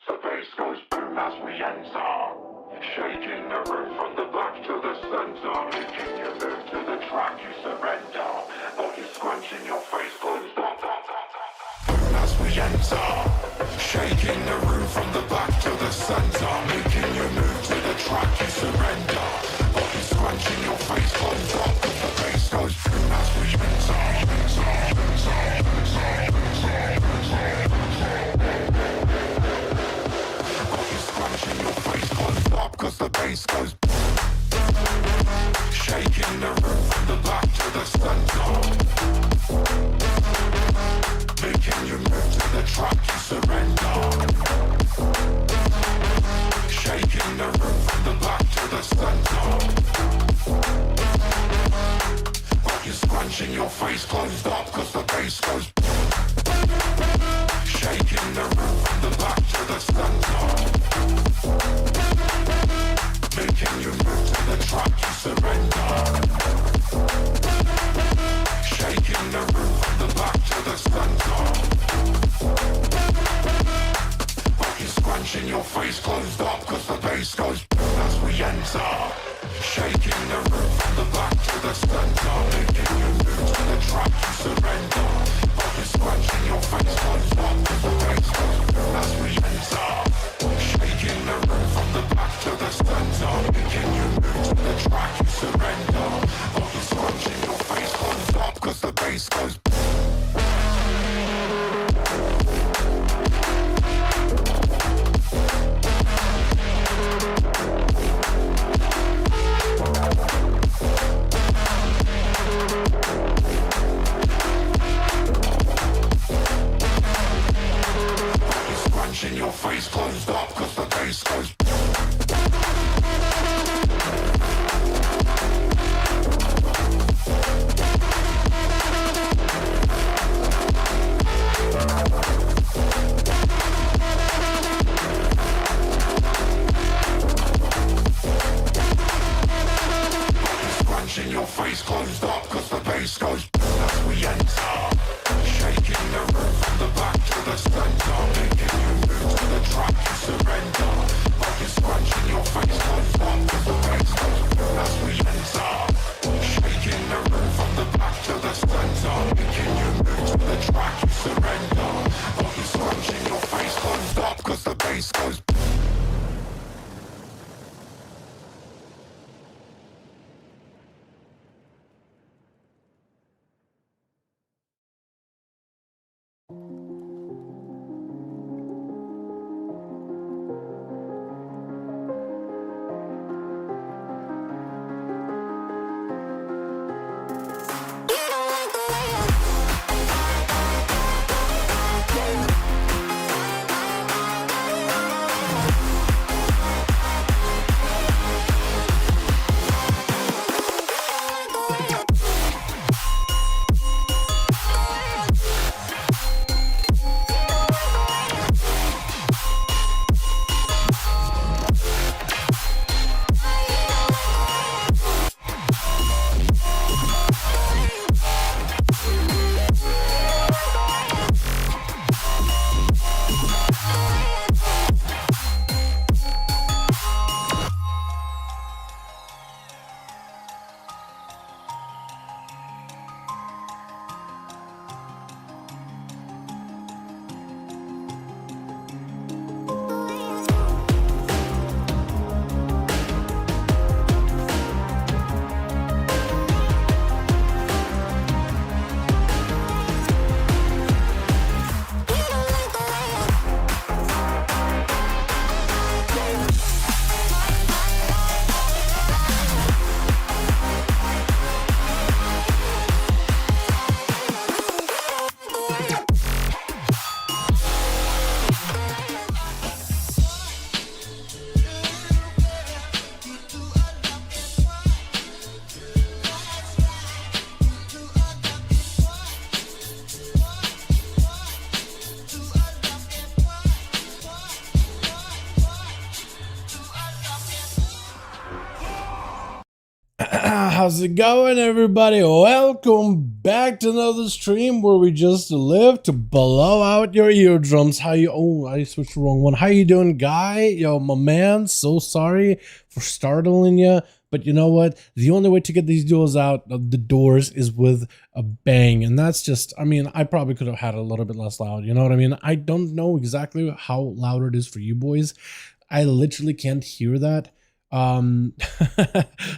The bass goes boom as we enter, shaking the room from the back to the center, making you move to the track you surrender, body scrunching your face closed up. Boom as we enter, shaking the room from the back to the center, making you move to the track you surrender, body scrunching your face closed up. The bass goes boom as we enter. Scrunching your face closed up, cause the bass goes shaking the room from the back to the center, making you move to the track you surrender, shaking the room from the back to the center, but you're scrunching your face closed up, cause the bass goes shaking the room from the back to the center, making you move to the track you surrender, shaking the room from the back to the center, but you're scrunching your face closed up, cause the bass goes as we enter, shaking the room from the back to the center, making you move to the track you surrender, but you're scrunching your face closed up, cause the bass goes as we enter, shaking the room from the back to the center, making you move to the track you surrender, but you're scrunching your face closed up, cause the bass goes. Scrunching your face closed up, cause the bass goes. Scrunching your face closed up, cause the bass goes as we enter, shaking the room from the back to the center, making you move to the track you surrender, but you're scrunching your face closed up, cause the bass goes as we enter, shaking the room from the back to the center, making you move to the track you surrender, but you're scrunching your face closed up, cause the bass goes. How's it going, everybody? Welcome back to another stream where we just live to blow out your eardrums. How you? Oh, I switched the wrong one. How you doing, guy? Yo, my man. So sorry for startling you, but you know what? The only way to get these duels out of the doors is with a bang, and that's just. I mean, I probably could have had it a little bit less loud. You know what I mean? I don't know exactly how loud it is for you boys. I literally can't hear that.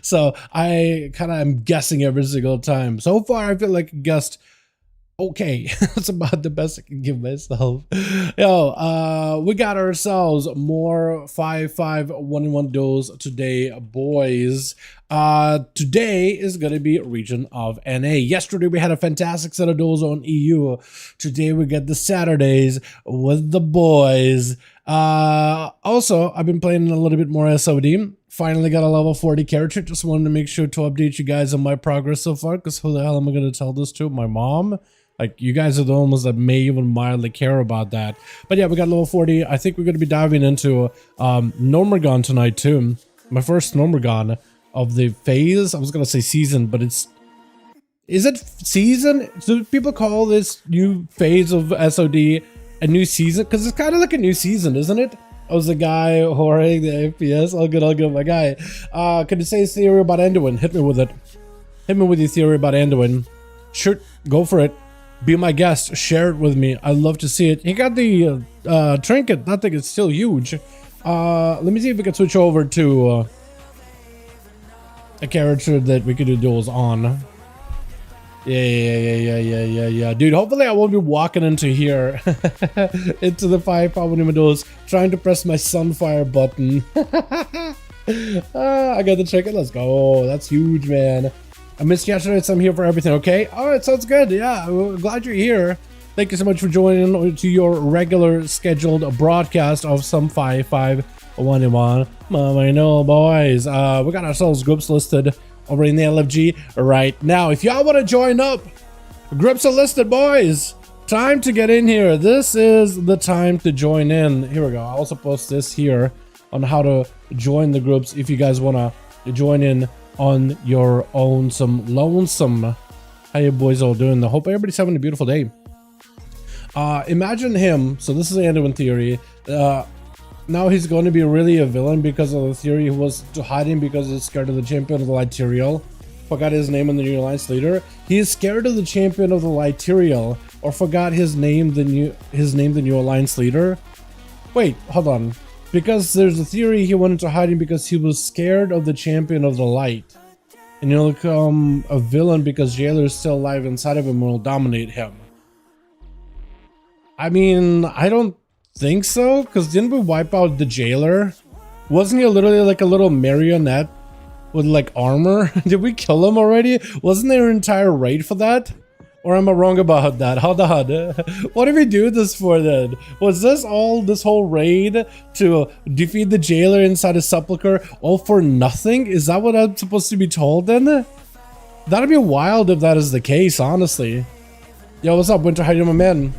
So I kind of am guessing every single time. So far I feel like I guessed okay. That's about the best I can give myself. Yo, we got ourselves more 5v5 1v1 duels today, boys. Today is gonna be region of NA. Yesterday we had a fantastic set of duels on EU. Today we get the Saturdays with the boys. Also, I've been playing a little bit more SOD. Finally got a level 40 character. Just wanted to make sure to update you guys on my progress so far, because who the hell am I going to tell this to? My mom? Like, you guys are the ones that may even mildly care about that. But yeah, we got level 40. I think we're going to be diving into Normergon tonight too. My first Normergon of the phase. I was going to say season, but it's... Is it season? Do people call this new phase of SOD a new season? Because it's kind of like a new season, isn't it? I was the guy whoring the FPS. All good, my guy. Can you say his theory about Anduin? Hit me with it. Hit me with your theory about Anduin. Sure, go for it. Be my guest. Share it with me. I'd love to see it. He got the trinket. That thing is still huge. Let me see if we can switch over to a character that we could do duels on. Yeah. Dude, hopefully I won't be walking into here, into the 5v5 1v1 duels, trying to press my Sunfire button. I got the trinket. Let's go. That's huge, man. I missed yesterday, so I'm here for everything, okay? Alright, sounds good. Yeah, I'm glad you're here. Thank you so much for joining to your regular scheduled broadcast of some 5v5 1v1. I know, boys. We got ourselves groups listed over in the LFG right now. If y'all want to join up, groups are listed, boys. Time to get in here. This is the time to join in. Here we go. I'll also post this here on how to join the groups if you guys want to join in on your own some lonesome. How you boys all doing? I hope everybody's having a beautiful day. Imagine him. So this is the Anduin theory. Now he's going to be really a villain because of the theory he was to hiding because he's scared of the champion of the Literial. Forgot his name in the new alliance leader. He is scared of the champion of the Literial, or forgot his name, the new alliance leader. Wait, hold on. Because there's a theory he went into hiding because he was scared of the champion of the light, and he'll become a villain because Jailer is still alive inside of him and will dominate him. I mean, I don't think so, because didn't we wipe out the Jailer? Wasn't he literally like a little marionette with like armor? Did we kill him already? Wasn't there an entire raid for that? Or am I wrong about that? Hold on. What did we do this for then? Was this whole raid to defeat the Jailer inside a Sepulcher all for nothing? Is that what I'm supposed to be told then? That'd be wild if that is the case, honestly. Yo, what's up, Winter? How you doing, my man?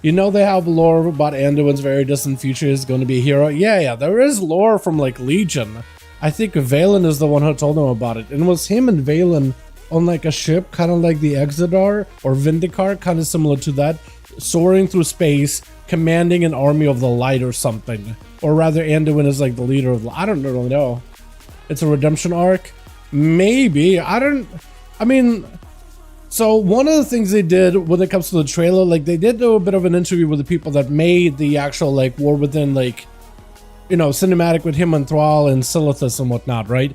You know they have lore about Anduin's very distant future is going to be a hero. Yeah, there is lore from like Legion. I think Valen is the one who told them about it. And it was him and Valen on like a ship, kind of like the Exodar or Vindicar, kind of similar to that, soaring through space, commanding an army of the light or something. Or rather, Anduin is like the leader of, I don't really know. It's a redemption arc? Maybe. So one of the things they did when it comes to the trailer, like they did do a bit of an interview with the people that made the actual like War Within, like, you know, cinematic with him and Thrall and Silithus and whatnot, right?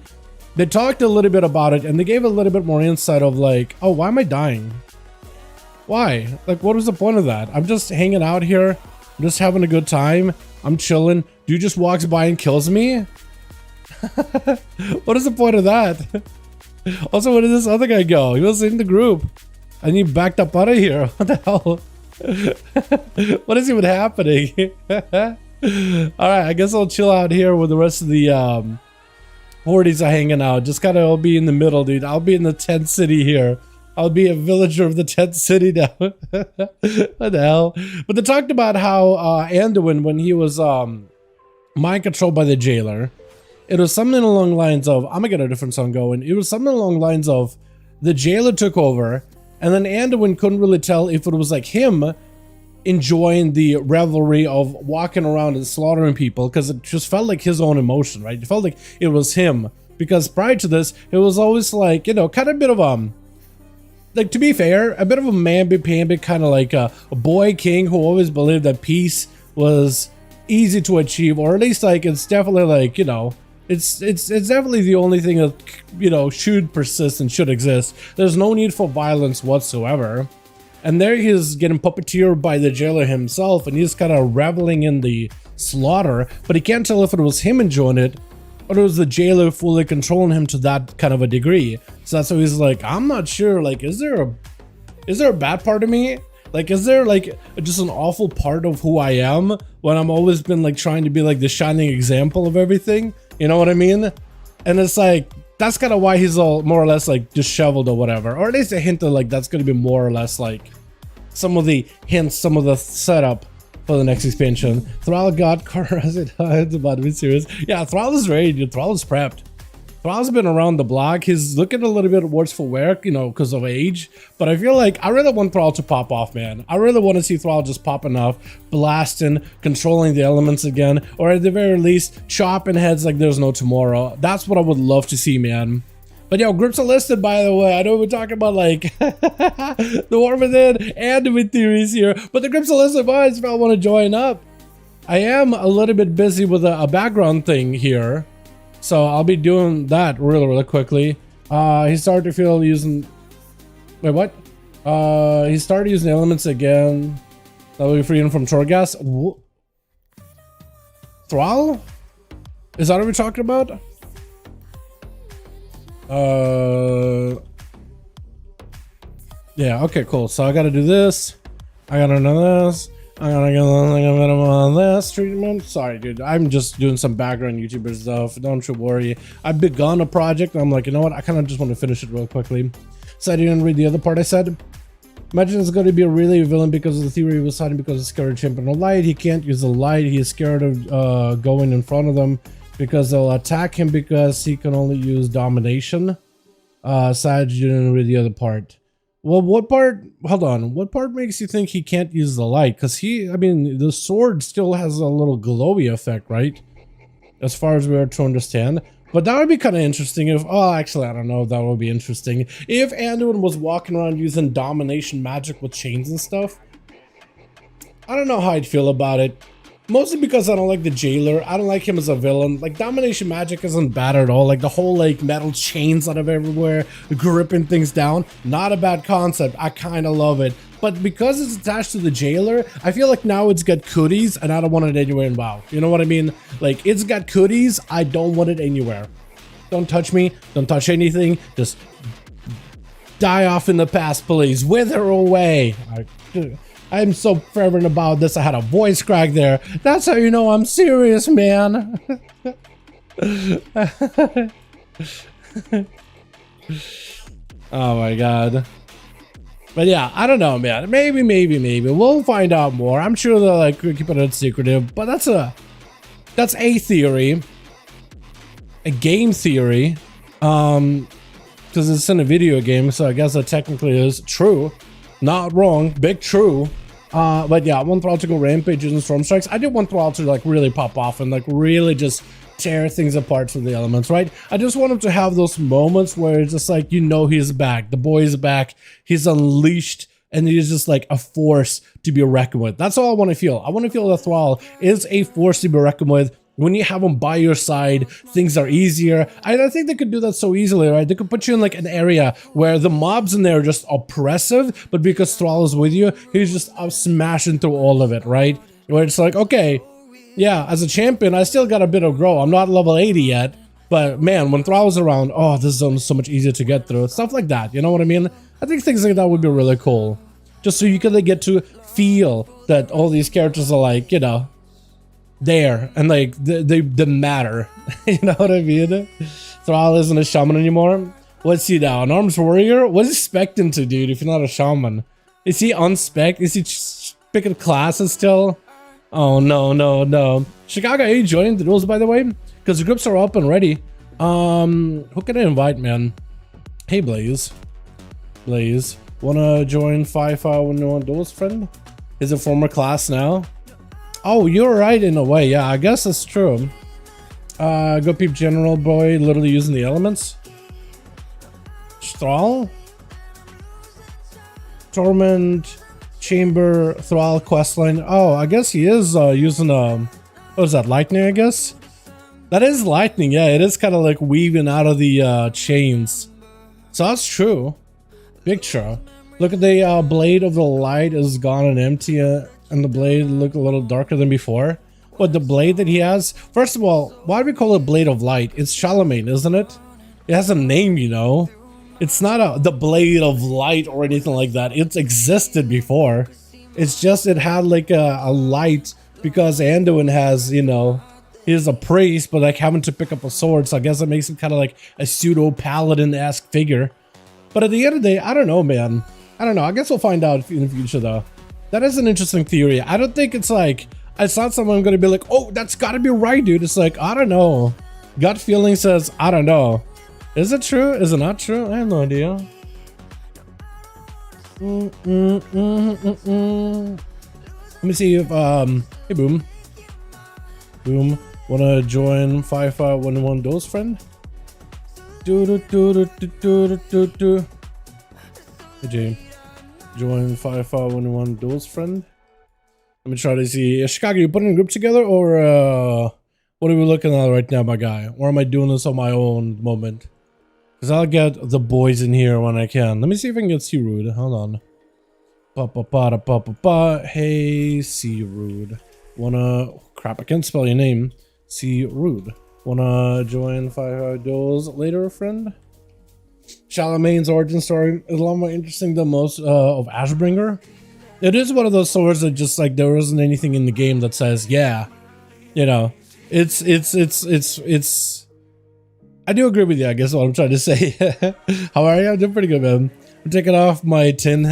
They talked a little bit about it and they gave a little bit more insight of like, oh, why am I dying? Why? Like, what was the point of that? I'm just hanging out here. I'm just having a good time. I'm chilling. Dude just walks by and kills me? What is the point of that? Also, where did this other guy go? He was in the group and he backed up out of here. What the hell? What is even happening? Alright, I guess I'll chill out here with the rest of the hordes are hanging out. Just kind of I'll be in the middle, dude. I'll be in the tent city here. I'll be a villager of the tent city now. What the hell? But they talked about how Anduin, when he was mind controlled by the Jailer, it was something along the lines of, I'm gonna get a different song going. It was something along the lines of the jailer took over, and then Anduin couldn't really tell if it was like him enjoying the revelry of walking around and slaughtering people, because it just felt like his own emotion, right? It felt like it was him, because prior to this, it was always like, you know, kind of a bit of like, to be fair, a bit of a mamby-pamby, kind of like a boy king who always believed that peace was easy to achieve, or at least like it's definitely like, you know, it's definitely the only thing that, you know, should persist and should exist. There's no need for violence whatsoever. And there he is getting puppeteered by the jailer himself, and he's kind of reveling in the slaughter, but he can't tell if it was him enjoying it or it was the jailer fully controlling him to that kind of a degree. So that's why he's like, I'm not sure, like, is there a bad part of me? Like, is there like just an awful part of who I am when I'm always been like trying to be like the shining example of everything? You know what I mean? And it's like, that's kind of why he's all more or less like disheveled or whatever, or at least a hint of like that's going to be more or less like some of the hints, some of the setup for the next expansion. Thrall got car as it it's about to be serious. Yeah, Thrall is ready, dude. Thrall is prepped. Thrall's been around the block. He's looking a little bit worse for wear, you know, because of age. But I feel like I really want Thrall to pop off, man. I really want to see Thrall just popping off, blasting, controlling the elements again, or at the very least, chopping heads like there's no tomorrow. That's what I would love to see, man. But yo, grips are listed, by the way. I know we're talking about like the War Within and with theories here, but the grips are listed, boys, if I want to join up. I am a little bit busy with a background thing here, so I'll be doing that really quickly. He started to feel using, wait, what? He started using elements again. That will be freedom from Torghast. Thrall? Is that what we're talking about? Yeah, okay, cool. So I gotta do this. I gotta do this. I gotta get on this treatment. Sorry, dude. I'm just doing some background YouTuber stuff. Don't you worry. I've begun a project. I'm like, you know what? I kind of just want to finish it real quickly. So I didn't read the other part I said. Imagine it's going to be a really villain because of the theory he was hiding because he's scared of champion of light. He can't use the light. He is scared of going in front of them because they'll attack him because he can only use domination. Sag didn't read the other part. Well, what part? Hold on. What part makes you think he can't use the light? Because I mean, the sword still has a little glowy effect, right? As far as we are to understand. But that would be kind of interesting if, oh, actually, I don't know if that would be interesting. If Anduin was walking around using domination magic with chains and stuff. I don't know how I'd feel about it. Mostly because I don't like the jailer. I don't like him as a villain. Like, domination magic isn't bad at all. Like, the whole, like, metal chains out of everywhere, gripping things down. Not a bad concept. I kind of love it. But because it's attached to the jailer, I feel like now it's got cooties, and I don't want it anywhere in WoW. You know what I mean? Like, it's got cooties. I don't want it anywhere. Don't touch me. Don't touch anything. Just die off in the past, please. Wither away. I'm so fervent about this. I had a voice crack there. That's how you know I'm serious, man. Oh my god. But yeah, I don't know, man. Maybe. We'll find out more. I'm sure they'll like keep it secretive. But that's a theory. A game theory. Because it's in a video game, so I guess that technically is true. Not wrong, big true. But yeah, I want Thrall to go rampages and storm strikes. I did want Thrall to like really pop off and like really just tear things apart from the elements, right? I just want him to have those moments where it's just like, you know, he's back. The boy is back. He's unleashed, and he's just like a force to be reckoned with. That's all I want to feel. I want to feel that Thrall is a force to be reckoned with. When you have them by your side, things are easier. I think they could do that so easily, right? They could put you in like an area where the mobs in there are just oppressive, but because Thrall is with you, he's just smashing through all of it, right? Where it's like, okay, yeah, as a champion, I still got a bit of grow. I'm not level 80 yet, but man, when Thrall's around, oh, this zone is so much easier to get through. Stuff like that, you know what I mean? I think things like that would be really cool. Just so you can like, get to feel that all these characters are like, you know, there, and like they matter. You know what I mean? Thrall isn't a shaman anymore. What's he now? An arms warrior? What is he spec'ing to, dude, if you're not a shaman? Is he unspec? Is he picking classes still? Oh no. Chicago, are you joining the duels, by the way? Because because the groups are up and ready. Who can I invite, man? Hey, Blaze. Blaze, wanna join 5V5 1V1 Duels, friend? Is a former class now? Oh, you're right in a way. Yeah, I guess that's true. Go peep general boy, literally using the elements. Thrall? Torment, Chamber, Thrall, questline. Oh, I guess he is using what is that, lightning, I guess? That is lightning, yeah, it is kind of like weaving out of the chains. So that's true. Picture. Look at the blade of the light is gone and empty, and the blade look a little darker than before. What, the blade that he has? First of all, why do we call it Blade of Light? It's Charlemagne, isn't it? It has a name, you know. It's not the Blade of Light or anything like that. It's existed before. It's just it had like a light because Anduin has, you know, he's a priest, but like having to pick up a sword. So I guess it makes him kind of like a pseudo paladin-esque figure. But at the end of the day, I don't know, man. I don't know. I guess we'll find out in the future, though. That is an interesting theory. I don't think it's like, it's not someone I'm going to be like, oh, that's got to be right, dude. It's like, I don't know. Gut feeling says, I don't know. Is it true? Is it not true? I have no idea. Let me see if, hey, Boom. Boom. Wanna join 5V5 1V1 Duels, friend? Hey, Jay. Join 5V5 1V1 Duels, friend? Let me try to see. Chicago, you putting a group together, or what are we looking at right now, my guy? Or am I doing this on my own moment? Because I'll get the boys in here when I can. Let me see if I can get C-Rude. Hold on. Pa-pa-pa-da-pa-pa-pa. Hey, C-Rude. Wanna... Crap, I can't spell your name. C-Rude. Wanna join 5V5 Duels later, friend? Charlemagne's origin story is a lot more interesting than most of Ashbringer. It is one of those swords that just like there isn't anything in the game that says, yeah, you know, it's I do agree with you, I guess what I'm trying to say. How are you? I'm doing pretty good, man. I'm taking off my tin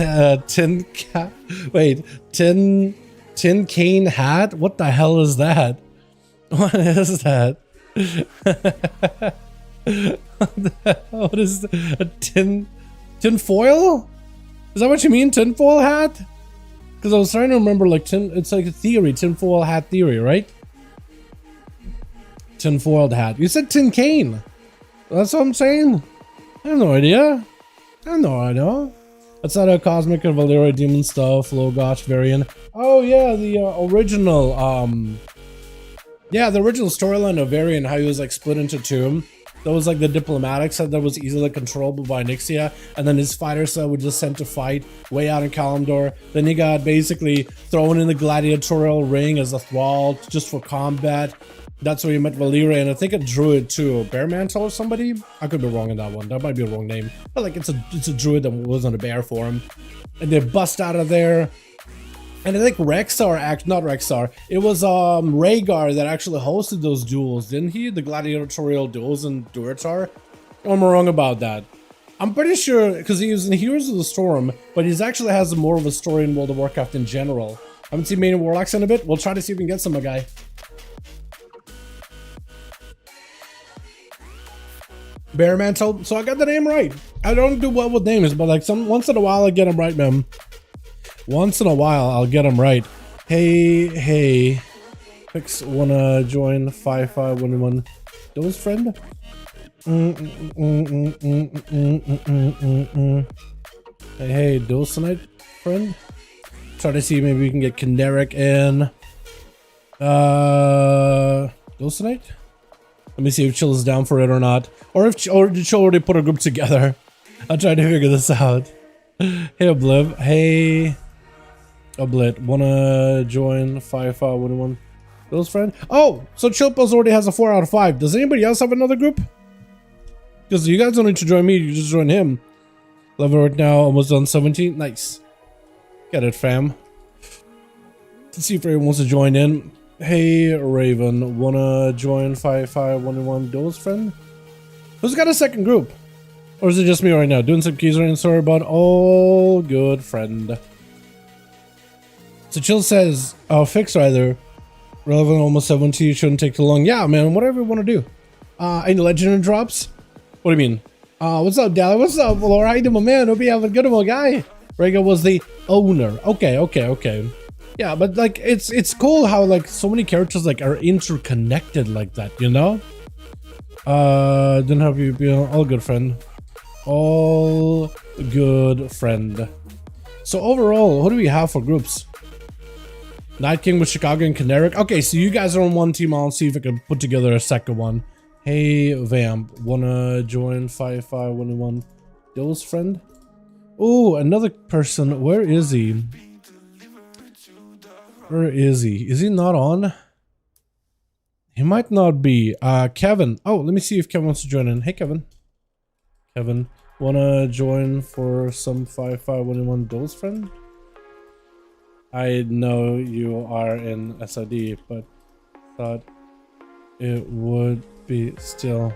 cane hat. What the hell is that? What is that? What is a tin foil? Is that what you mean, tinfoil hat? Because I was trying to remember, like, it's like a theory, tinfoil hat theory, right? Tinfoiled hat. You said tin cane. That's what I'm saying. I have no idea. I have no idea. That's not a Cosmic and Valyria Demon stuff, Logosh variant. Oh yeah, the original, yeah, the original storyline of Varian, how he was like split into two. That was like the diplomatic set that was easily controllable by Nixia, and then his fighter set was just sent to fight way out in Kalimdor. Then he got basically thrown in the gladiatorial ring as a thrall just for combat. That's where he met Valyria, and I think a druid too, Bear Mantle or somebody. I could be wrong on that one. That might be a wrong name, but like it's a druid that was on a bear form, and they bust out of there. And I think Rexar, not Rexar, it was Rhaegar that actually hosted those duels, didn't he? The gladiatorial duels in Durotar? Or am I wrong about that? I'm pretty sure, because he was in Heroes of the Storm, but he actually has more of a story in World of Warcraft in general. I haven't seen many Warlocks in a bit. We'll try to see if we can get some, my guy. Bear Mantle. So I got the name right. I don't do well with names, but like once in a while I get them right, man. Once in a while, I'll get them right. Hey. Pix, wanna join 5V5 1v1 Duels, friend? Hey, Duels tonight, friend? Try to see maybe we can get Kineric in. Duels tonight? Let me see if Chill is down for it or not. Or did Chill already put a group together? I'll try to figure this out. Hey, Obliv. Hey. Oblit, wanna join 5V5 1v1 Duels, friend? Oh, so Chilpos already has a 4 out of 5. Does anybody else have another group? Because you guys don't need to join me, you just join him. Level right now, almost done 17. Nice. Get it, fam. Let's see if everyone wants to join in. Hey, Raven, wanna join 5V5 1v1 Duels, friend? Who's got a second group? Or is it just me right now? Doing some keys right now, sorry about all good, friend. So Chill says, fix either. Relevant almost 70, shouldn't take too long. Yeah, man, whatever you want to do. Any legendary drops? What do you mean? What's up, Dalaran? What's up, Laura? How you doing, my man? Hope you have a good one, guy. Rega was the owner. Okay. Yeah, but like it's cool how like so many characters like are interconnected like that, you know? Didn't have you be all good, friend. All good, friend. So overall, what do we have for groups? Night King with Chicago and Canaric. Okay, so you guys are on one team. I'll see if I can put together a second one. Hey, Vamp, wanna join 5V5 1V1 DUELS, friend? Oh, another person. Where is he? Where is he? Is he not on? He might not be. Kevin. Oh, let me see if Kevin wants to join in. Hey, Kevin. Kevin, wanna join for some 5V5 1V1 DUELS, friend? I know you are in SID, but thought it would be still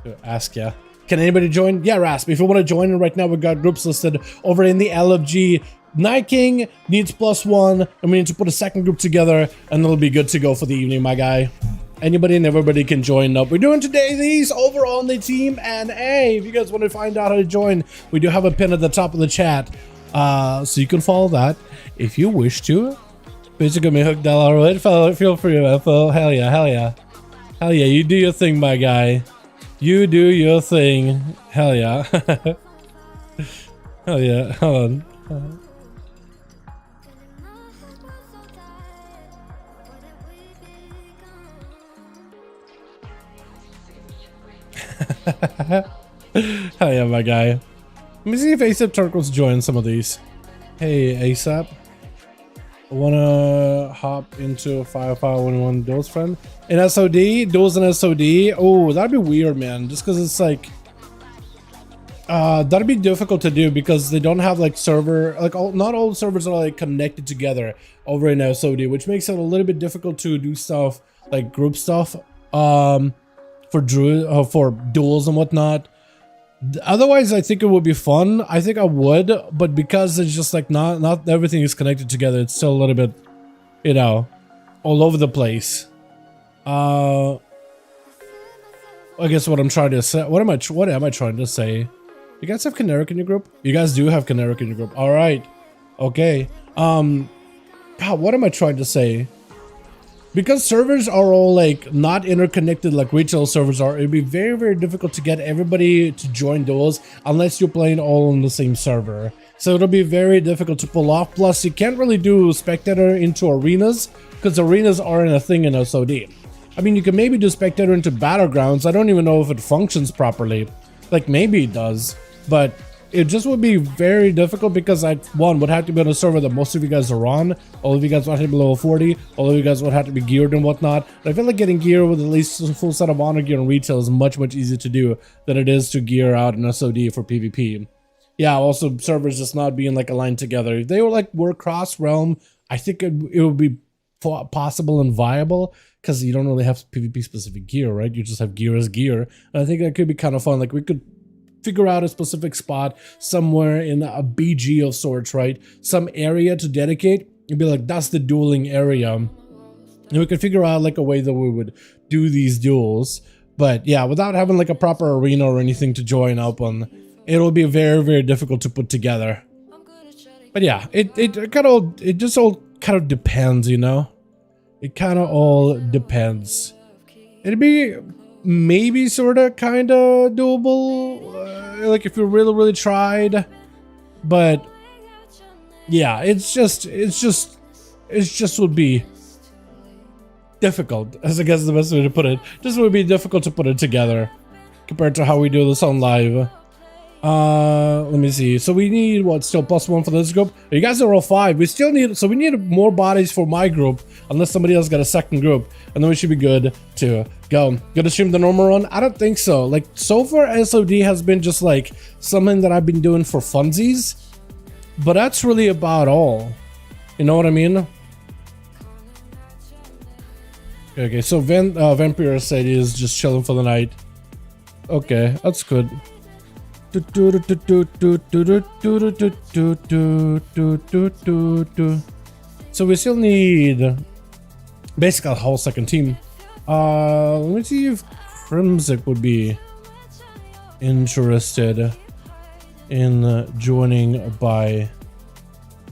to ask ya. Can anybody join? Yeah, Rasp, if you want to join right now, we've got groups listed over in the LFG. Night King needs +1, and we need to put a second group together, and it'll be good to go for the evening, my guy. Anybody and everybody can join up. We're doing today these over on the Team NA. If you guys want to find out how to join, we do have a pin at the top of the chat. So you can follow that if you wish to. Basically, me hook Dalaran. Feel free, FO. Hell yeah. Hell yeah, you do your thing, my guy. You do your thing. Hell yeah. Hell yeah. Hold on. Hell yeah, my guy. Let me see if ASAP Turkles join some of these. Hey, ASAP. I wanna hop into 5V5 1V1 DUELS, friend. In SOD? Duels and SOD? Oh, that'd be weird, man. Just because it's like... that'd be difficult to do because they don't have like server... Like, not all servers are like connected together over in SOD, which makes it a little bit difficult to do stuff like group stuff for duels and whatnot. Otherwise, I think it would be fun. I think I would, but because it's just like not everything is connected together, it's still a little bit, you know, all over the place. I guess what I'm trying to say. What am I trying to say? You guys have Canaric in your group? You guys do have Canaric in your group. All right. Okay. God, what am I trying to say? Because servers are all like not interconnected like retail servers are, it'd be very, very difficult to get everybody to join duels unless you're playing all on the same server. So it'll be very difficult to pull off. Plus, you can't really do spectator into arenas because arenas aren't a thing in SOD. I mean, you can maybe do spectator into battlegrounds. I don't even know if it functions properly. Like, maybe it does, but it just would be very difficult because one would have to be on a server that most of you guys are on. All of you guys would have to be level 40. All of you guys would have to be geared and whatnot. And I feel like getting gear with at least a full set of honor gear and retail is much easier to do than it is to gear out an SOD for PvP. Yeah, also servers just not being like aligned together. If they were cross realm, I think it would be possible and viable because you don't really have PvP specific gear, right? You just have gear as gear. And I think that could be kind of fun. Like, we could figure out a specific spot somewhere in a BG of sorts, right? Some area to dedicate and be like, that's the dueling area. And we could figure out like a way that we would do these duels. But yeah, without having like a proper arena or anything to join up on, it'll be very difficult to put together. But yeah, it just all kind of depends, you know? It kind of all depends. It'd be maybe sort of kind of doable, like if you really tried, but yeah, it's just would be difficult, as I guess is the best way to put it. Just would be difficult to put it together compared to how we do this on live. Let me see. So we need what, still +1 for this group? You guys are all 5. We still need, so we need more bodies for my group, unless somebody else got a second group, and then we should be good to go. Gonna stream the normal run? I don't think so. Like, so far SOD has been just like something that I've been doing for funsies, but that's really about all. You know what I mean? Okay, so Vampire said he is just chilling for the night. Okay, that's good. So we still need basically a whole second team. Let me see if Crimsic would be interested in joining by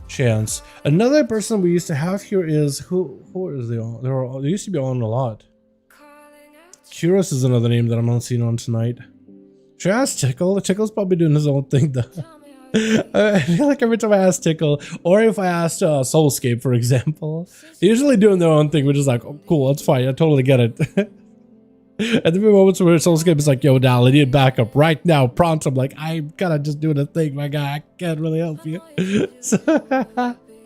chance. Another person we used to have here is who is they on? They used to be on a lot. Curious is another name that I'm not seeing on tonight. Should I ask Tickle? Tickle's probably doing his own thing though. I feel like every time I ask Tickle, or if I asked Soulscape, for example, they're usually doing their own thing, which is like, oh, cool, that's fine, I totally get it. At the moments where Soulscape is like, yo, Dal, I need backup right now, prompt. I'm like, I'm kind of just doing a thing, my guy. I can't really help you. So,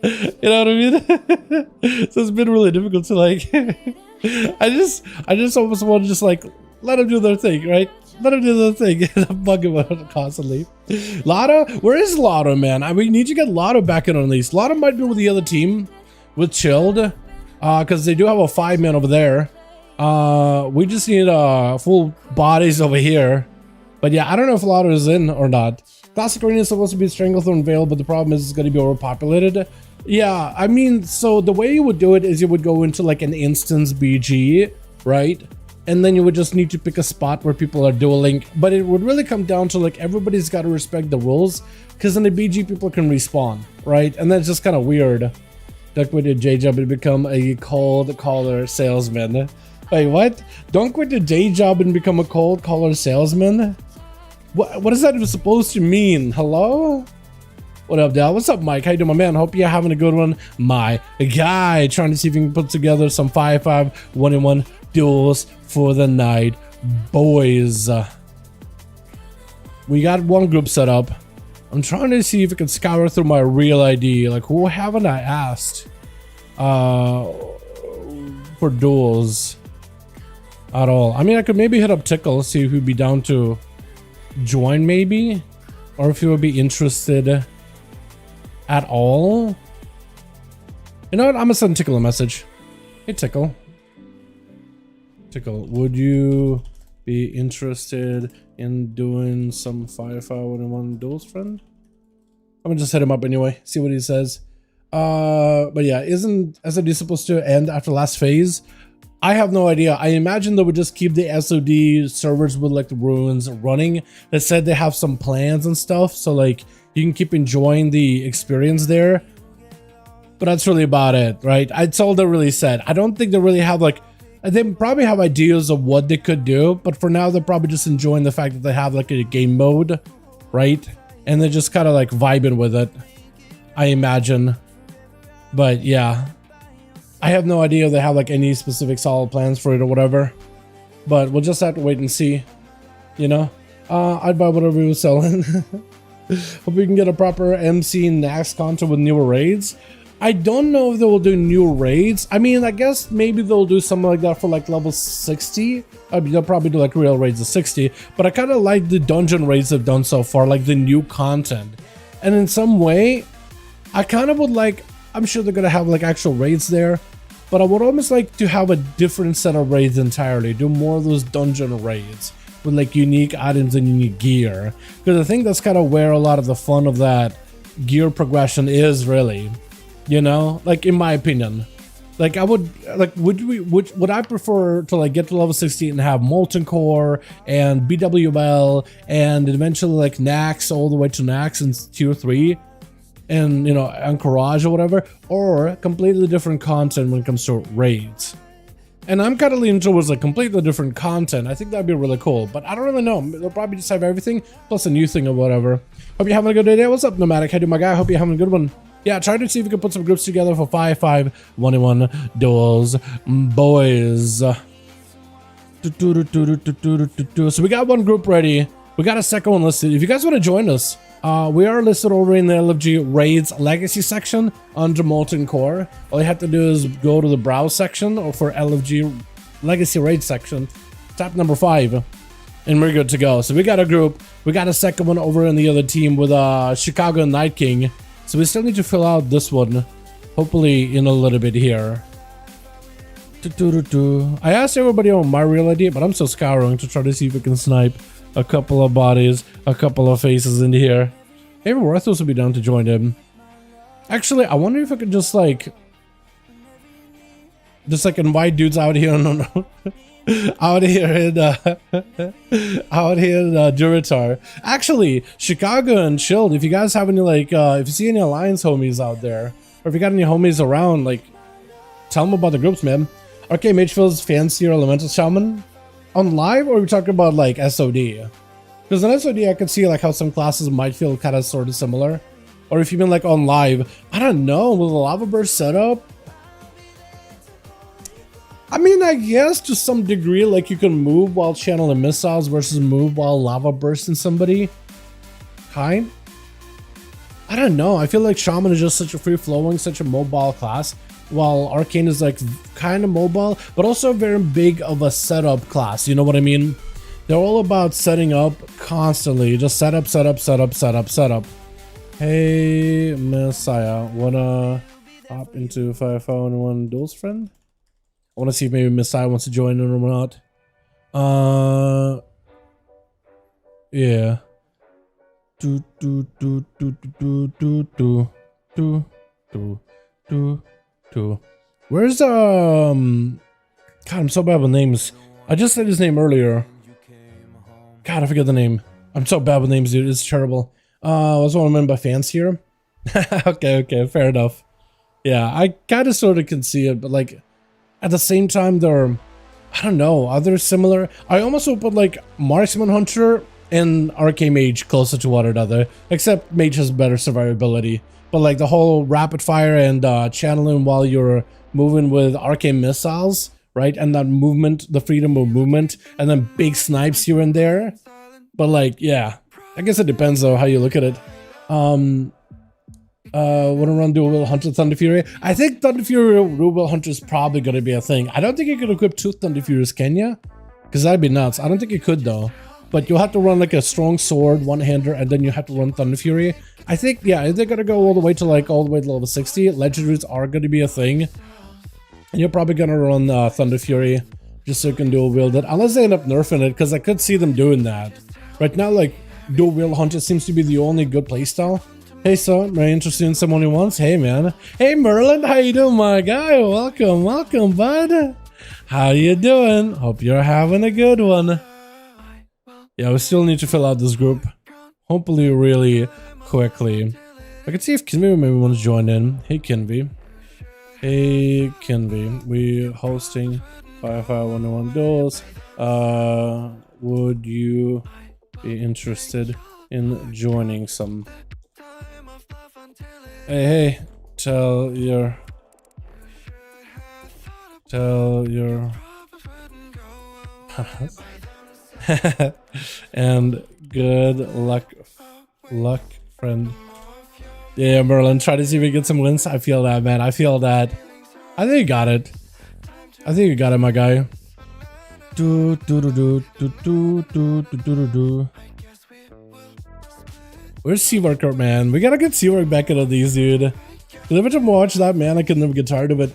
you know what I mean? So it's been really difficult to like. I just almost want to just like let them do their thing, right? Let them do their thing. I'm bugging about it constantly. Lotto, where is Lotto, man? We need to get Lotto back in on these. Lotto might be with the other team, with Chilled, because they do have a 5-man over there. We just need full bodies over here. But yeah, I don't know if Lotto is in or not. Classic Arena is supposed to be Stranglethorn Veil, but the problem is it's going to be overpopulated. Yeah, I mean, so the way you would do it is you would go into like an instance BG, right? And then you would just need to pick a spot where people are dueling. But it would really come down to like everybody's got to respect the rules, because in the BG people can respawn, right? And that's just kind of weird. Duck with your J job and become a cold caller salesman. Wait, what? Don't quit your day job and become a cold caller salesman? What is that supposed to mean? Hello? What up, Dal? What's up, Mike? How you doing, my man? Hope you're having a good one. My guy, trying to see if you can put together some 5v5 1v1 duels for the night, boys. We got one group set up. I'm trying to see if I can scour through my real ID. Like, who haven't I asked for duels at all? I mean, I could maybe hit up Tickle, see if he'd be down to join, maybe, or if he would be interested at all. You know what? I'm gonna send Tickle a message. Hey, Tickle. Tickle, would you be interested in doing some 5v5 1v1 duels, friend? I'm gonna just hit him up anyway, see what he says. But yeah, isn't SOD supposed to end after last phase? I have no idea. I imagine they would just keep the SOD servers with like the ruins running. They said they have some plans and stuff, so like you can keep enjoying the experience there. But that's really about it, right? That's all they really said. I don't think they really have like, they probably have ideas of what they could do, but for now they're probably just enjoying the fact that they have like a game mode, right? And they're just kind of like vibing with it, I imagine. But yeah, I have no idea if they have like any specific solid plans for it or whatever, but we'll just have to wait and see, you know. I'd buy whatever he was selling. Hope we can get a proper MC Nax content with newer raids. I don't know if they will do new raids. I mean, I guess maybe they'll do something like that for like level 60. I mean, they'll probably do like real raids of 60, but I kind of like the dungeon raids they've done so far, like the new content. And in some way, I kind of would like, I'm sure they're gonna have like actual raids there, but I would almost like to have a different set of raids entirely. Do more of those dungeon raids with like unique items and unique gear, because I think that's kind of where a lot of the fun of that gear progression is, really. You know, like in my opinion, like I would like, would I prefer to like get to level 60 and have Molten Core and BWL and eventually like Nax all the way to Nax and tier 3 and, you know, Encourage or whatever, or completely different content when it comes to raids? And I'm kind of leaning towards like completely different content. I think that'd be really cool, but I don't really know. They'll probably just have everything plus a new thing or whatever. Hope you're having a good day. What's up, Nomadic? How do my guy? Hope you're having a good one. Yeah, try to see if we can put some groups together for 5v5 1v1 duels, boys. So we got one group ready. We got a second one listed. If you guys want to join us, we are listed over in the LFG Raids Legacy section under Molten Core. All you have to do is go to the Browse section, or for LFG Legacy Raid section, tap number 5, and we're good to go. So we got a group. We got a second one over in the other team with Chicago Night King. So we still need to fill out this one, hopefully in a little bit here. I asked everybody on my real ID, but I'm still scouring to try to see if we can snipe a couple of bodies, a couple of faces in here. Maybe Worthos will be down to join him. Actually, I wonder if I could just like Just like invite dudes out here. No. out here in Duratar. Actually, Chicago and Shield, if you guys have any like if you see any Alliance homies out there, or if you got any homies around, like tell them about the groups, man. Okay, Mage feels fancier Elemental Shaman on live, or are we talking about like SOD? Because on SOD I could see like how some classes might feel kind of sort of similar. Or if you mean like on live, I don't know, with a lava burst setup, I mean, I guess to some degree, like you can move while channeling missiles versus move while lava bursting somebody. Kind. I don't know. I feel like Shaman is just such a free-flowing, such a mobile class, while Arcane is like kind of mobile, but also very big of a setup class. You know what I mean? They're all about setting up constantly. Just setup, setup, setup, setup, setup. Hey, Messiah, wanna hop into 5V5 1v1 Duels, friend? I want to see if maybe Messiah wants to join in or not. Yeah. Where's God, I'm so bad with names. I just said his name earlier. God, I forget the name. I'm so bad with names, dude. It's terrible. What's what I meant by fans here? Okay, fair enough. Yeah, I kind of sort of can see it, but like at the same time, they're, I don't know, are they similar? I almost would put like Marksman Hunter and Arcane Mage closer to one another, except Mage has better survivability. But like the whole rapid fire and channeling while you're moving with arcane missiles, right? And that movement, the freedom of movement, and then big snipes here and there. But like, yeah, I guess it depends on how you look at it. Wanna run Dual Wheel Hunter Thunder Fury? I think Thunder Fury Dual Wheel Hunter is probably gonna be a thing. I don't think you could equip 2 Thunder Furies, can ya? Because that'd be nuts. I don't think you could though. But you'll have to run like a strong sword, one-hander, and then you have to run Thunder Fury. I think, yeah, they're gonna go all the way to level 60. Legendaries are gonna be a thing. And you're probably gonna run Thunder Fury just so you can dual wield it. Unless they end up nerfing it, because I could see them doing that. Right now, like, Dual Wheel Hunter seems to be the only good playstyle. Hey, so, very interested in someone who wants? Hey, man. Hey, Merlin, how you doing, my guy? Welcome, welcome, bud. How you doing? Hope you're having a good one. Yeah, we still need to fill out this group. Hopefully really quickly. I can see if Kinvi maybe wants to join in. Hey, Kinvi. Hey, Kinvi. We hosting 5V5 1v1 Duels. Would you be interested in joining some? Hey, tell your and good luck, friend. Yeah, Merlin, try to see if we get some wins. I feel that, man. I feel that. I think you got it. I think you got it, my guy. Where's Seaworker, man? We gotta get Seawork back into these, dude. Every time I watch that, man, I can never get tired of it.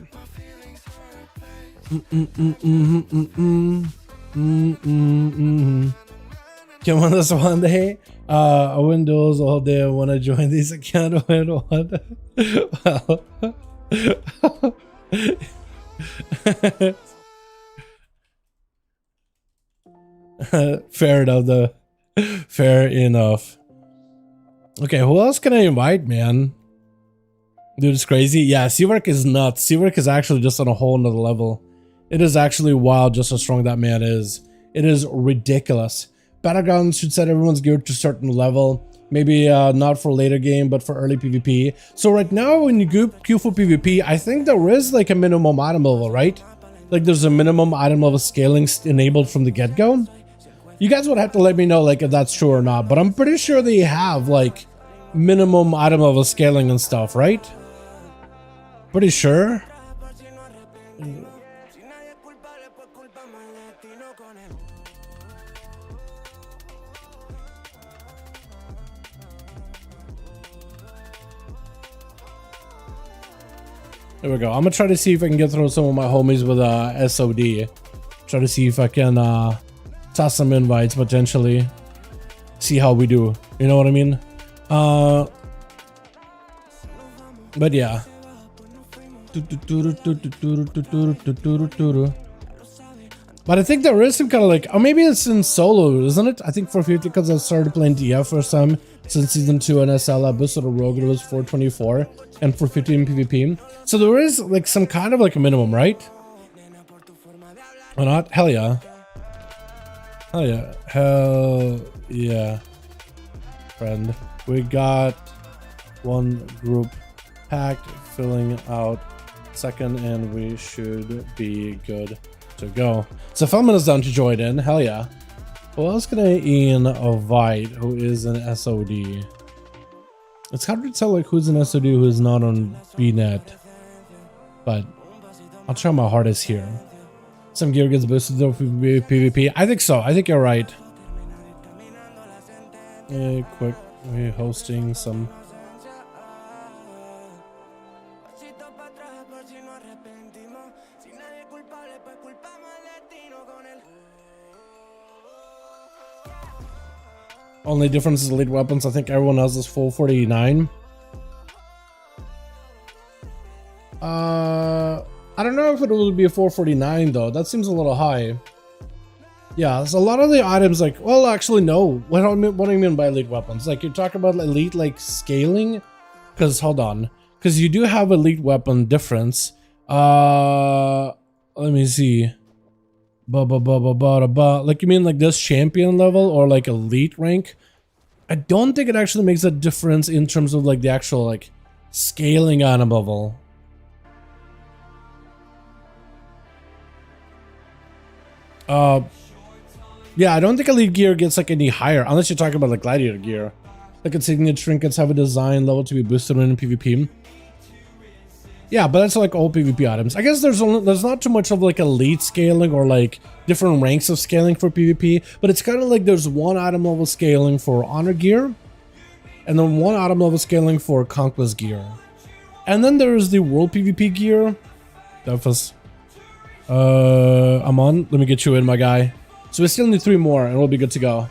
Come on this one day. I win duels all day. I want to join these. I can't win one. Well, fair enough, though. Fair enough. Okay, who else can I invite, man? Dude, it's crazy. Yeah, Seawork is nuts. Seawork is actually just on a whole nother level. It is actually wild just how strong that man is. It is ridiculous. Battlegrounds should set everyone's gear to a certain level. Maybe not for later game, but for early PvP. So right now when you queue for PvP, I think there is like a minimum item level, right? Like there's a minimum item level scaling enabled from the get-go. You guys would have to let me know like if that's true or not, but I'm pretty sure they have like minimum item level scaling and stuff, right? Pretty sure. There we go. I'm gonna try to see if I can get through some of my homies with SOD. Try to see if I can toss some invites potentially. See how we do. You know what I mean? But yeah. But I think there is some kind of like, or maybe it's in solo, isn't it? I think 450 because I started playing DF for some since season 2 NSL. I boosted a rogue, it was 424 and 450 in PvP. So there is like some kind of like a minimum, right? Or not? Hell yeah. Hell yeah. Hell yeah. Friend. We got one group packed, filling out second, and we should be good to go. So 5 minutes down to join in. Hell yeah. Who else can I invite who is an SOD? It's hard to tell like who's an SOD who is not on BNet, but I'll try my hardest here. Some gear gets boosted though for PvP. I think so. I think you're right. Quick, we're hosting some. Only difference is elite weapons. I think everyone else is full 49. I don't know if it will be a 449 though. That seems a little high. Yeah, there's a lot of the items like, well, actually no. What do you mean by elite weapons? Like you're talking about elite like scaling? Because hold on, because you do have elite weapon difference. Let me see. Like you mean like this champion level or like elite rank? I don't think it actually makes a difference in terms of like the actual like scaling item level. Yeah, I don't think elite gear gets like any higher unless you're talking about like gladiator gear. Like insignia trinkets have a design level to be boosted in PvP. Yeah, but that's like all PvP items. I guess there's not too much of like elite scaling or like different ranks of scaling for PvP, but it's kind of like there's one item level scaling for honor gear, and then one item level scaling for conquest gear, and then there's the world PvP gear. That was, I'm on. Let me get you in, my guy. So we still need 3 more, and we'll be good to go.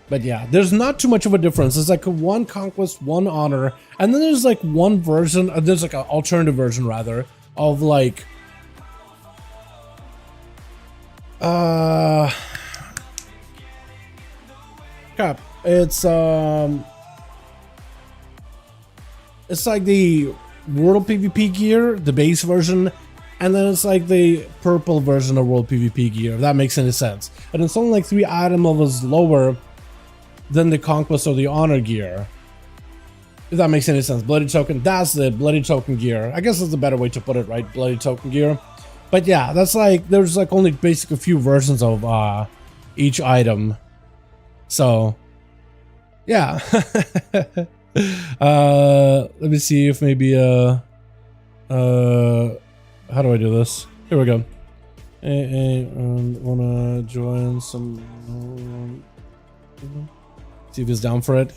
But yeah, there's not too much of a difference. It's like one conquest, one honor, and then there's like one version, there's like an alternative version rather, of like crap. It's like the world PvP gear, the base version, and then it's like the purple version of world PvP gear, if that makes any sense. And it's only like 3 item levels lower than the conquest or the honor gear, if that makes any sense. Bloody token, that's the bloody token gear. I guess that's a better way to put it, right? Bloody token gear. But yeah, that's like there's like only basic a few versions of each item. So yeah. Let me see if maybe how do I do this? Here we go. Wanna join some see if he's down for it.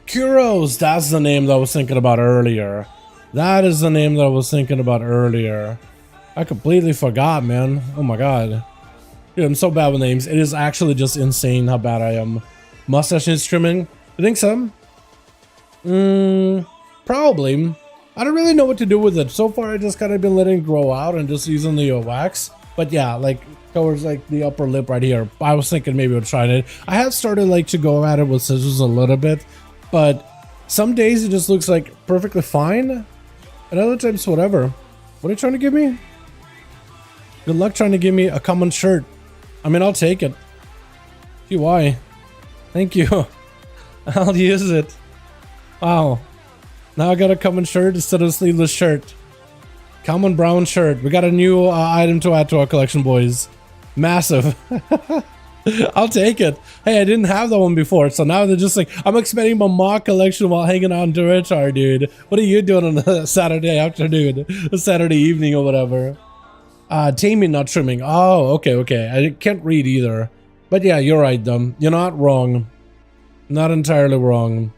Kuros, that's the name that I was thinking about earlier. That is the name that I was thinking about earlier. I completely forgot, man. Oh my god. Dude, I'm so bad with names. It is actually just insane how bad I am. Mustache is trimming? I think so. Probably. I don't really know what to do with it. So far, I just kind of been letting it grow out and just using the wax. But yeah, like towards like the upper lip right here. I was thinking maybe I'll try it. I have started like to go at it with scissors a little bit, but some days it just looks like perfectly fine, and other times whatever. What are you trying to give me? Good luck trying to give me a common shirt. I mean, I'll take it. Why? Thank you. I'll use it. Wow. Now I got a common shirt instead of a sleeveless shirt. Common brown shirt. We got a new item to add to our collection, boys. Massive. I'll take it. Hey, I didn't have that one before, so now they're just like, I'm expanding my mock collection while hanging on to it, dude. What are you doing on a Saturday afternoon? A Saturday evening or whatever? Taming, not trimming. Oh, okay. I can't read either. But yeah, you're right, though. You're not wrong. Not entirely wrong.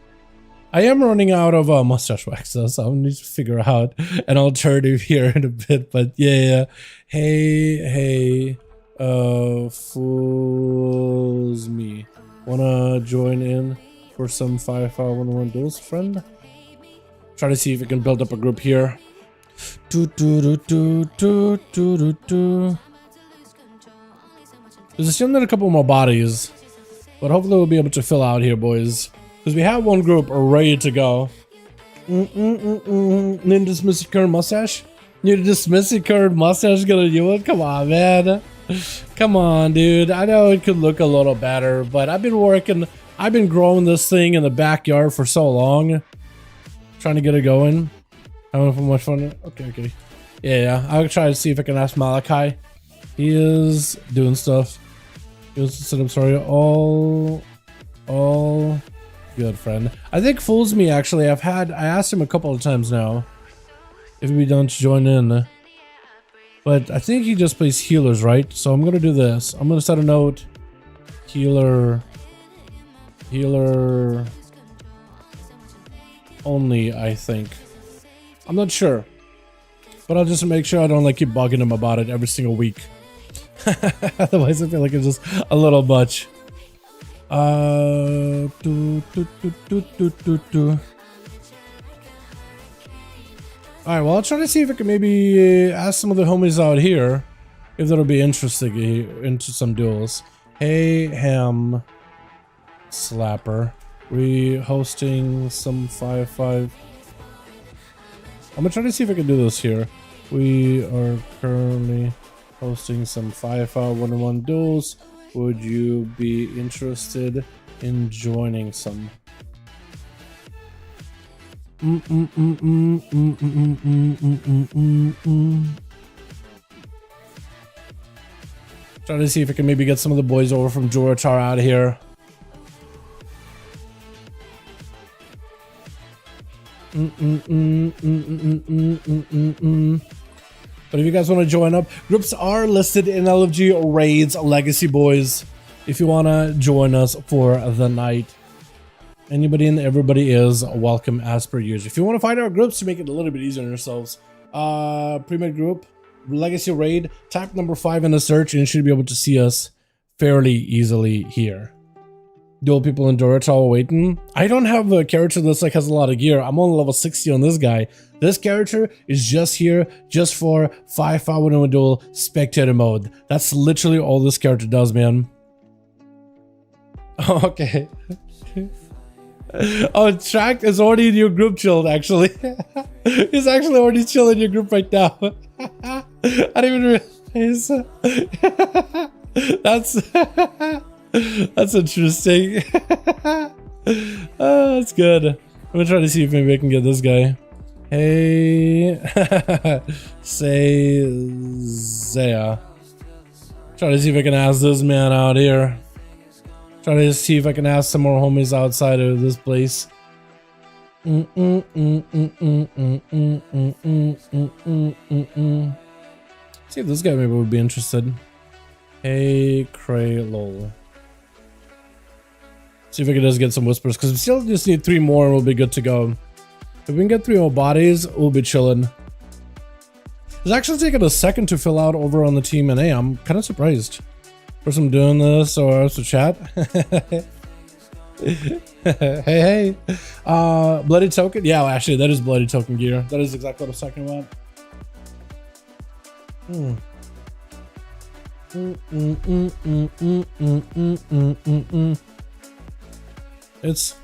I am running out of mustache wax, though, so I'll need to figure out an alternative here in a bit. But yeah. Hey. Fools me. Wanna join in for some 5V5 1v1 DUELS, friend? Try to see if we can build up a group here. There's still a couple more bodies, but hopefully we'll be able to fill out here, boys. Because we have one group ready to go. Need to dismiss your current mustache? Need to dismiss your current mustache? Gonna do it? Come on, man. Come on, dude. I know it could look a little better, but I've been growing this thing in the backyard for so long. Trying to get it going. Having much fun. Okay. Yeah. I'll try to see if I can ask Malachi. He is doing stuff. He wants to set up, sorry. All good, friend. I think Fools Me, actually. I asked him a couple of times now if he'd be done to join in. But I think he just plays healers, right? So I'm gonna do this. I'm gonna set a note. Healer only, I think. I'm not sure. But I'll just make sure I don't like keep bugging him about it every single week. Otherwise I feel like it's just a little much. Alright, well, I'll try to see if I can maybe ask some of the homies out here if that'll be interesting into some duels. Hey, Ham Slapper. We hosting some 5V5. I'm gonna try to see if I can do this here. We are currently hosting some 5V5 1v1 duels. Would you be interested in joining some? Try to see if I can maybe get some of the boys over from Joritar out here. But if you guys want to join up, groups are listed in LFG Raids Legacy, boys. If you want to join us for the night, anybody and everybody is welcome as per usual. If you want to find our groups to make it a little bit easier on yourselves, pre-made group, Legacy Raid, type number 5 in the search and you should be able to see us fairly easily here. Dual people in Dorital waiting. I don't have a character that's like has a lot of gear. I'm on level 60 on this guy. This character is just here just for 5V5 1v1 duel spectator mode. That's literally all this character does, man. Okay. Oh, Track is already in your group chilled, actually. He's actually already chilling in your group right now. I didn't even realize. That's interesting. That's good. I'm gonna try to see if maybe I can get this guy. Hey, say Zaya. Try to see if I can ask this man out here. Try to see if I can ask some more homies outside of this place. See if this guy maybe would be interested. Hey, Cray lol. See if we can just get some whispers, because we still just need 3 more and we'll be good to go. If we can get 3 more bodies, we'll be chilling. It's actually taking a second to fill out over on the team NA. I'm kind of surprised. First I'm doing this or else to chat. hey. Bloody token? Yeah, well, actually that is bloody token gear. That is exactly what I was talking about. It's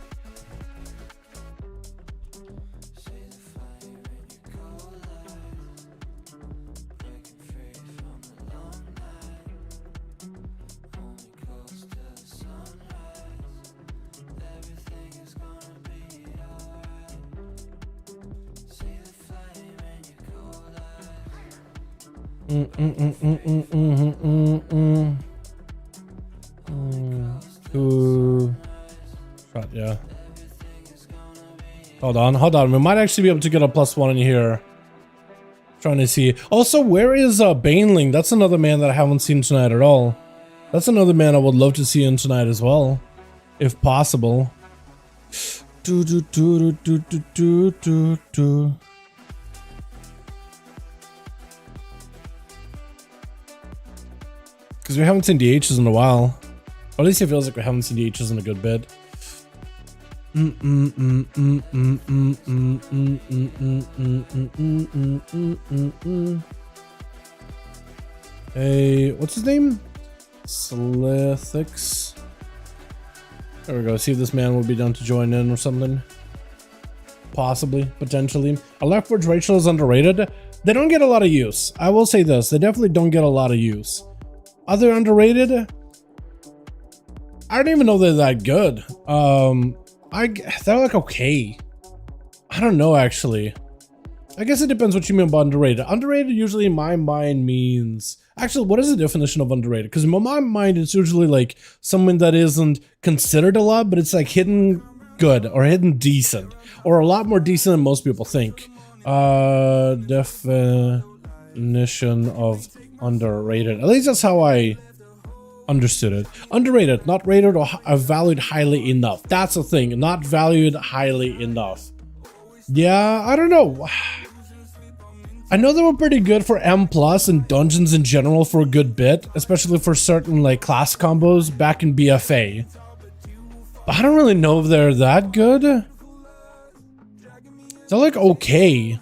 shot, yeah. Hold on. We might actually be able to get a +1 in here. Trying to see. Also, where is Baneling? That's another man that I haven't seen tonight at all. That's another man I would love to see in tonight as well, if possible. Because we haven't seen DHs in a while. Or at least it feels like we haven't seen DHs in a good bit. Hey, what's his name? Slithix. There we go. See if this man will be down to join in or something. Possibly, potentially. A Left 4 Rachel is underrated. They don't get a lot of use. I will say this. They definitely don't get a lot of use. Are they underrated? I don't even know they're that good. They're like okay. I don't know actually. I guess it depends what you mean by underrated. Underrated usually in my mind means... Actually, what is the definition of underrated? Because in my mind, it's usually like someone that isn't considered a lot, but it's like hidden good or hidden decent. Or a lot more decent than most people think. Definition of underrated. At least that's how I understood it. Underrated, not rated or valued highly enough. That's the thing, not valued highly enough. Yeah, I don't know. I know they were pretty good for M+ and dungeons in general for a good bit, especially for certain like class combos back in BFA. But I don't really know if they're that good. They're like okay,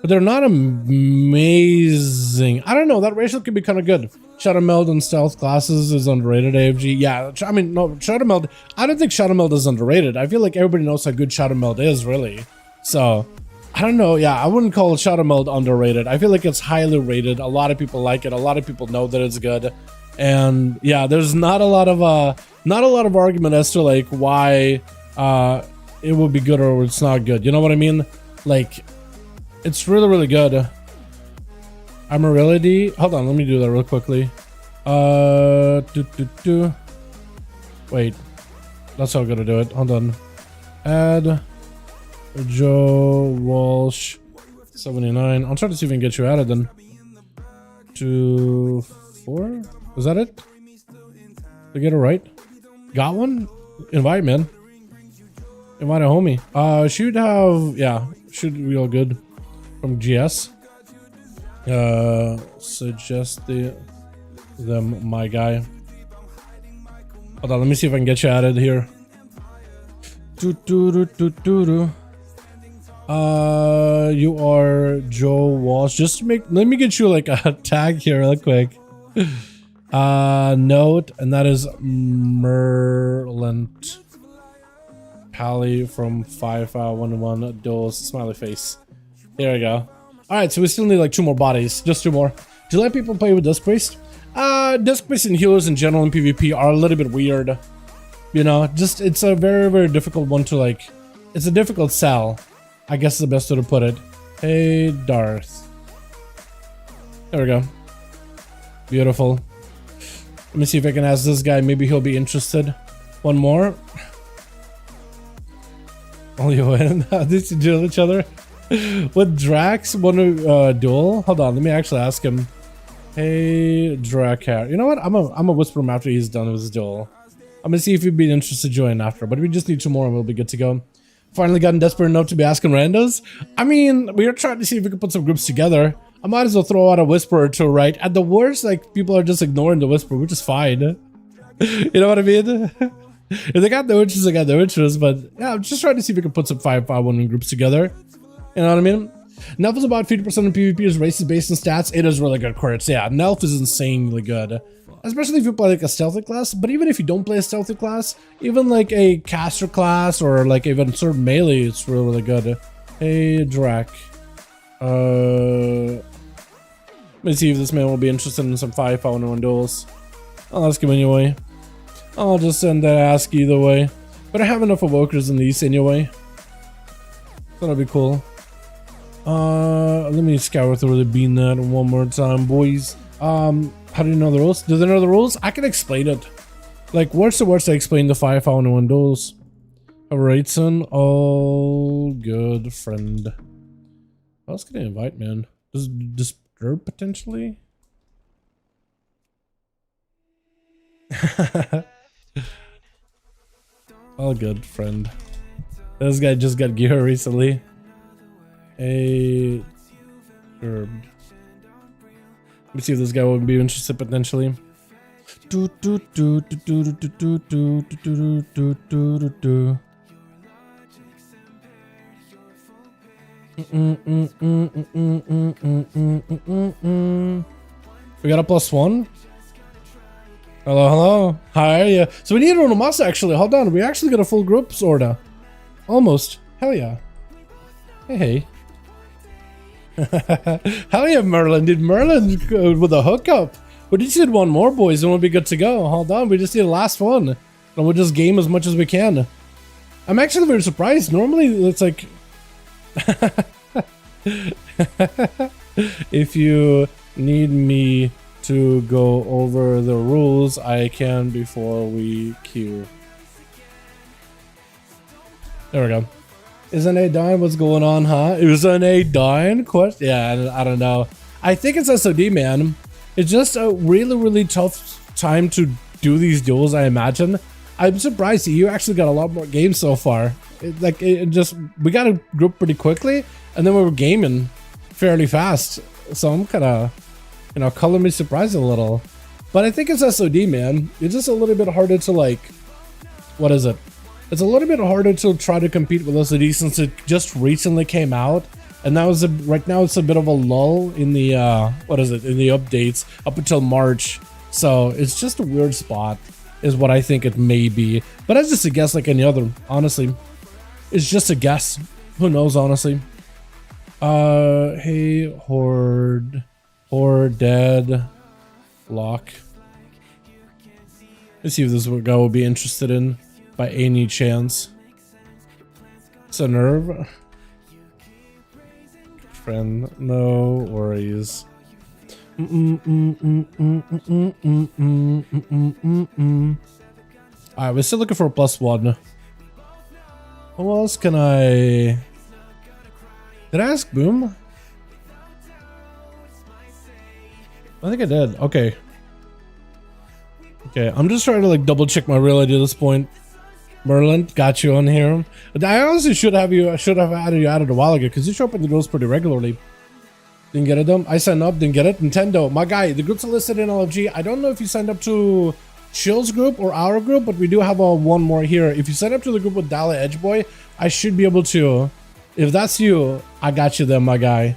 but they're not amazing. I don't know, that ratio could be kind of good. Shadow Meld and stealth classes is underrated, AFG. Yeah, I mean, no, Shadow Meld, I don't think Shadow Meld is underrated. I feel like everybody knows how good Shadow Meld is, really. So, I don't know. Yeah, I wouldn't call Shadow Meld underrated. I feel like it's highly rated. A lot of people like it. A lot of people know that it's good. And yeah, there's not a lot of argument as to like why it would be good or it's not good. You know what I mean? Like, it's really, really good. Armorability. Hold on, let me do that real quickly. Wait, that's how I'm gonna do it. Hold on. Add Joe Walsh 79. I'll try to see if we can get you added then. 2 4. Was that it? Did I get it right? Got one? Invite, man. Invite a homie. Should have, yeah, should be all good from GS. Suggest them, my guy. Hold on, let me see if I can get you added here. You are Joe Walsh. Just to make, let me get you like a tag here real quick. Note, and that is Merlant Pally from 5V5 1V1 Duels. Smiley face. There we go. Alright, so we still need like 2 more bodies. Just 2 more. Do you let people play with Disc Priest? Disc Priest and healers in general in PvP are a little bit weird. You know, just it's a very, very difficult one to like. It's a difficult sell. I guess is the best way to put it. Hey, Darth. There we go. Beautiful. Let me see if I can ask this guy. Maybe he'll be interested. One more. Oh, you win. Did you duel each other? With Drax, want to duel? Hold on, let me actually ask him. Hey, Dracar. You know what? I'm gonna whisper him after he's done with his duel. I'm gonna see if he'd be interested to join after, but we just need 2 more and we'll be good to go. Finally gotten desperate enough to be asking randos. I mean, we are trying to see if we can put some groups together. I might as well throw out a whisper or 2, right? At the worst, like, people are just ignoring the whisper, which is fine. You know what I mean? If they got no interest, they got no interest, but yeah, I'm just trying to see if we can put some 5v5 groups together. You know what I mean? Nelf is about 50% of PvP is races based on stats. It is really good crits. Yeah, Nelf is insanely good. Especially if you play like a stealthy class, but even if you don't play a stealthy class, even like a caster class or like even sort of melee, it's really, really good. Hey, Drac. Let me see if this man will be interested in some 5v5 duels. I'll ask him anyway. I'll just send that ask either way. But I have enough evokers in these anyway. So that'll be cool. Let me scour through the beannet one more time, boys. How do you know the rules? Do they know the rules? I can explain it. Like, what's the worst I explain the 5v5 duels? Alright, son. All good, friend. What else can I invite, man? Does Disturb potentially? All good, friend. This guy just got gear recently. A herb. Let me see if this guy would be interested potentially. Do do do do do do do do do do do do do. We got a +1. Hello, hello. How are you? So we need one of us actually. Hold on. We actually got a full group, sorta. Almost. Hell yeah. Hey, hey. Hell yeah, Merlin. Did Merlin go with a hookup? We just need one more, boys, and we'll be good to go. Hold on. We just need the last one. And we'll just game as much as we can. I'm actually very surprised. Normally, it's like... If you need me to go over the rules, I can before we queue. There we go. Is NA dying? What's going on, huh? Is NA dying? Yeah, I don't know. I think it's SOD, man. It's just a really, really tough time to do these duels, I imagine. I'm surprised you actually got a lot more games so far. We got a group pretty quickly, and then we were gaming fairly fast. So I'm kind of, color me surprised a little. But I think it's SOD, man. It's just a little bit harder to like, what is it? It's a little bit harder to try to compete with SOD since it just recently came out. And that was right now it's a bit of a lull in the, in the updates up until March. So it's just a weird spot is what I think it may be. But that's just a guess like any other, honestly. It's just a guess. Who knows, honestly. Hey, Horde Dead Lock. Let's see if this guy will be interested in by any chance. It's a nerve. Friend, no worries. Alright, we're still looking for a +1. What else can I... Did I ask Boom? I think I did. Okay. Okay, I'm just trying to like double check my real ID at this point. Merlin, got you on here. I honestly should have added you a while ago because you show up in the duels pretty regularly. Didn't get it done. I signed up, didn't get it. Nintendo, my guy, the groups are listed in LFG. I don't know if you signed up to Chill's group or our group, but we do have one more here. If you sign up to the group with Dala Edgeboy, I should be able to. If that's you, I got you then, my guy.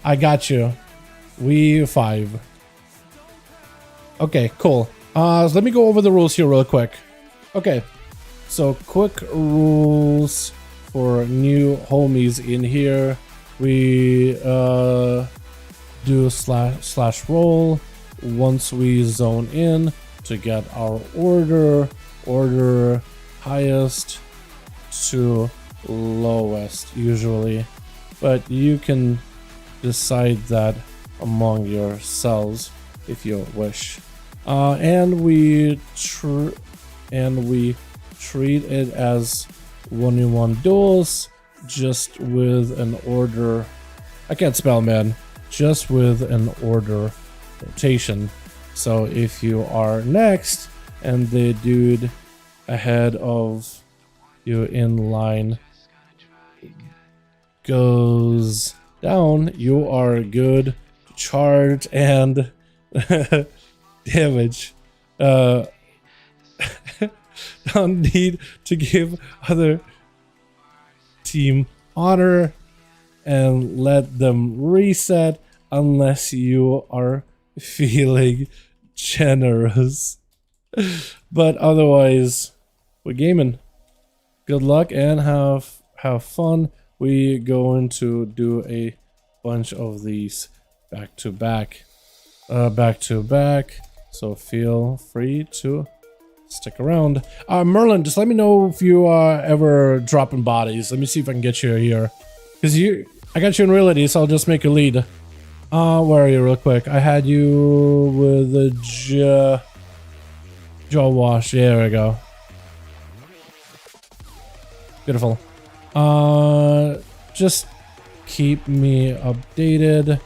I got you. We 5. Okay, cool. So let me go over the rules here real quick. Okay, so quick rules for new homies in here. We do slash roll once we zone in to get our order highest to lowest usually, but you can decide that among yourselves if you wish. And we treat it as 1v1 duels, just with an order. I can't spell, man. Just with an order rotation. So if you are next and the dude ahead of you in line goes down, you are good to charge and damage. Don't need to give other team honor and let them reset unless you are feeling generous. But otherwise, we're gaming. Good luck and have fun. We going to do a bunch of these back to back. So feel free to stick around. Merlin, just let me know if you ever dropping bodies. Let me see if I can get you here. Because I got you in reality, so I'll just make a lead. Where are you real quick? I had you with the jaw wash. Yeah, there we go. Beautiful. Just keep me updated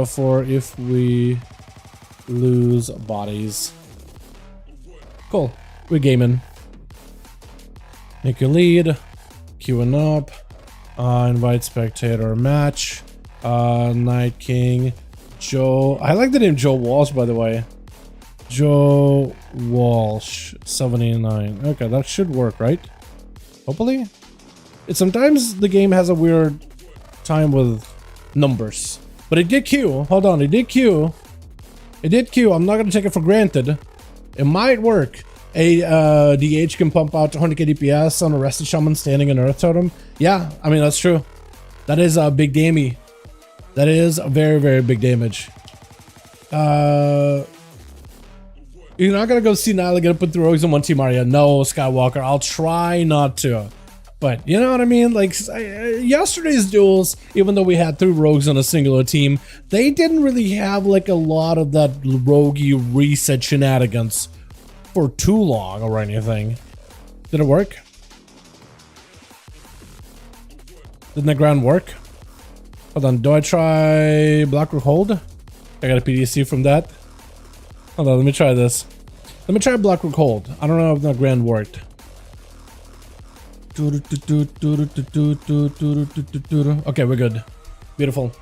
for if we lose bodies. Cool. We're gaming. Make your lead. Queuing up. Invite spectator match. Night King. Joe. I like the name Joe Walsh, by the way. Joe Walsh 79. Okay, that should work, right? Hopefully. Sometimes the game has a weird time with numbers. But it did queue. Hold on, it did queue. It did queue. I'm not gonna take it for granted. It might work. A DH can pump out 100k DPS on a rested shaman standing in Earth Totem. Yeah, I mean, that's true. That is a big damage. That is a very, very big damage. You're not gonna go see Nyla get put through rogues in one team, are you? No, Skywalker. I'll try not to. But you know what I mean? Like yesterday's duels, even though we had 3 rogues on a singular team, they didn't really have like a lot of that roguey reset shenanigans for too long or anything. Did it work? Didn't the ground work? Hold on, do I try Blackroot Hold? I got a PDC from that. Hold on, let me try this. Let me try Blackroot Hold. I don't know if the ground worked. Okay, we're good. Beautiful.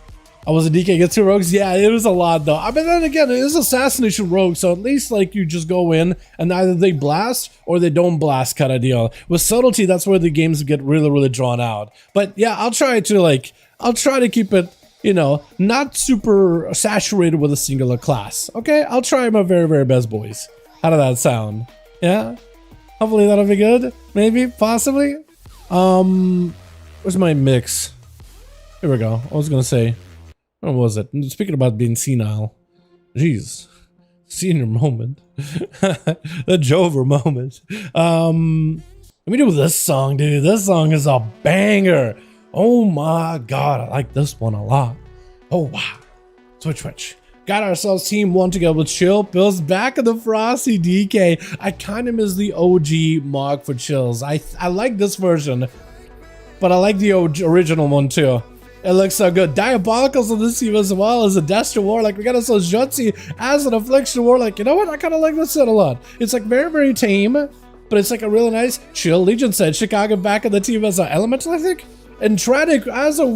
I was a DK get 2 rogues. Yeah, it was a lot though. I mean, then again, it is assassination rogue, so at least like you just go in and either they blast or they don't blast kind of deal. With subtlety, that's where the games get really, really drawn out. But yeah, I'll try to keep it, you know, not super saturated with a singular class. Okay, I'll try my very, very best, boys. How did that sound? Yeah, hopefully that'll be good. Maybe, possibly. Where's my mix? Here we go. I was gonna say, what was it? Speaking about being senile, jeez, senior moment, the Jover moment. Let me do this song, dude. This song is a banger. Oh my god, I like this one a lot. Oh wow. Switch. Got ourselves team 1 together with Chill. Bill's back in the Frosty DK. I kind of miss the OG mod for Chills. I like this version, but I like the original one too. It looks so good. Diabolicals on this team as well as a Destro Warlock. We got ourselves Jutsi as an Affliction Warlock. You know what? I kind of like this set a lot. It's like very, very tame, but it's like a really nice chill. Legion said Chicago back in the team as an Elemental, I think. And Tradic as a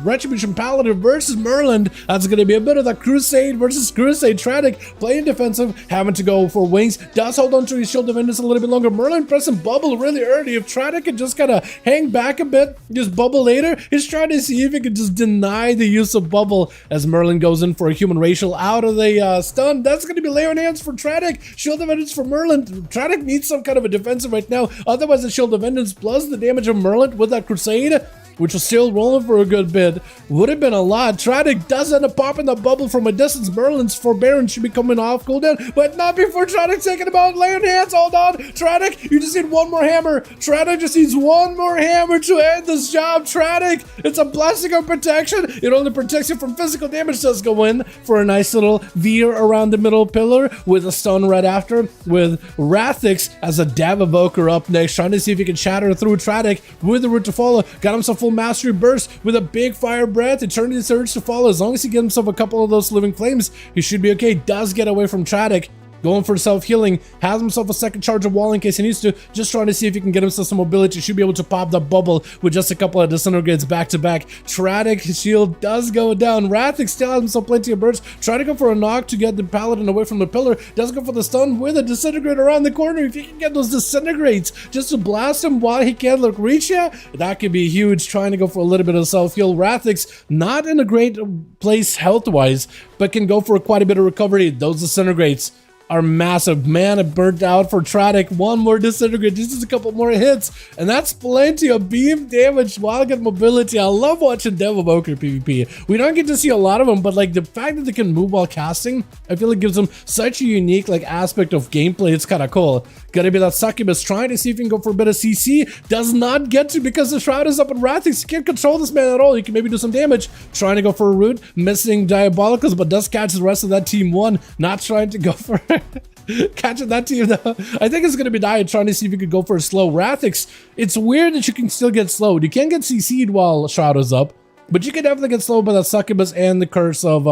Retribution Paladin versus Merlin. That's going to be a bit of the Crusade versus Crusade. Tradic playing defensive, having to go for wings. Does hold on to his shield defenders a little bit longer. Merlin pressing bubble really early. If Tradic can just kind of hang back a bit, just bubble later, he's trying to see if he can just deny the use of bubble as Merlin goes in for a human racial out of the stun. That's going to be lay on hands for Tradic. Shield defenders for Merlin. Tradic needs some kind of a defensive right now. Otherwise, the shield defenders plus the damage of Merlin with that Crusade, which was still rolling for a good bit, would have been a lot. Tradic does end up popping the bubble from a distance. Merlin's forbearance should be coming off cooldown, but not before Tradic taking him out. Lay on hands, hold on. Tradic, you just need one more hammer. Tradic just needs one more hammer to end this job. Tradic, it's a blessing of protection. It only protects you from physical damage. Does go in for a nice little veer around the middle pillar with a stun right after, with Rathix as a Dav Evoker up next, trying to see if he can shatter through Tradic with the root to follow. Got himself full mastery burst with a big fire breath. Eternity surge to follow. As long as he gets himself a couple of those living flames, he should be okay. Does get away from Tradic. Going for self-healing, has himself a second charge of wall in case he needs to, just trying to see if he can get himself some mobility. Should be able to pop the bubble with just a couple of disintegrates back to back. Tradic shield does go down. Rathix still has himself plenty of bursts. Trying to go for a knock to get the paladin away from the pillar. Does go for the stun with a disintegrate around the corner. If he can get those disintegrates just to blast him while he can't look reach you, that could be huge. Trying to go for a little bit of self-heal. Rathix not in a great place health-wise, but can go for quite a bit of recovery. Those disintegrates are massive. Man, it burnt out for Tradic. One more disintegrate, just a couple more hits, and that's plenty of beam damage while getting mobility. I love watching Dev Evoker PvP. We don't get to see a lot of them, but like the fact that they can move while casting, I feel it gives them such a unique like aspect of gameplay. It's kind of cool. Gotta be that Succubus trying to see if he can go for a bit of CC. Does not get to because the Shroud is up in Rathix. He can't control this man at all. He can maybe do some damage. Trying to go for a root, missing Diabolicals, but does catch the rest of that team 1. Not trying to go for it. Catching that team though. I think it's gonna be Dia trying to see if you could go for a slow. Rathix, it's weird that you can still get slowed. You can't get CC'd while Shroud is up, but you can definitely get slowed by the Succubus and the curse of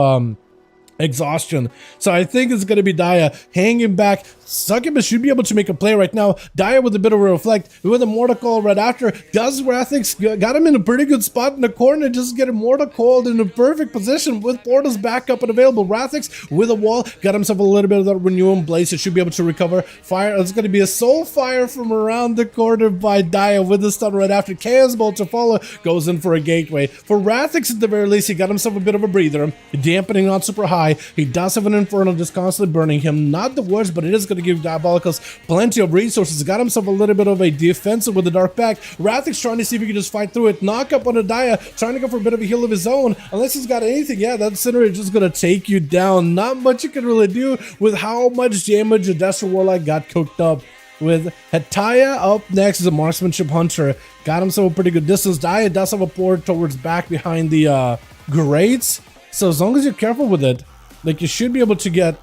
exhaustion. So I think it's going to be Daya hanging back. Succubus should be able to make a play right now. Daya with a bit of a reflect, with a mortal call right after. Does Rathix got him in a pretty good spot in the corner, just get a mortal called in a perfect position with portals back up and available. Rathix with a wall, got himself a little bit of that renewing blaze. It should be able to recover. Fire, it's going to be a soul fire from around the corner by Daya with the stun right after. Chaos Bolt to follow, goes in for a gateway. For Rathix at the very least, he got himself a bit of a breather. Dampening not super high. He does have an Infernal just constantly burning him. Not the worst, but it is going to give Diabolicals plenty of resources. Got himself a little bit of a defensive with the Dark Pact. Rathix trying to see if he can just fight through it. Knock up on a Daya, trying to go for a bit of a heal of his own. Unless he's got anything, yeah, that Incinerate is just going to take you down. Not much you can really do with how much damage a Desert Warlock got cooked up. With Hataya up next as a Marksmanship Hunter. Got himself a pretty good distance. Daya does have a port towards back behind the grates. So as long as you're careful with it, like, you should be able to get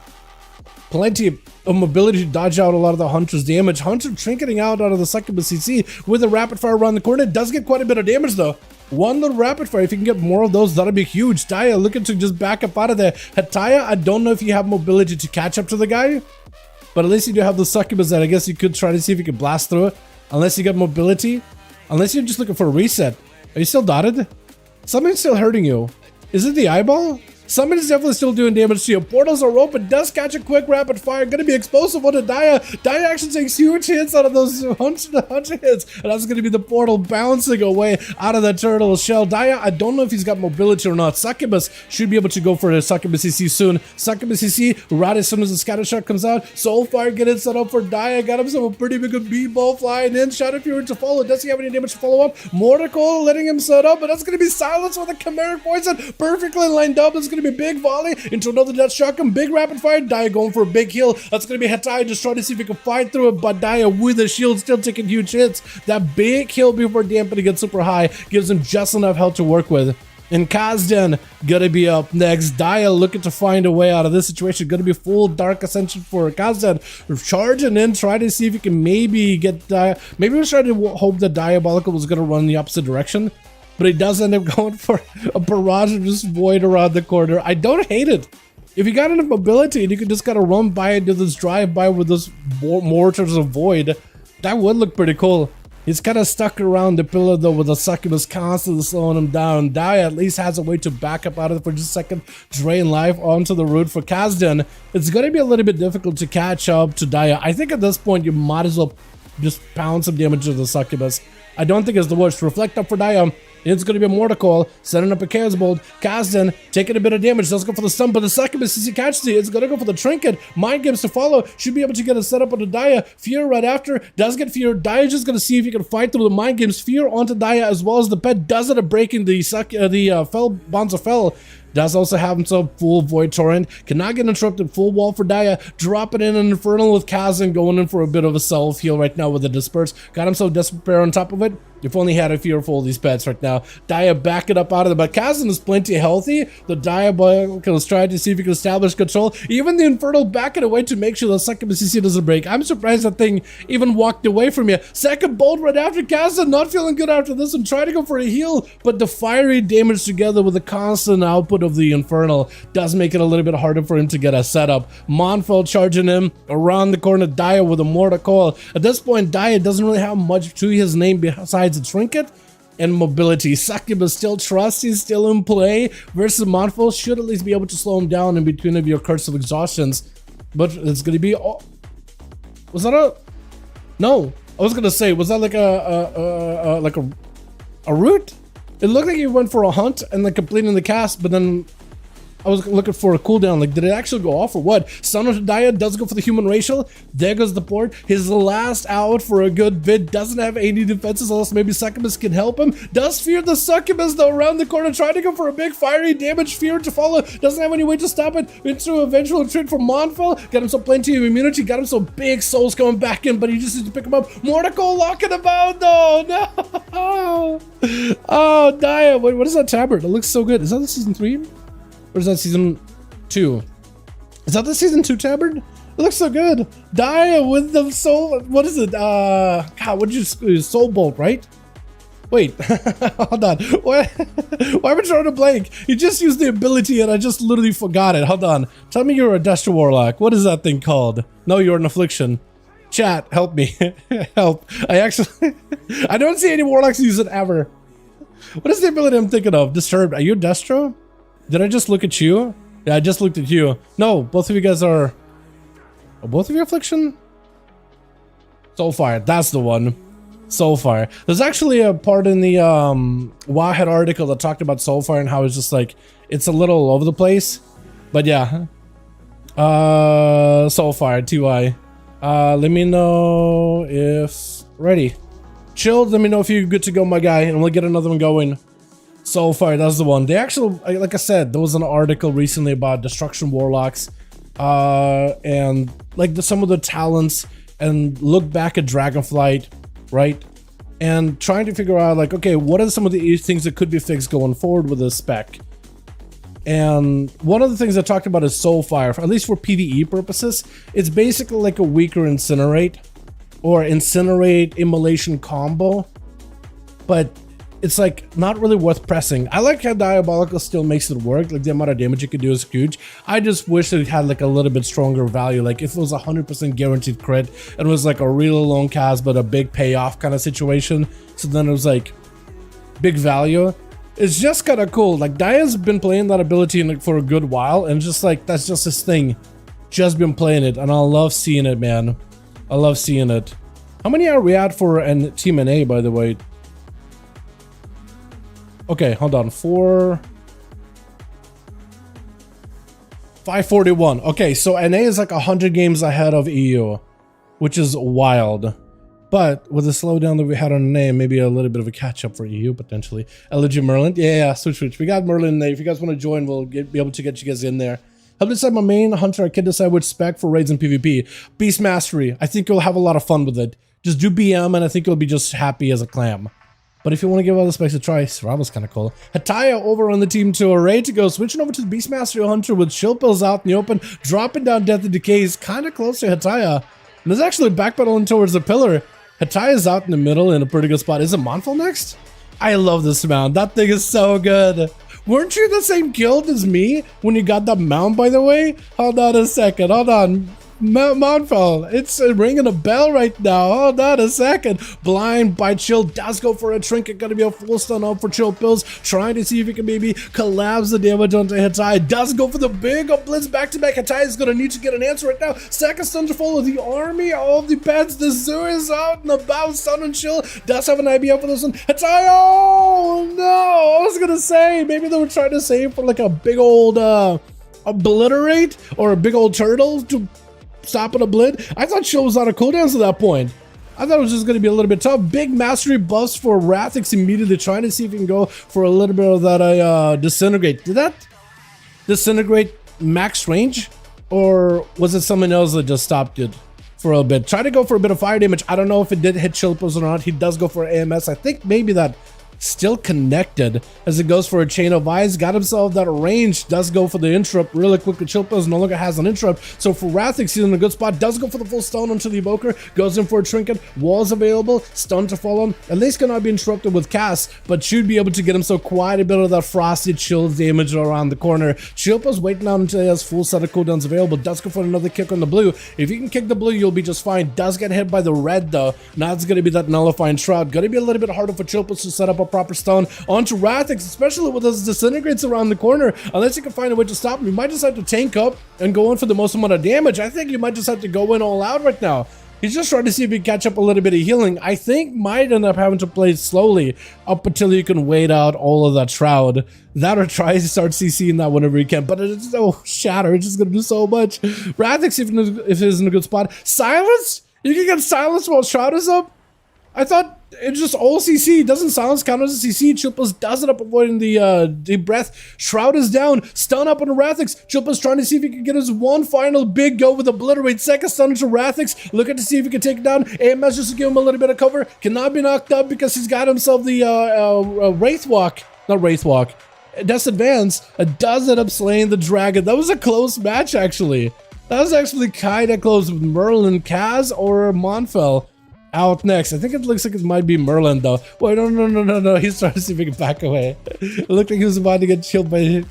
plenty of mobility to dodge out a lot of the Hunter's damage. Hunter trinketing out of the Succubus CC with a rapid fire around the corner. It does get quite a bit of damage though. One little rapid fire, if you can get more of those, that'll be huge. Daya looking to just back up out of there. Hataya, I don't know if you have mobility to catch up to the guy, but at least you do have the Succubus that I guess you could try to see if you can blast through it. Unless you got mobility. Unless you're just looking for a reset. Are you still dotted? Something's still hurting you. Is it the eyeball? Somebody's definitely still doing damage to you. Portals are open. Does catch a quick rapid fire. Gonna be explosive on a Daya. Daya actually takes huge hits out of those 100 hits. And that's gonna be the portal bouncing away out of the turtle shell. Daya, I don't know if he's got mobility or not. Succubus should be able to go for a Succubus CC soon. Succubus CC, right as soon as the scatter shot comes out. Soulfire getting set up for Daya. Got himself a pretty big B-ball flying in. Shadow Fury to follow. Does he have any damage to follow up? Mortical letting him set up, but that's gonna be silenced with a Chimeric Poison. Perfectly lined up. That's gonna be a big volley into another death shotgun, big rapid fire. Daya going for a big heal. That's gonna be Hataya just trying to see if he can fight through it, but Daya with a shield still taking huge hits. That big heal before dampening gets super high gives him just enough health to work with. And Kazdan gonna be up next. Daya looking to find a way out of this situation. Gonna be full Dark Ascension for Kazdan. Charging in, trying to see if he can maybe get Daya. Maybe we're trying to hope that Diabolical was gonna run in the opposite direction, but he does end up going for a barrage of just void around the corner. I don't hate it. If you got enough mobility and you could just kind of run by and do this drive-by with those mortars of void, that would look pretty cool. He's kind of stuck around the pillar though with the Succubus constantly slowing him down. Daya at least has a way to back up out of it for just a second, drain life onto the root. For Kazdan, it's going to be a little bit difficult to catch up to Daya. I think at this point you might as well just pound some damage to the Succubus. I don't think it's the worst. Reflect up for Daya. It's going to be a Mortal Call, setting up a Chaos Bolt. Kazdan taking a bit of damage. Does go for the stun, but the Succubus, as he catches it, it's going to go for the Trinket. Mind Games to follow. Should be able to get a setup on the Daya. Fear right after. Does get Fear. Daya just going to see if he can fight through the Mind Games. Fear onto Daya as well as the pet. Does it a breaking the Fell Bonds of Fell. Does also have himself full Void Torrent. Cannot get interrupted. Full wall for Daya. Dropping in an Infernal with Kazdan going in for a bit of a self-heal right now with the Disperse. Got himself Despair on top of it. If only had a fear for all these pets right now. Daya back it up out of there. But Kazdan is plenty healthy. The Diabolical is trying to see if he can establish control. Even the Infernal backing away to make sure the Succubus CC doesn't break. I'm surprised that thing even walked away from you. Second bolt right after Kazdan. Not feeling good after this and trying to go for a heal. But the fiery damage together with the constant output of the Infernal does make it a little bit harder for him to get a setup. Monfel charging him around the corner. Daya with a Mortal Call. At this point, Daya doesn't really have much to his name besides a Trinket and mobility. Succubus still trusty, still in play versus Monfel. Should at least be able to slow him down in between of your Curse of Exhaustions. But it's gonna be... Oh, was that a... No. I was gonna say, was that like a root? It looked like he went for a hunt and then completing the cast, but then I was looking for a cooldown. Like, did it actually go off or what? Son of Daya does go for the human racial. There goes the port. His last out for a good bit. Doesn't have any defenses unless maybe Succubus can help him. Does fear the Succubus though around the corner. Trying to go for a big fiery damage. Fear to follow. Doesn't have any way to stop it. Into eventual retreat from Monfel. Got him some plenty of immunity. Got him some big souls coming back in, but he just needs to pick him up. Mortical locking him out though. No. Oh, Daya. Wait, what is that tabard? It looks so good. Is that the season 3? Or is that season 2? Is that the season 2 tabard? It looks so good. Daya with the soul. What is it? God, what did you Soul Bolt, right? Wait, hold on. Why am I trying to blank? You just used the ability and I just literally forgot it. Hold on. Tell me you're a Destro Warlock. What is that thing called? No, you're an Affliction. Chat, help me. Help. I don't see any Warlocks use it ever. What is the ability I'm thinking of? Disturbed. Are you Destro? Did I just look at you? Yeah, I just looked at you. No, both of you guys are both of you Affliction? Soulfire, that's the one. Soulfire. There's actually a part in the Wowhead article that talked about Soulfire and how it's just like, it's a little all over the place. But yeah. Soulfire, 2i. Let me know if... Ready. Chilled, let me know if you're good to go, my guy, and we'll get another one going. Soulfire, that's the one. They actually, like I said, there was an article recently about Destruction Warlocks. And like some of the talents, and look back at Dragonflight, right? And trying to figure out like, okay, what are some of the things that could be fixed going forward with this spec? And one of the things I talked about is Soulfire, at least for PvE purposes. It's basically like a weaker Incinerate or Incinerate Immolation combo, but it's like not really worth pressing. I like how Diabolical still makes it work, like the amount of damage you could do is huge. I just wish it had like a little bit stronger value, like if it was 100% guaranteed crit and it was like a really long cast but a big payoff kind of situation, so then it was like big value. It's just kind of cool. Like Dia's been playing that ability like for a good while, and just like that's just his thing. Just been playing it, and I love seeing it, man. I love seeing it. How many are we at for Team NA, by the way? Okay, hold on. 541. Okay, so NA is like 100 games ahead of EU, which is wild. But with the slowdown that we had on NA, maybe a little bit of a catch up for EU potentially. LG Merlin, yeah, switch. We got Merlin NA. If you guys want to join, we'll be able to get you guys in there. Help decide my main hunter. I can decide which spec for raids and PvP. Beast Mastery. I think you'll have a lot of fun with it. Just do BM, and I think you'll be just happy as a clam. But if you want to give other specs a try, Saraba's kind of cool. Hataya over on the team to array to go, switching over to the Beastmaster Hunter with Chill Pills out in the open, dropping down Death and Decays, kind of close to Hataya. And there's actually backpedaling towards the pillar. Hataya's out in the middle in a pretty good spot. Is it Monfel next? I love this mount. That thing is so good. Weren't you the same guild as me when you got that mount, by the way? Hold on a second. Hold on. Monfel, it's ringing a bell right now. Hold on a second. Blind by Chill does go for a trinket. Gonna be a full stun up for Chill Pills. Trying to see if he can maybe collapse the damage onto Hataya. Does go for the big blitz back to back. Hataya is gonna need to get an answer right now. Second stun to follow the army of the pets. The zoo is out and about. Stun and Chill does have an IBF for this one. Hataya! Oh no! I was gonna say maybe they were trying to save for like a big old obliterate or a big old turtle to stop at a blid. I thought Chill was out of cooldowns at that point. I thought it was just going to be a little bit tough. Big mastery buffs for Rathix immediately, trying to see if he can go for a little bit of that disintegrate. Did that disintegrate max range? Or was it someone else that just stopped it for a bit? Try to go for a bit of fire damage. I don't know if it did hit Chill Pills or not. He does go for AMS. I think maybe that still connected as it goes for a chain of eyes. Got himself that range. Does go for the interrupt really quick. Chill Pills no longer has an interrupt, so for Rathix he's in a good spot. Does go for the full stun onto the evoker. Goes in for a trinket. Walls available. Stun to fall on. At least cannot be interrupted with cast, but should be able to get himself quite a bit of that frosty chill damage around the corner. Chill Pills waiting out until he has full set of cooldowns available. Does go for another kick on the blue. If you can kick the blue, you'll be just fine. Does get hit by the red though. Now it's gonna be that nullifying shroud. Gonna be a little bit harder for Chill Pills to set up a proper stun onto Rathix, especially with those disintegrates around the corner. Unless you can find a way to stop him, you might just have to tank up and go in for the most amount of damage. I think you might just have to go in all out right now. He's just trying to see if he can catch up a little bit of healing. I think might end up having to play slowly up until you can wait out all of that shroud. That or try to start CCing that whenever you can, but it's so shatter. It's just gonna do so much. Rathix, even if he's in a good spot. Silence? You can get silence while shroud is up? I thought it's just all CC. Doesn't silence count as a CC. Chill Pills does it up, avoiding the deep breath. Shroud is down. Stun up on Rathix. Chill Pills trying to see if he can get his one final big go with Obliterate. Second stun into Rathix. Looking to see if he can take it down. AMS just to give him a little bit of cover. Cannot be knocked up because he's got himself the Wraithwalk. Not Wraithwalk. That's advance. Does end up slaying the dragon. That was a close match, actually. That was actually kind of close with Merlin, Kaz, or Monfel. Out next. I think it looks like it might be Merlin though. Wait, no. He's trying to see if he can back away. It looked like he was about to get healed by...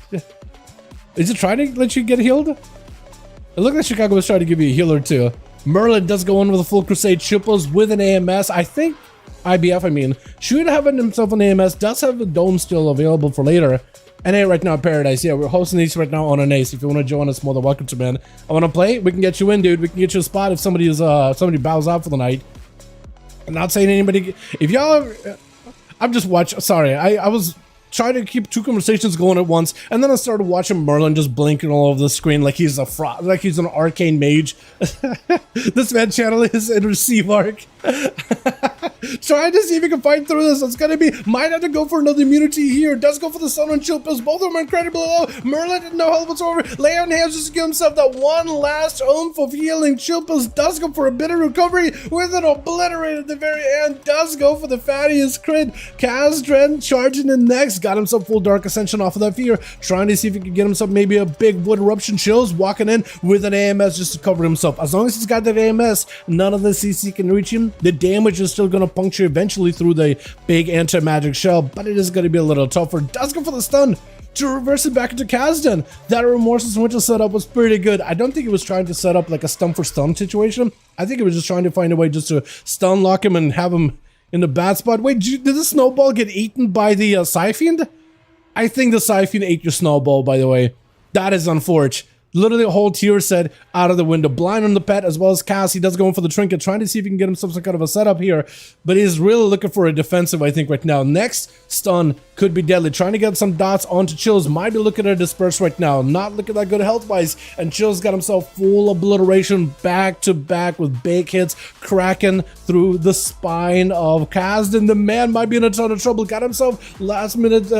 Is it trying to let you get healed? It looked like Chicago was trying to give you a heal or two. Merlin does go in with a full crusade triples with an AMS. I think IBF, I mean, should have himself an AMS. Does have the dome still available for later. NA right now, Paradise. Yeah, we're hosting these right now on an ace. If you want to join us, more than welcome to, man. I want to play. We can get you in, dude. We can get you a spot if somebody bows out for the night. I'm not saying anybody. If y'all, I'm just watching. Sorry, I was trying to keep two conversations going at once, and then I started watching Merlin just blinking all over the screen like he's a fraud, like he's an arcane mage. This man channel is in receive arc. Trying to see if he can fight through this. It's gonna be, might have to go for another immunity here. Does go for the Sun and Chill Pills. Both of them are incredibly low. Merlin didn't know how whatsoever. Lay on hands just to give himself that one last oomph of healing. Chill Pills does go for a bit of recovery with an obliterate at the very end. Does go for the fattiest crit. Kazdren charging in next. Got himself full Dark Ascension off of that fear. Trying to see if he can get himself maybe a big Wood Eruption Chills. Walking in with an AMS just to cover himself. As long as he's got that AMS, none of the CC can reach him. The damage is still going to puncture eventually through the big anti-magic shell, but it is going to be a little tougher. Does go for the stun to reverse it back into Kazdan. That Remorseless Winter setup was pretty good. I don't think he was trying to set up like a stun for stun situation. I think he was just trying to find a way just to stun lock him and have him in the bad spot. Wait, did the snowball get eaten by the Psyfiend? I think the Psyfiend ate your snowball, by the way. That is unfortunate. Literally a whole tier set out of the window. Blind on the pet as well as Cass. He does go in for the trinket, trying to see if he can get himself some kind of a setup here. But he's really looking for a defensive, I think, right now. Next stun could be deadly. Trying to get some dots onto Chills. Might be looking at disperse right now. Not looking that good health-wise. And Chills got himself full obliteration back-to-back with big hits. Cracking through the spine of Kazdan. The man might be in a ton of trouble. Got himself last-minute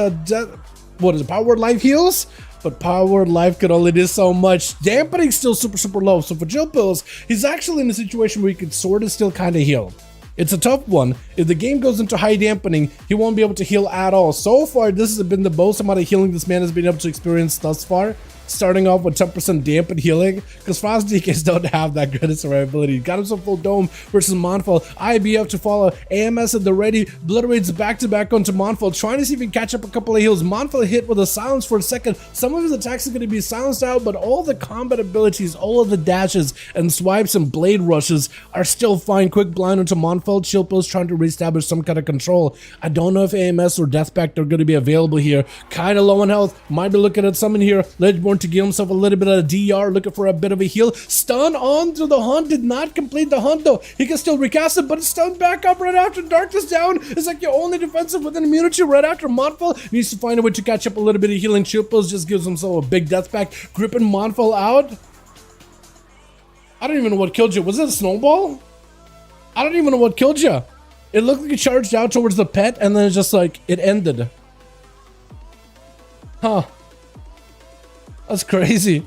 what is it? Power Word Life heals? But Power Word Life could only do so much. Dampening still super low. So for Chill Pills, he's actually in a situation where he could sort of still kind of heal. It's a tough one. If the game goes into high dampening, he won't be able to heal at all. So far, this has been the most amount of healing this man has been able to experience thus far. Starting off with 10% dampened healing, because Frost DKs don't have that great survivability. Got himself full dome versus Monfall. IBF to follow. AMS at the ready. Obliterates back-to-back onto Monfall, trying to see if he can catch up a couple of heals. Monfall hit with a silence for a second. Some of his attacks are going to be silenced out, but all the combat abilities, all of the dashes and swipes and blade rushes are still fine. Quick blind onto Monfall. Chill Pills trying to reestablish some kind of control. I don't know if AMS or Deathpact are going to be available here. Kind of low on health. Might be looking at someone here. Ledgeborn to give himself a little bit of DR, looking for a bit of a heal. Stun on to the hunt. Did not complete the hunt though. He can still recast it, but it's stunned back up right after Darkness down. It's like your only defensive with an immunity right after Monfall. Needs to find a way to catch up a little bit of healing. Chill Pills just gives himself a big death pack. Gripping Monfall out. I don't even know what killed you. Was it a snowball? I don't even know what killed you. It looked like it charged out towards the pet and then it's just like it ended. Huh. That's crazy.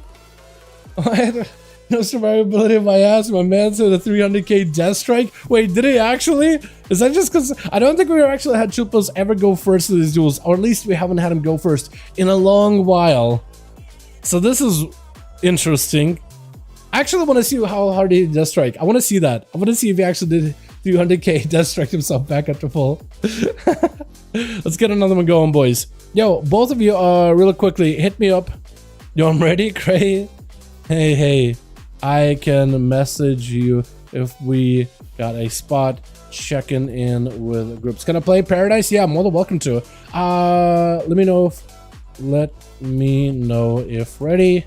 No survivability of my ass. My man said a 300k death strike. Wait, did he actually? Is that just because I don't think we actually had Chill Pills ever go first in these duels, or at least we haven't had him go first in a long while. So this is interesting. I actually want to see how hard he death strike. I want to see that. I want to see if he actually did 300k death strike himself back up to full. Let's get another one going, boys. Yo, both of you, really quickly, hit me up. Yo, I'm ready, Cray. Hey, I can message you if we got a spot. Checking in with groups. Can I play Paradise? Yeah, more than welcome to. Let me know if ready.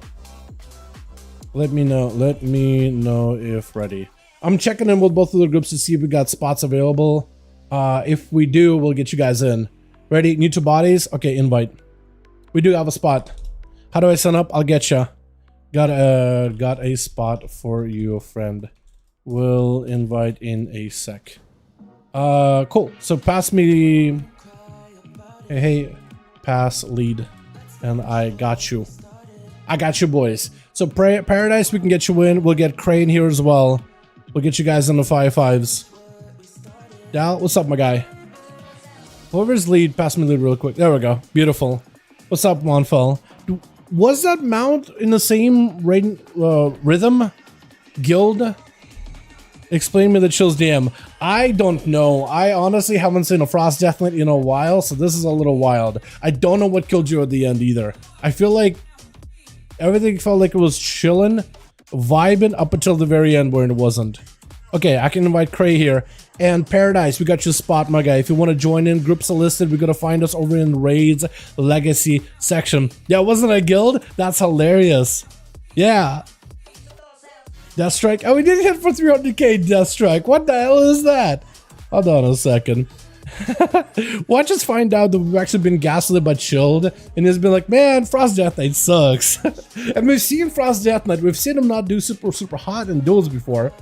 Let me know if ready. I'm checking in with both of the groups to see if we got spots available. If we do, we'll get you guys in. Ready? New to bodies? Okay, invite. We do have a spot. How do I sign up? I'll get you. Got a spot for you, friend. We'll invite in a sec. Cool. So pass me. Hey, pass lead, and I got you. I got you, boys. So Paradise, we can get you in. We'll get Crane here as well. We'll get you guys in the 5-5s. Dal, what's up, my guy? Whoever's lead, pass me lead real quick. There we go. Beautiful. What's up, Monfell? Was that mount in the same rhythm guild Explain me the Chills DM. I don't know. I honestly haven't seen a Frost Death Knight in a while, so this is a little wild. I don't know what killed you at the end either. I feel like everything felt like it was chilling, vibing up until the very end where it wasn't. Okay, I can invite Cray here. And Paradise, we got your spot, my guy. If you want to join in, groups are listed. We're gonna find us over in Raids Legacy section. Yeah, wasn't a guild? That's hilarious. Yeah. Deathstrike. Oh, we did hit for 300k Deathstrike. What the hell is that? Hold on a second. Watch us find out that we've actually been gaslit by Chilled, and he's been like, man, Frost Death Knight sucks. And we've seen Frost Death Knight, we've seen him not do super hot in duels before,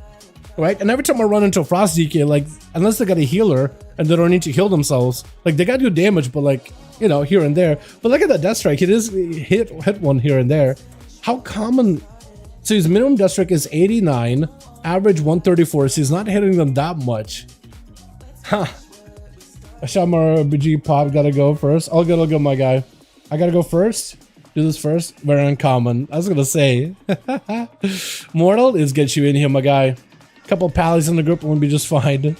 right? And every time I run into a Frost DK, like, unless they got a healer and they don't need to heal themselves, like, they got to do damage, but like, you know, here and there. But look at that Deathstrike, it is hit one here and there. How common? So his minimum Deathstrike is 89, average 134, so he's not hitting them that much. Huh. Shamar BG Pop gotta go first. I'll go, my guy. I gotta go first. Do this first. Very uncommon. I was gonna say. Mortal is get you in here, my guy. Couple pallies in the group will be just fine.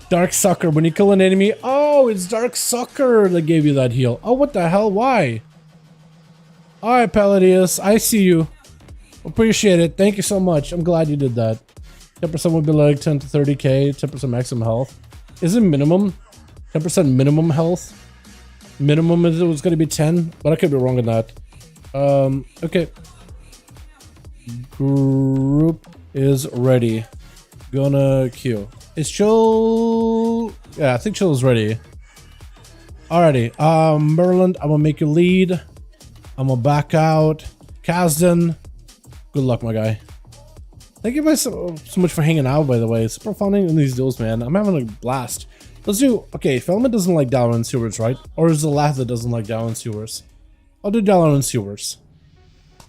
Dark Sucker. When you kill an enemy. Oh, it's Dark Sucker that gave you that heal. Oh, what the hell? Why? Alright, Palladius. I see you. Appreciate it. Thank you so much. I'm glad you did that. 10% would be like 10 to 30k. 10% maximum health. Is it minimum? 10% minimum health. Minimum is it was going to be 10, but I could be wrong on that. Okay. Group is ready. Gonna queue. Is Chill? Yeah, I think Chill is ready. Alrighty. Merlin, I'm gonna make you lead. I'm gonna back out. Kazdan, good luck, my guy. Thank you guys so much for hanging out, by the way. Super fun in these duels, man. I'm having a blast. Let's do, okay, Felman doesn't like Dalaran Sewers, right? Or is the Lath that doesn't like Dalaran Sewers? I'll do Dalaran Sewers.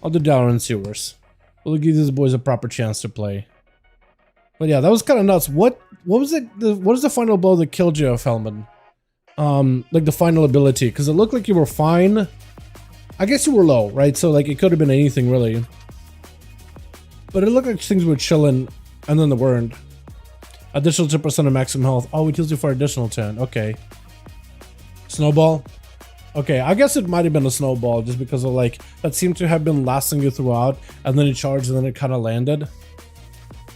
I'll do Dalaran Sewers. We'll give these boys a proper chance to play. But yeah, that was kind of nuts. What was it? What is the final blow that killed you, Felman? Like the final ability, because it looked like you were fine. I guess you were low, right? So like it could have been anything really. But it looked like things were chilling, and then they weren't. Additional 10% of maximum health. Oh, it heals you for additional 10. Okay. Snowball. Okay, I guess it might have been a snowball just because of like that seemed to have been lasting you throughout, and then it charged and then it kind of landed.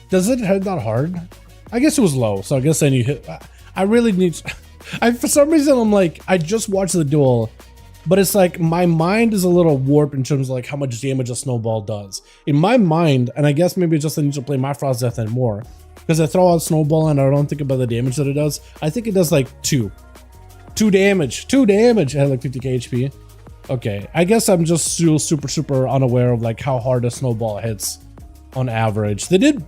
Does it hit that hard? I guess it was low, so I guess then you hit. I really need. For some reason I'm like I just watched the duel, but it's like my mind is a little warped in terms of like how much damage a snowball does. In my mind, and I guess maybe just I need to play my Frost Death Knight more. Because I throw out snowball and I don't think about the damage that it does. I think it does like 2 damage. 2 damage. I had like 50k HP. Okay, I guess I'm just still super unaware of like how hard a snowball hits on average. They did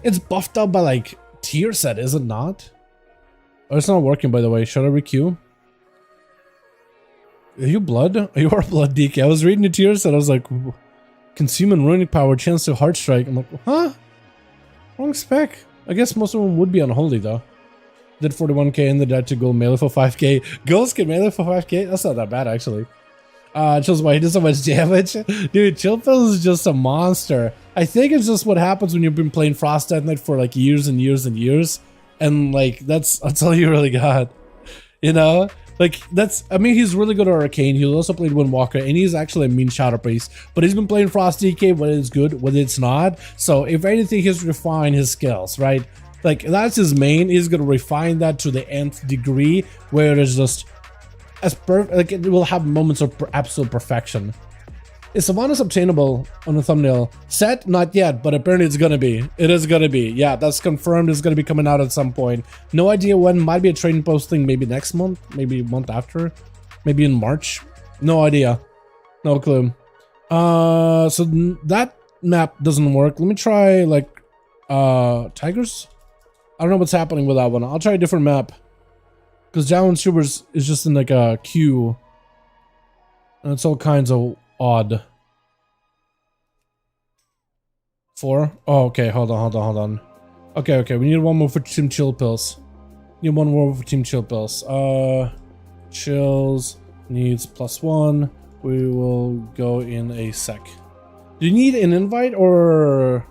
it's buffed up by like tier set, is it not? Oh, it's not working, by the way. Should I requeue? Are you blood? You are blood, DK. I was reading the tier set. I was like, consuming runic power, chance to heart strike. I'm like, huh? Wrong spec. I guess most of them would be unholy though. Did 41k and the dead to go melee for 5k. Ghost can melee for 5k? That's not that bad actually. Chill's why he does so much damage. Dude, Chillpill is just a monster. I think it's just what happens when you've been playing Frost Death Knight for like years and years and years. And like that's all you really got. You know? Like that's, I mean, he's really good at Arcane. He also played Windwalker, and he's actually a mean Shadow Priest. But he's been playing Frost DK, whether it's good, whether it's not. So if anything, he's refined his skills, right? Like that's his main. He's gonna refine that to the nth degree, where it's just as perfect. Like it will have moments of absolute perfection. Is Sylvanas obtainable on the thumbnail? Set? Not yet, but apparently it's gonna be. It is gonna be. Yeah, that's confirmed. It's gonna be coming out at some point. No idea when. Might be a trading posting maybe next month, maybe a month after, maybe in March. No idea. No clue. So that map doesn't work. Let me try like Tigers. I don't know what's happening with that one. I'll try a different map because Dalaran Sewers is just in like a queue, and it's all kinds of odd. 4? Oh, okay. Hold on. Okay. We need one more for Team Chill Pills. Need one more for Team Chill Pills. Chills needs +1. We will go in a sec. Do you need an invite or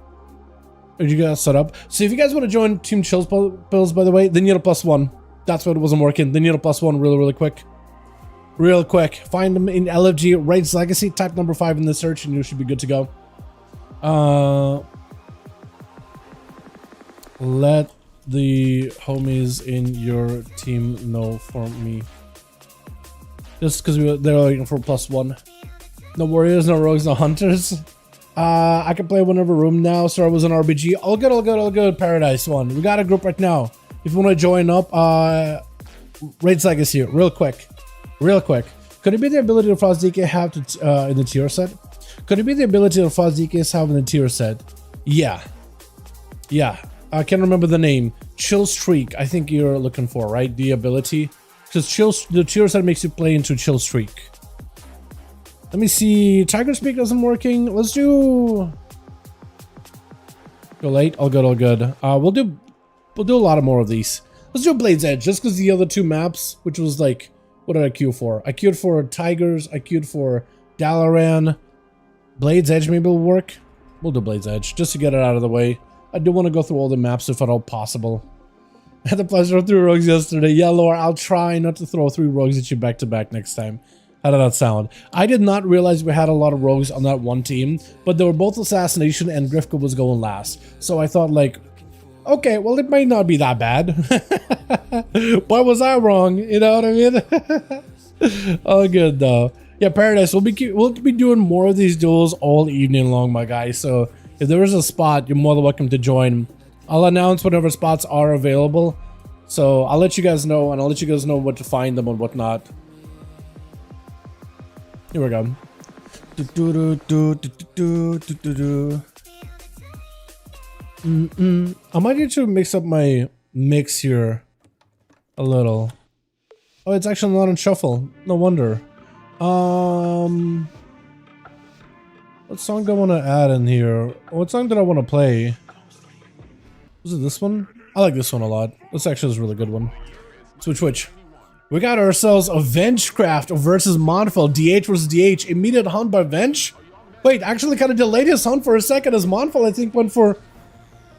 Or you got set up. So if you guys want to join Team Chills Pills, by the way, then you need a +1. That's what wasn't working. Then you need a +1 really quick. Real quick. Find them in LFG, Raids Legacy, type number 5 in the search, and you should be good to go. Let the homies in your team know for me. Just because they're looking for +1. No warriors, no rogues, no hunters. I can play whenever room now. So I was an RBG. All good. Paradise one. We got a group right now. If you want to join up, Raids Legacy, real quick. Could it be the ability to Frost DK have to in the tier set? Could it be the ability that Frost DKs have in the tier set? Yeah. I can't remember the name. Chill Streak, I think you're looking for, right? The ability. Because the tier set makes you play into Chill Streak. Let me see. Tiger Speak isn't working. Let's do... Go late. All good. We'll do a lot of more of these. Let's do Blade's Edge, just because the other two maps, which was like... What did I queue for? I queued for Tigers. I queued for Dalaran. Blade's Edge maybe will work. We'll do Blade's Edge, just to get it out of the way. I do want to go through all the maps if at all possible. I had the pleasure of 3 rogues yesterday. Yeah, Laura, I'll try not to throw 3 rogues at you back to back next time. How did that sound? I did not realize we had a lot of rogues on that one team, but they were both Assassination and Grifka was going last. So I thought like, okay, well it might not be that bad. Why was I wrong? You know what I mean? All good though. Yeah, Paradise, we'll be doing more of these duels all evening long, my guys. So if there is a spot, you're more than welcome to join. I'll announce whenever spots are available. So I'll let you guys know, and I'll let you guys know what to find them and whatnot. Here we go. I might need to mix up my mix here a little. Oh, it's actually not on shuffle. No wonder. What song do I want to add in here? What song did I want to play? Was it this one? I like this one a lot. This actually is a really good one. Switch. We got ourselves a Vengecraft versus Monfel. DH versus DH. Immediate hunt by Venge? Wait, actually kind of delayed his hunt for a second as Monfel, I think, went for...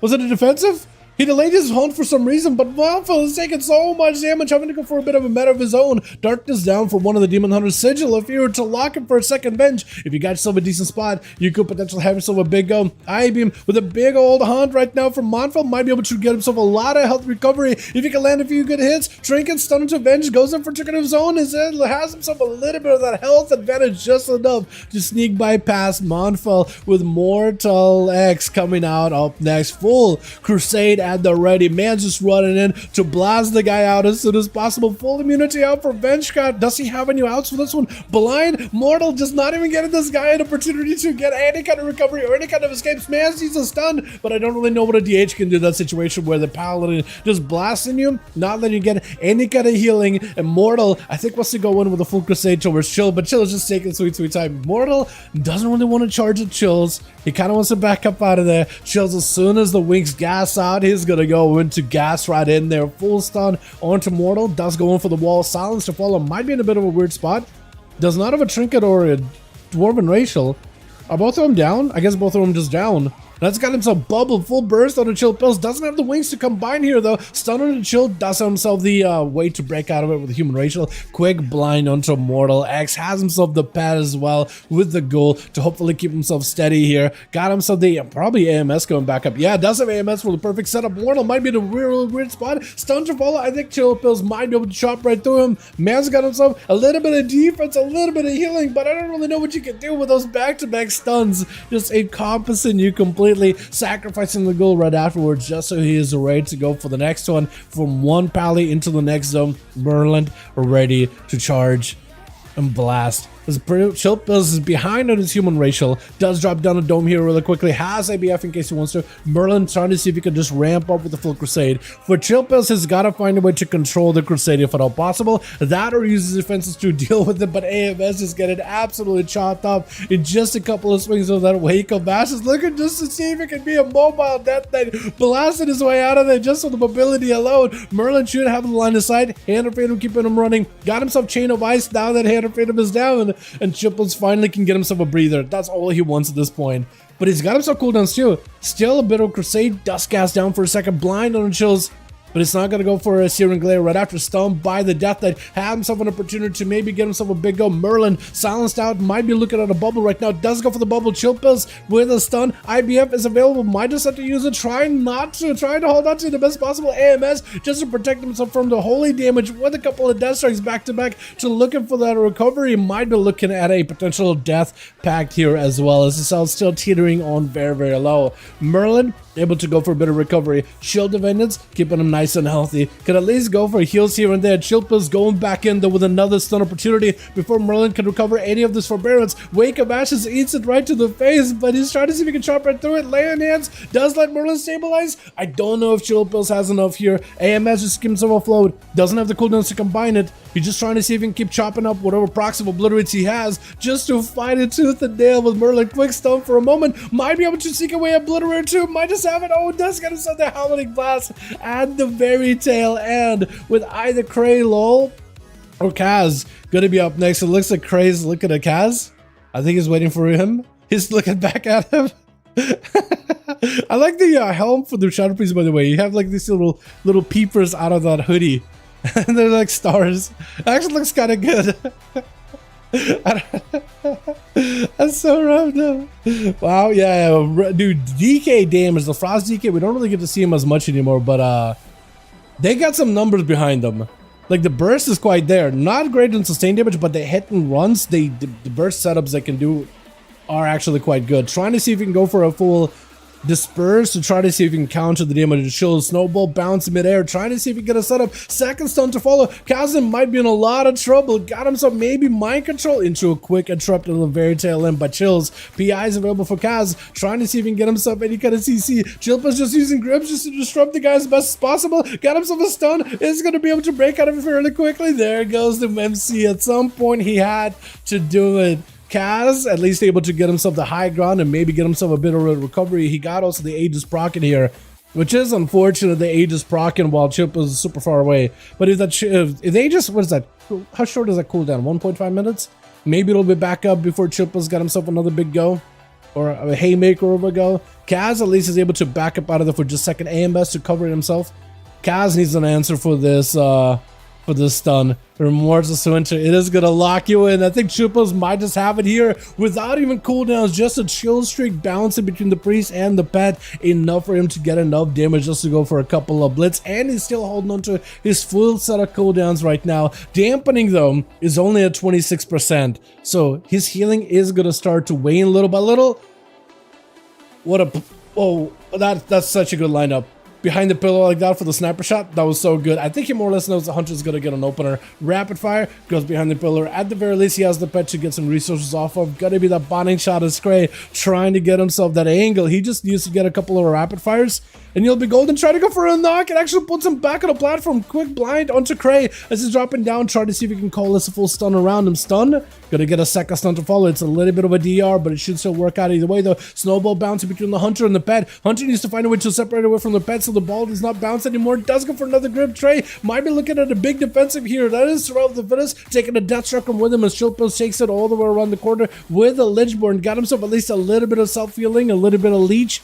Was it a defensive? He delayed his hunt for some reason, but Monfel is taking so much damage, having to go for a bit of a meta of his own. Darkness down for one of the Demon Hunter's Sigil. If you were to lock him for a second Venge, if you got yourself a decent spot, you could potentially have yourself a big go. I-Beam with a big old hunt right now from Monfel. Might be able to get himself a lot of health recovery. If he can land a few good hits, Trinket stun into Venge, goes in for chicken of his own, has himself a little bit of that health advantage, just enough to sneak bypass Monfel with Mortal X coming out up next. Full Crusade at the ready. Man's just running in to blast the guy out as soon as possible. Full immunity out for Vengecraft. Does he have any outs for this one? Blind Mortal just not even getting this guy an opportunity to get any kind of recovery or any kind of escapes. Man sees a stun, but I don't really know what a DH can do in that situation where the Paladin just blasting you, not letting you get any kind of healing. And Mortal, I think, wants to go in with a full Crusade towards Chill, but Chill is just taking sweet time. Mortal doesn't really want to charge at Chills. He kind of wants to back up out of there. Chills, as soon as the wings gas out, he's gonna go into gas right in there. Full stun onto Mortal. Does go in for the wall. Silence to follow. Might be in a bit of a weird spot. Does not have a Trinket or a Dwarven Racial. Are both of them down? I guess both of them just down. That's got himself bubble, full burst on the Chill Pills. Doesn't have the wings to combine here though. Stun on the Chill, does have himself the way to break out of it with a human racial. Quick blind onto Mortal X. Has himself the pad as well with the goal to hopefully keep himself steady here. Got himself the probably AMS going back up. Yeah, does have AMS for the perfect setup. Mortal might be in a real weird spot. Stun to follow. I think Chill Pills might be able to chop right through him. Man's got himself a little bit of defense, a little bit of healing, but I don't really know what you can do with those back-to-back stuns. Just encompassing you completely, sacrificing the goal right afterwards just so he is ready to go for the next one. From one pally into the next zone, Merlin ready to charge and blast. This Chill Pills is behind on his human racial. Does drop down a dome here really quickly. Has ABF in case he wants to. Merlin trying to see if he can just ramp up with the full Crusade. For Chill Pills, has got to find a way to control the Crusade if at all possible. That or use his defenses to deal with it. But AMS is getting absolutely chopped up in just a couple of swings of that Wake of Ashes. Looking just to see if it can be a mobile death knight. Blasting his way out of there just with the mobility alone. Merlin should have the line of sight. Hand of Freedom keeping him running. Got himself Chain of Ice now that Hand of Freedom is down. good, and Chiples finally can get himself a breather. That's all he wants at this point. But he's got himself cooldowns too. Still a bit of Crusade, Dust Cast down for a second, blind on Chills. But it's not going to go for a Searing Glare right after, stunned by the Death Knight. Have himself an opportunity to maybe get himself a big go. Merlin silenced out, might be looking at a bubble right now. Does go for the bubble. Chill Pills with a stun. IBF is available, might just have to use it. Trying to hold on to the best possible AMS just to protect himself from the holy damage with a couple of Death Strikes back to back. To looking for that recovery, might be looking at a potential Death Pact here as well, as the cell's still teetering on very, very low. Merlin able to go for a bit of recovery. Shield Defendants keeping him nice and healthy. Could at least go for heals here and there. Chilpa's going back in though with another stun opportunity before Merlin can recover any of this forbearance. Wake of Ashes eats it right to the face, but he's trying to see if he can chop right through it. Lay on hands does let Merlin stabilize. I don't know if Chilpa's has enough here. AMS just keeps him afloat. Doesn't have the cooldowns to combine it. He's just trying to see if he can keep chopping up whatever procs of obliterates he has just to fight it tooth and nail with Merlin. Quick stun for a moment. Might be able to seek away Obliterate too. Might just have it. Oh, does get himself the Howling Blast at the very tail end with either Cray, Lol, or Kaz gonna be up next. It looks like Cray's looking at Kaz. I think he's waiting for him. He's looking back at him. I like the helm for the Shadow Priest, by the way. You have like these little peepers out of that hoodie. And they're like stars. It actually looks kind of good. That's so rough though. Wow, yeah, dude, DK damage, the Frost DK, we don't really get to see him as much anymore, but they got some numbers behind them. Like the burst is quite there. Not great in sustain damage, but the hit and runs, the burst setups they can do are actually quite good. Trying to see if you can go for a full Disperse to try to see if you can counter the damage. Chill, Snowball, bounce midair, trying to see if you can get a setup. Second stun to follow. Kazim might be in a lot of trouble. Got himself maybe mind control into a quick interrupt at the very tail end, but Chills. PI is available for Kaz, trying to see if he can get himself any kind of CC. Chillpa's just using grips just to disrupt the guy as best as possible. Got himself a stun. Is going to be able to break out of it fairly quickly. There goes the MC. At some point, he had to do it. Kaz at least able to get himself the high ground and maybe get himself a bit of a recovery. He got also the Aegis proccing here, which is unfortunate. The Aegis proccing while Chip was super far away. But if they Aegis, what is that? How short does that cool down? 1.5 minutes? Maybe it'll be back up before Chippa's got himself another big go or a haymaker over go. Kaz at least is able to back up out of there for just a second. AMS to cover himself. Kaz needs an answer for this stun. Remorseless Winter, it is gonna lock you in. I think Chupos might just have it here without even cooldowns, just a chill streak bouncing between the priest and the pet, enough for him to get enough damage just to go for a couple of blitz, and he's still holding on to his full set of cooldowns right now. Dampening though is only at 26%, so his healing is gonna start to wane little by little. That's such a good lineup. Behind the pillow like that for the sniper shot, that was so good. I think he more or less knows the hunter's gonna get an opener. Rapid fire goes behind the pillar. At the very least, he has the pet to get some resources off of. Gotta be that bonding shot of Scray, trying to get himself that angle. He just needs to get a couple of rapid fires, and he'll be golden. Try to go for a knock. It actually puts him back on the platform. Quick blind onto Cray as he's dropping down. Try to see if he can coalesce a full stun around him. Stun. Gonna get a second stun to follow. It's a little bit of a DR, but it should still work out either way though. Snowball bouncing between the hunter and the pet. Hunter needs to find a way to separate away from the pet so the ball does not bounce anymore. Does go for another grip. Trey might be looking at a big defensive here. That is Survival of the Fittest, taking a death struck with him as Chilpos takes it all the way around the corner with a Lichborn. Got himself at least a little bit of self-healing, a little bit of leech,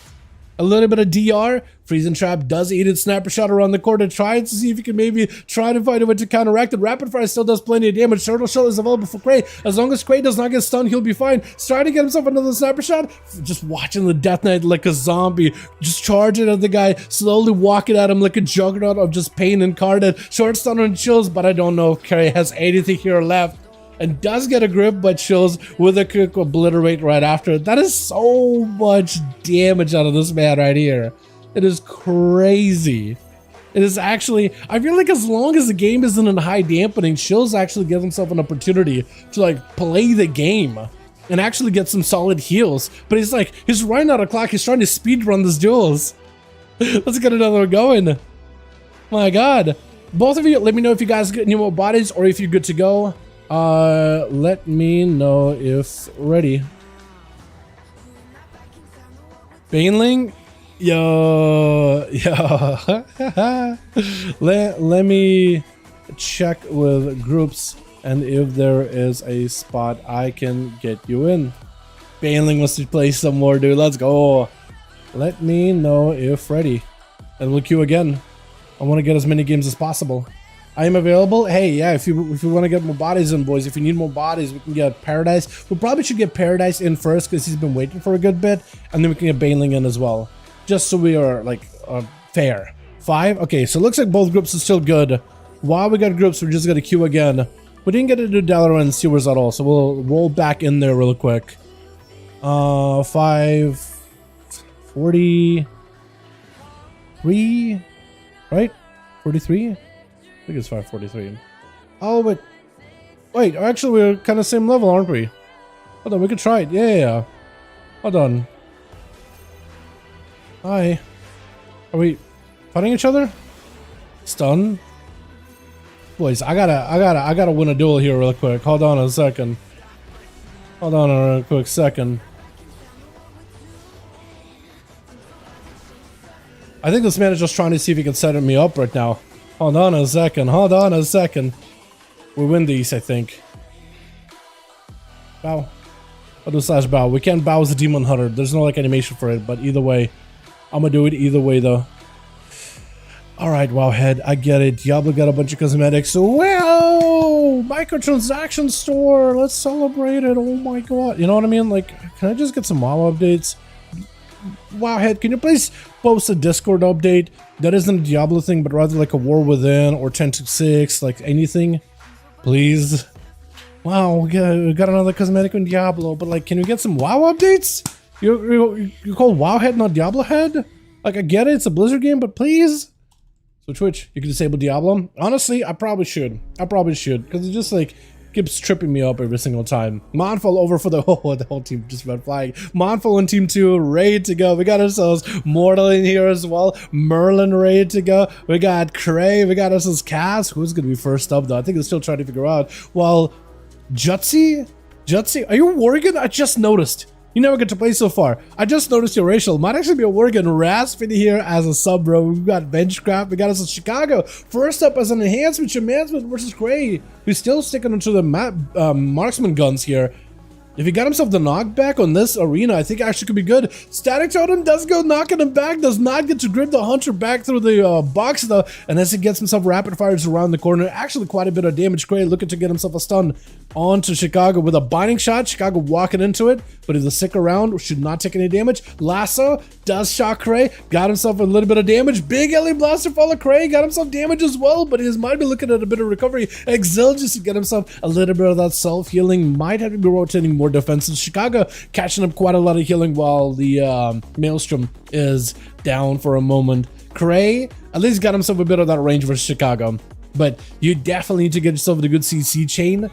a little bit of DR. Freezing Trap does eat its sniper shot around the corner, trying to see if he can maybe try to find a way to counteract it. Rapid Fire still does plenty of damage. Turtle Shell is available for Cray. As long as Cray does not get stunned, he'll be fine. Trying to get himself another sniper shot. Just watching the Death Knight like a zombie, just charging at the guy, slowly walking at him like a juggernaut of just pain incarnate. Short stun on Chills, but I don't know if Cray has anything here left. And does get a grip, but Chills with a quick obliterate right after. That is so much damage out of this man right here. It is crazy. It is actually, I feel like as long as the game isn't in high dampening, Chills actually gives himself an opportunity to like play the game and actually get some solid heals. But he's running out of clock. He's trying to speed run this duels. Let's get another one going. My God. Both of you, let me know if you guys get any more bodies or if you're good to go. Let me know if ready. Baneling? Yo. let me check with groups And if there is a spot, I can get you in. Baneling wants to play some more, dude. Let's go. Let me know if ready. And we'll queue again. I want to get as many games as possible. I am available. Hey, yeah, if you want to get more bodies in, boys, if you need more bodies, we can get Paradise. We probably should get Paradise in first because he's been waiting for a good bit. And then we can get Baneling in as well. Just so we are, like, fair. 5? Okay, so it looks like both groups are still good. While we got groups, we're just going to queue again. We didn't get to do Dalaran and Sewers at all, so we'll roll back in there real quick. 543, right? 43? I think it's 543. Oh, but wait, actually we're kind of same level, aren't we? Hold on, we could try it. Yeah. Hold on. Hi. Are we fighting each other? Stun? Boys, I gotta win a duel here real quick. Hold on a second. Hold on a real quick second. I think this man is just trying to see if he can set me up right now. Hold on a second. Hold on a second. We win these, I think. Bow. I'll do slash bow. We can't bow as a demon hunter. There's no like animation for it, but either way. I'm gonna do it either way though. Alright, Wowhead, I get it. Diablo got a bunch of cosmetics. Wow! Microtransaction store! Let's celebrate it. Oh my god. You know what I mean? Like, can I just get some WoW updates? Wowhead, can you please post a Discord update that isn't a Diablo thing, but rather like a War Within or 10-6, like anything? Please. Wow, we got another cosmetic in Diablo, but like, can we get some WoW updates? You call Wowhead not Diablo Head? Like, I get it, it's a Blizzard game, but please? So Twitch, you can disable Diablo? Honestly, I probably should. Because it just like keeps tripping me up every single time. Monfall over for the whole team just went flying. Monfall on team 2, ready to go. We got ourselves Mortal in here as well. Merlin ready to go. We got Cray. We got ourselves Cass. Who's gonna be first up though? I think they're still trying to figure out. Well, Jutsi, are you a Worgen? I just noticed. You never get to play so far. I just noticed your racial. Might actually be a Worgen. Raspin here as a sub, bro. We've got Benchcraft. We got us in Chicago. First up as an enhancement versus Gray. Who's still sticking onto the marksman guns here. If he got himself the knockback on this arena, I think actually could be good. Static Totem does go knocking him back, does not get to grip the Hunter back through the box though, and as he gets himself rapid fires around the corner, actually quite a bit of damage. Gray looking to get himself a stun onto Chicago with a binding shot. Chicago walking into it, but if the stick around, should not take any damage. Lasso does shock Cray, got himself a little bit of damage. Big Alien Blaster follow Cray, got himself damage as well, but he might be looking at a bit of recovery. Exil just to get himself a little bit of that self-healing, might have to be rotating more defenses. Chicago catching up quite a lot of healing while the Maelstrom is down for a moment. Cray at least got himself a bit of that range versus Chicago, but you definitely need to get yourself the good CC chain,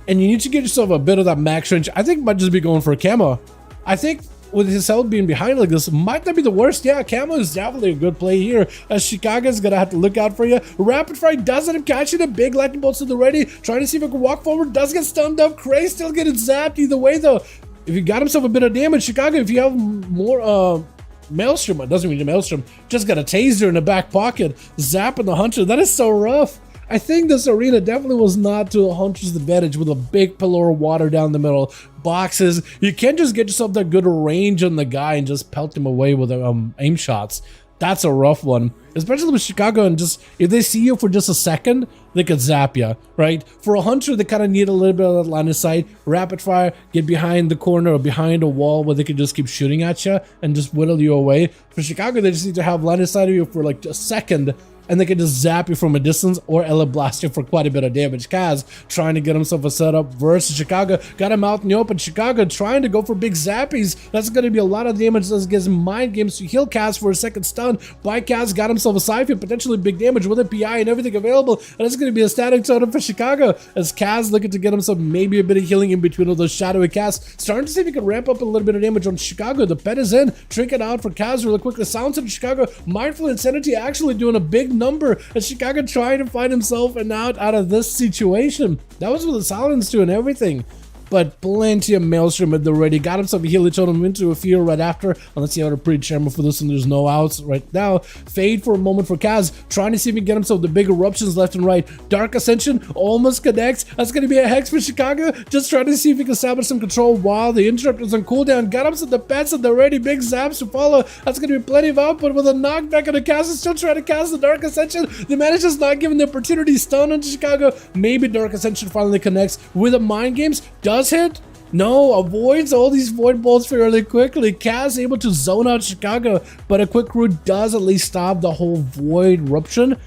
and you need to get yourself a bit of that max range. I think might just be going for a camo. I think with his health being behind like this, might not be the worst. Yeah, camo is definitely a good play here, as Chicago's gonna have to look out for you. Rapid Fire does end up catching a big lightning bolts to the ready, trying to see if it can walk forward, does get stunned up. Cray still getting zapped either way though. If he got himself a bit of damage, Chicago, if you have more Maelstrom, it doesn't mean a Maelstrom, just got a taser in the back pocket, zapping the Hunter. That is so rough. I think this arena definitely was not to a Hunter's advantage with a big pillar of water down the middle. Boxes. You can't just get yourself that good range on the guy and just pelt him away with aim shots. That's a rough one. Especially with Chicago, and just if they see you for just a second, they could zap you, right? For a Hunter, they kind of need a little bit of that line of sight. Rapid fire, get behind the corner or behind a wall where they can just keep shooting at you and just whittle you away. For Chicago, they just need to have line of sight of you for like a second, and they can just zap you from a distance or Ella blast you for quite a bit of damage. Kaz trying to get himself a setup versus Chicago. Got him out in the open. Chicago trying to go for big zappies. That's going to be a lot of damage. That gives him mind games to heal Kaz for a second stun. By Kaz got himself a siphon, potentially big damage with a PI and everything available. And it's going to be a static totem for Chicago, as Kaz looking to get himself maybe a bit of healing in between all those shadowy casts. Starting to see if he can ramp up a little bit of damage on Chicago. The pet is in. Trinket out for Kaz really quickly. Sounds of Chicago. Mindful Insanity actually doing a big number, as Chicago trying to find himself an out of this situation. That was with the silence too and everything. but plenty of Maelstrom at the ready. Got himself a Healing Totem into a fear right after. And let's see how to pre-chamber for this one. There's no outs right now. Fade for a moment for Kaz, trying to see if he can get himself the big eruptions left and right. Dark Ascension almost connects. That's going to be a Hex for Chicago. Just trying to see if he can establish some control while the interrupt is on cooldown. Got himself the pets at the ready. Big zaps to follow. That's going to be plenty of output with a knockback on the Kaz. Still trying to cast the Dark Ascension. The man is just not given the opportunity. Stun on Chicago. Maybe Dark Ascension finally connects with a Mind Games. Does hit? No, avoids all these void bolts fairly quickly. Kaz able to zone out Chicago, but a quick root does at least stop the whole void eruption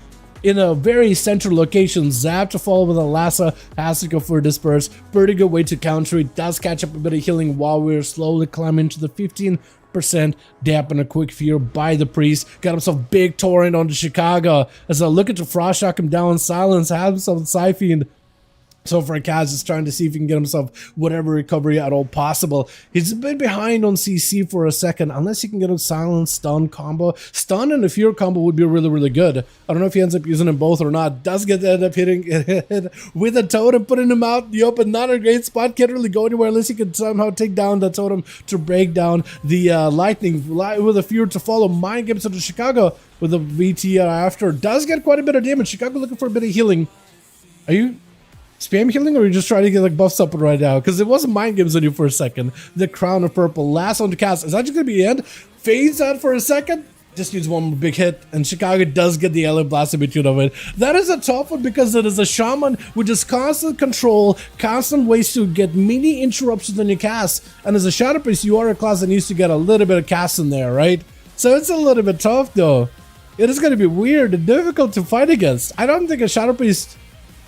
in a very central location. Zap to follow with a Lassa, has to go for a disperse. Pretty good way to counter it. Does catch up a bit of healing while we're slowly climbing to the 15%, dampen a quick fear by the priest. Got himself big torrent onto Chicago as I look at the Frost Shock him down. Silence has himself the Psyfiend. So for Kaz is trying to see if he can get himself whatever recovery at all possible. He's a bit behind on CC for a second, unless he can get a silent stun combo. Stun and a fear combo would be really good. I don't know if he ends up using them both or not. Does get to end up hitting with a totem, putting him out in the open. Not a great spot. Can't really go anywhere unless he can somehow take down the totem to break down the lightning with a fear to follow. Mind Games into Chicago with a VT after. Does get quite a bit of damage. Chicago looking for a bit of healing. Are you spam healing, or are you just trying to get like buffs up right now? Because it wasn't Mind Games on you for a second. The Crown of Purple, last on the cast. Is that just going to be the end? Fades out for a second. Just needs one more big hit, and Chicago does get the Alien Blast in between of it. That is a tough one because it is a Shaman with just constant control, constant ways to get mini interruptions on your cast. And as a Shadow Priest, you are a class that needs to get a little bit of cast in there, right? So it's a little bit tough though. It is going to be weird and difficult to fight against. I don't think a Shadow Priest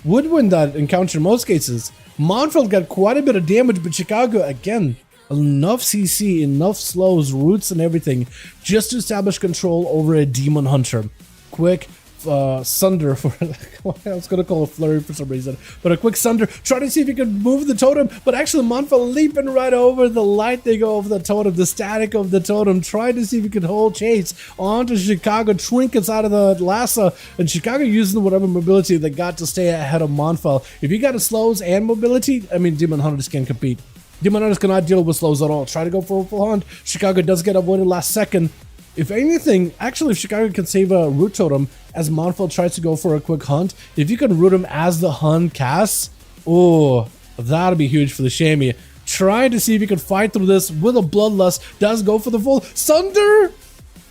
would win that encounter in most cases. Montfeld got quite a bit of damage, but Chicago, again, enough CC, enough slows, roots and everything, just to establish control over a Demon Hunter. Quick Sunder for, I was going to call it Flurry for some reason, but a quick Sunder, trying to see if he can move the totem, but actually Montfeld leaping right over the light they go over the totem, the static of the totem, trying to see if he can hold chase onto Chicago, trinkets out of the Lassa, and Chicago using whatever mobility they got to stay ahead of Montfeld. If you got a slows and mobility, I mean, Demon Hunters can compete. Demon Hunters cannot deal with slows at all. Try to go for a full hunt. Chicago does get avoided last second. If anything, actually, if Chicago can save a root totem as Montfeld tries to go for a quick hunt, if you can root him as the hunt casts, oh, that'll be huge for the Shammy. Trying to see if he can fight through this with a Bloodlust. Does go for the full Sunder.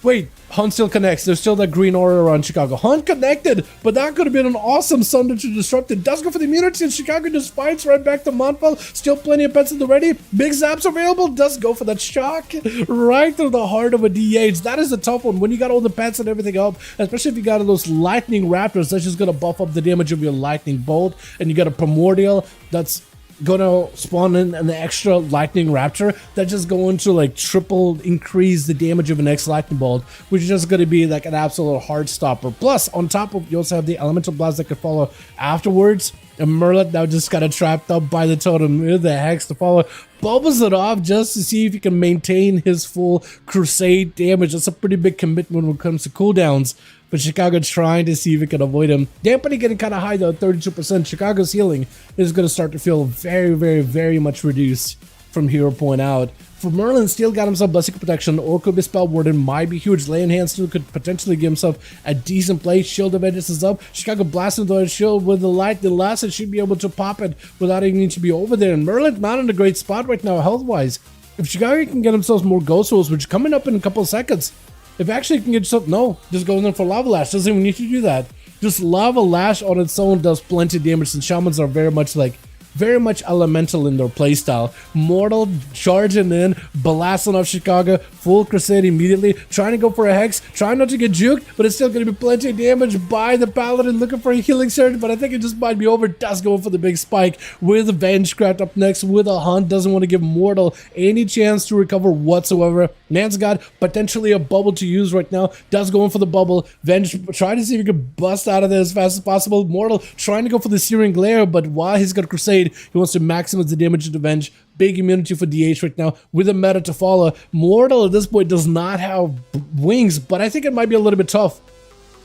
Wait, Hunt still connects. There's still that green aura around Chicago. Hunt connected, but that could have been an awesome Sunder to disrupt it. Does go for the immunity, and Chicago just fights right back to Montfeld. Still plenty of pets in the ready. Big zaps available. Does go for that shock right through the heart of a DH. That is a tough one when you got all the pets and everything up, especially if you got those lightning raptors. That's just going to buff up the damage of your lightning bolt, and you got a primordial that's gonna spawn in an extra lightning raptor that's just going to like triple increase the damage of an next lightning bolt, which is just going to be like an absolute hard stopper. Plus on top of, you also have the elemental blast that could follow afterwards, and Merlin now just kind of trapped up by the totem with the hex to follow, bubbles it off just to see if he can maintain his full crusade damage. That's a pretty big commitment when it comes to cooldowns, but Chicago trying to see if it can avoid him. Dampening getting kind of high though, 32%. Chicago's healing is going to start to feel very much reduced from hero point out. For Merlin, still got himself Blessing Protection, or could be Spell Warden, might be huge. Lay in Hand still could potentially give himself a decent play. Shield of Vengeance is up. Chicago blasting the shield with the light. The last should be able to pop it without even needing to be over there. And Merlin not in a great spot right now health-wise. If Chicago can get themselves more Ghost Rolls, which are coming up in a couple of seconds, if actually can get yourself, no, just go in there for Lava Lash. Doesn't even need to do that. Just Lava Lash on its own does plenty of damage, and Shamans are very much elemental in their playstyle. Mortal charging in, blasting off Chicago, full crusade immediately, trying to go for a hex, trying not to get juked, but it's still going to be plenty of damage by the Paladin, looking for a healing surge, but I think it just might be over. Does go for the big spike with Vengecraft up next with a hunt. Doesn't want to give Mortal any chance to recover whatsoever. Man's got potentially a bubble to use right now. Does go in for the bubble. Venge trying to see if he can bust out of there as fast as possible. Mortal trying to go for the Searing Glare, but while he's got Crusade, he wants to maximize the damage to Venge. Big immunity for DH right now with a meta to follow. Mortal at this point does not have wings, but I think it might be a little bit tough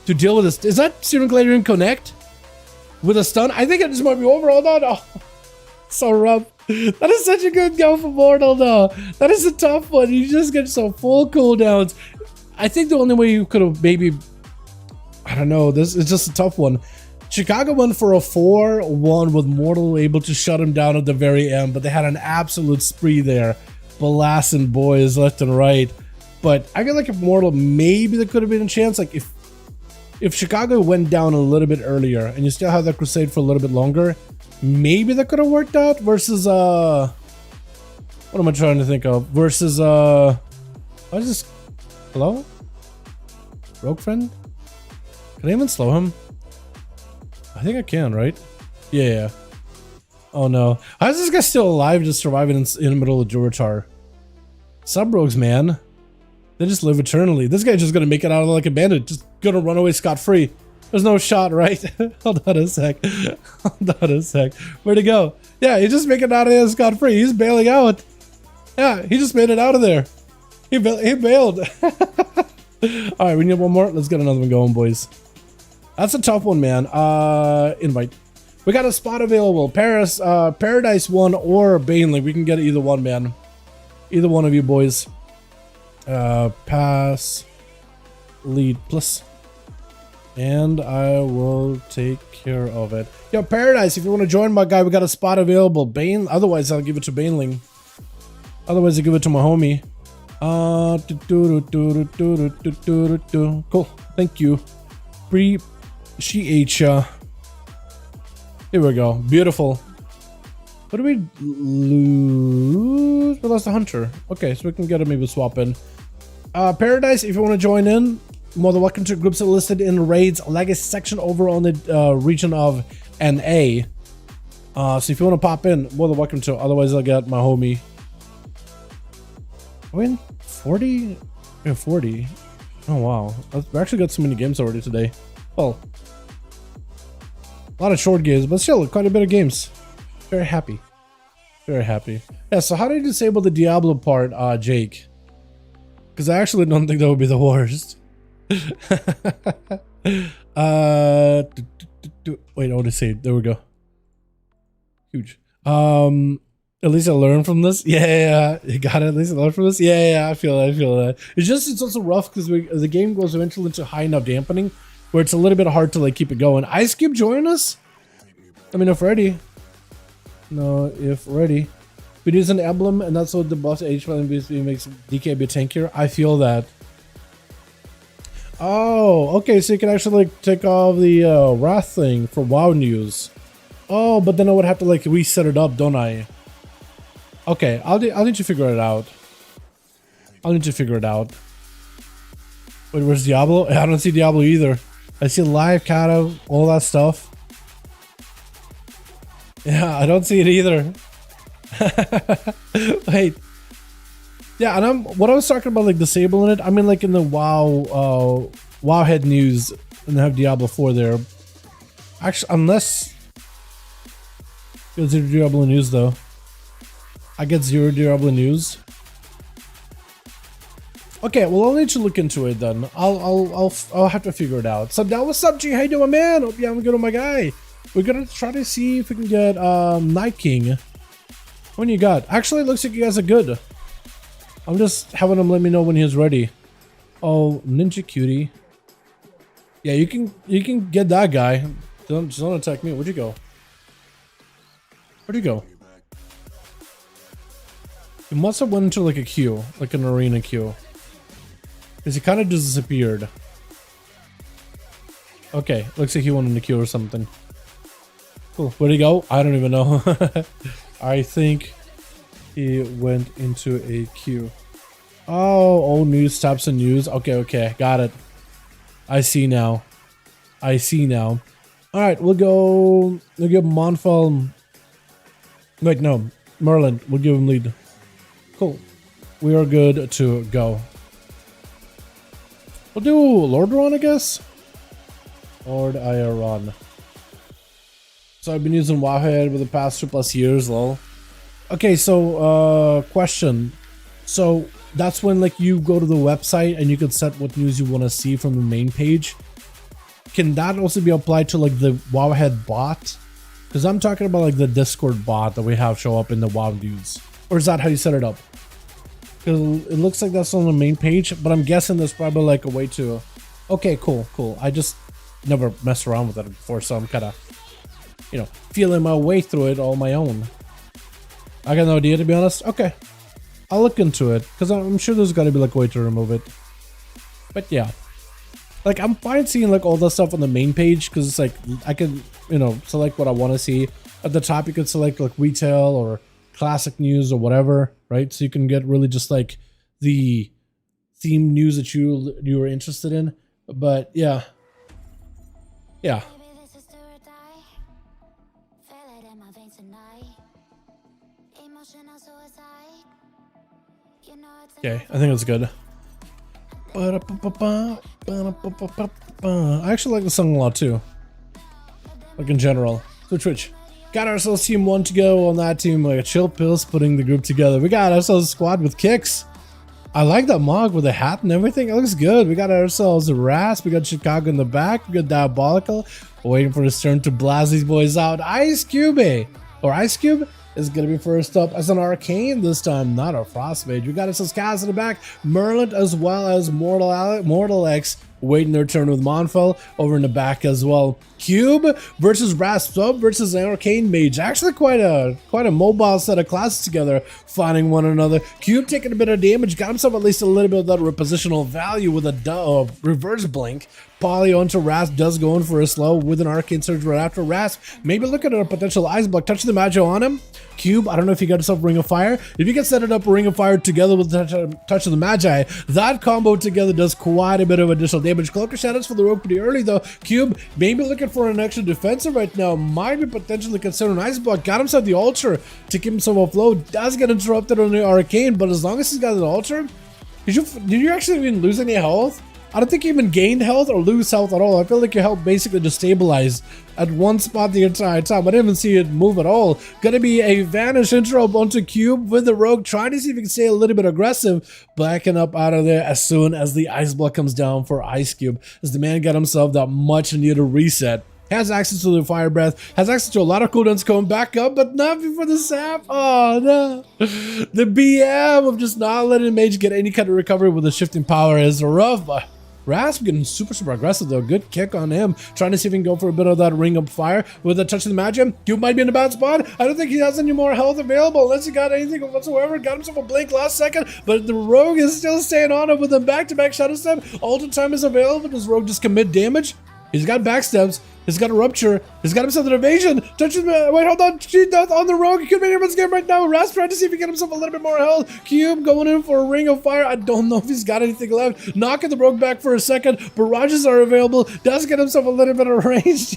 to deal with this. Is that Searing Glare in connect with a stun? I think it just might be over. Hold on. Oh, so rough. That is such a good go for Mortal though. That is a tough one. You just get some full cooldowns. I think the only way you could have maybe, I don't know, this is just a tough one. Chicago went for a 4-1 with Mortal able to shut him down at the very end, but they had an absolute spree there. Blasting boys left and right. But I feel like if Mortal, maybe there could have been a chance. Like if Chicago went down a little bit earlier and you still have that crusade for a little bit longer, maybe that could have worked out versus what am I trying to think of? Versus what is this? Hello? Rogue friend? Can I even slow him? I think I can, right? Yeah. Oh no. How is this guy still alive, just surviving in the middle of Juratar? Sub-rogues, man. They just live eternally. This guy's just gonna make it out like a bandit, just gonna run away scot-free. There's no shot, right? Hold on a sec. Hold on a sec. Where'd he go? Yeah, he's just making it out of there scot-free. He's bailing out. Yeah, he just made it out of there. He bailed. Alright, we need one more. Let's get another one going, boys. That's a tough one, man. Invite. We got a spot available. Paradise 1 or Bainley. We can get either one, man. Either one of you boys. Pass. Lead plus. And I will take care of it. Yo, Paradise, if you want to join my guy, we got a spot available. Bane. Otherwise, I'll give it to Bainling. Otherwise, I'll give it to my homie. Cool. Thank you. Appreciate ya. Here we go. Beautiful. What do we lose? We lost the hunter. Okay, so we can get him maybe swap in. Paradise, if you want to join in, more than welcome to groups that are listed in the raids legacy section over on the region of NA. So if you want to pop in, more than welcome to. Otherwise, I'll get my homie. Win 40? Yeah, 40. Oh wow, we actually got so many games already today. Well, a lot of short games, but still quite a bit of games. Very happy. Very happy. Yeah, so how do you disable the Diablo part, Jake? Because I actually don't think that would be the worst. Wait, I want to say, there we go. Huge. At least I learned from this. Yeah, you got it. At least I learned from this. Yeah, I feel that. It's also rough because the game goes eventually into high enough dampening where it's a little bit hard to like keep it going. Ice Cube, join us. Let me know if ready. No, if ready. It is an emblem, and that's what the boss H5 makes DK a bit tankier. I feel that. Oh, okay. So you can actually like take off the Wrath thing for WoW news. Oh, but then I would have to like reset it up, don't I? Okay, I'll need to figure it out. Wait, where's Diablo? I don't see Diablo either. I see live Kata, all that stuff. Yeah, I don't see it either. Wait. Yeah, and what I was talking about, like disabling it, I mean like in the WoW Wowhead news, and they have Diablo 4 there. Actually, unless there's Diablo news though. I get 0 Diablo news. Okay, well I'll need to look into it then. I'll have to figure it out. So now what's up, G? How you doing, man? Hope you're having good on my guy. We're gonna try to see if we can get Night King. When you got? Actually, it looks like you guys are good. I'm just having him let me know when he's ready. Oh, Ninja Cutie. Yeah, you can get that guy. Just don't attack me. Where'd you go? Where'd you go? He must have went into like a queue, like an arena queue. Because he kind of disappeared. Okay, looks like he went in the queue or something. Cool. Where'd he go? I don't even know. I think he went into a queue. Oh, news, tabs and news. Okay, got it. I see now. Alright, we'll give Monfel. Wait, no. Merlin, we'll give him lead. Cool. We are good to go. We'll do Lord Ron, I guess. Lord Iron. So I've been using Wowhead for the past 2+ years, lol. Okay, so question. So that's when like you go to the website and you can set what news you want to see from the main page. Can that also be applied to like the Wowhead bot? Because I'm talking about like the Discord bot that we have show up in the WoW dudes. Or is that how you set it up? Because it looks like that's on the main page, but I'm guessing there's probably like a way to... Okay, cool. I just never messed around with it before, so I'm kind of, you know, feeling my way through it all my own. I got no idea, to be honest. Okay, I'll look into it, because I'm sure there's got to be like a way to remove it. But yeah, like I'm fine seeing like all the stuff on the main page, because it's like I can, you know, select what I want to see. At the top you can select like retail or classic news or whatever, right? So you can get really just like the theme news that you were interested in. But yeah, okay, I think it's good. I actually like the song a lot too, like in general. So Twitch, got ourselves team 1 to go on that team, like a chill pills putting the group together. We got ourselves a squad with kicks. I like that mog with the hat and everything. It looks good. We got ourselves a Rasp. We got Chicago in the back. We got Diabolical waiting for his turn to blast these boys out. Ice Cube is going to be first up as an Arcane this time, not a Frost Mage. We got ourselves Kaz in the back, Merlin as well as Mortal X waiting their turn with Monfel over in the back as well. Cube versus Rasp Sub versus an Arcane Mage. Actually quite a mobile set of classes together, finding one another. Cube taking a bit of damage, got himself at least a little bit of that repositional value with a reverse blink. Poly onto Rasp, does go in for a slow with an Arcane Surge right after. Rasp maybe looking at a potential Ice Block, touch the Magi on him. Cube, I don't know if you got yourself Ring of Fire. If you can set it up Ring of Fire together with the touch of the Magi, that combo together does quite a bit of additional damage. Cloak of Shadows for the rogue pretty early though. Cube maybe looking for an extra defensive right now, might be potentially considering Ice Block. Got himself the Ultra to keep himself afloat, does get interrupted on the Arcane, but as long as he's got an Ultra, did you actually even lose any health? I don't think you even gained health or lose health at all. I feel like your health basically just stabilized at one spot the entire time. I didn't even see it move at all. Gonna be a Vanish interrupt onto Cube with the Rogue, trying to see if he can stay a little bit aggressive, backing up out of there as soon as the Ice Block comes down for Ice Cube, as the man got himself that much needed reset. Has access to the Fire Breath, has access to a lot of cooldowns coming back up, but not before the sap. Oh no. The BM of just not letting Mage get any kind of recovery with the shifting power is rough, but Rasp getting super aggressive though. Good kick on him, trying to see if he can go for a bit of that Ring of Fire with a touch of the Magi. Cube might be in a bad spot. I don't think he has any more health available unless he got anything whatsoever. Got himself a blink last second, but the Rogue is still staying on him with a back-to-back Shadow Step. Ultra time is available. Does Rogue just commit damage? He's got backstabs. He's got a Rupture. He's got himself an Evasion. Touches. Wait, hold on. Cheat death on the Rogue. He could be everyone's game right now. Rasp trying to see if he can get himself a little bit more health. Cube going in for a Ring of Fire. I don't know if he's got anything left. Knocking the Rogue back for a second. Barrages are available. Does get himself a little bit of range.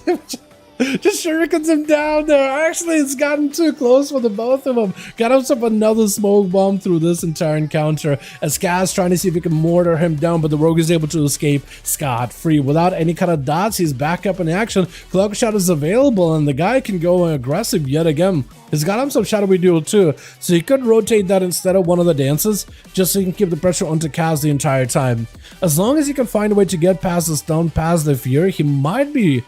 Just shurikens him down there. Actually, it's gotten too close for the both of them. Got himself another smoke bomb through this entire encounter, as Kaz trying to see if he can mortar him down, but the Rogue is able to escape scot-free. Without any kind of dots, he's back up in action. Cloak Shot is available, and the guy can go aggressive yet again. He's got himself Shadowy Duel too, so he could rotate that instead of one of the dances, just so he can keep the pressure onto Kaz the entire time. As long as he can find a way to get past the stun, past the fear, he might be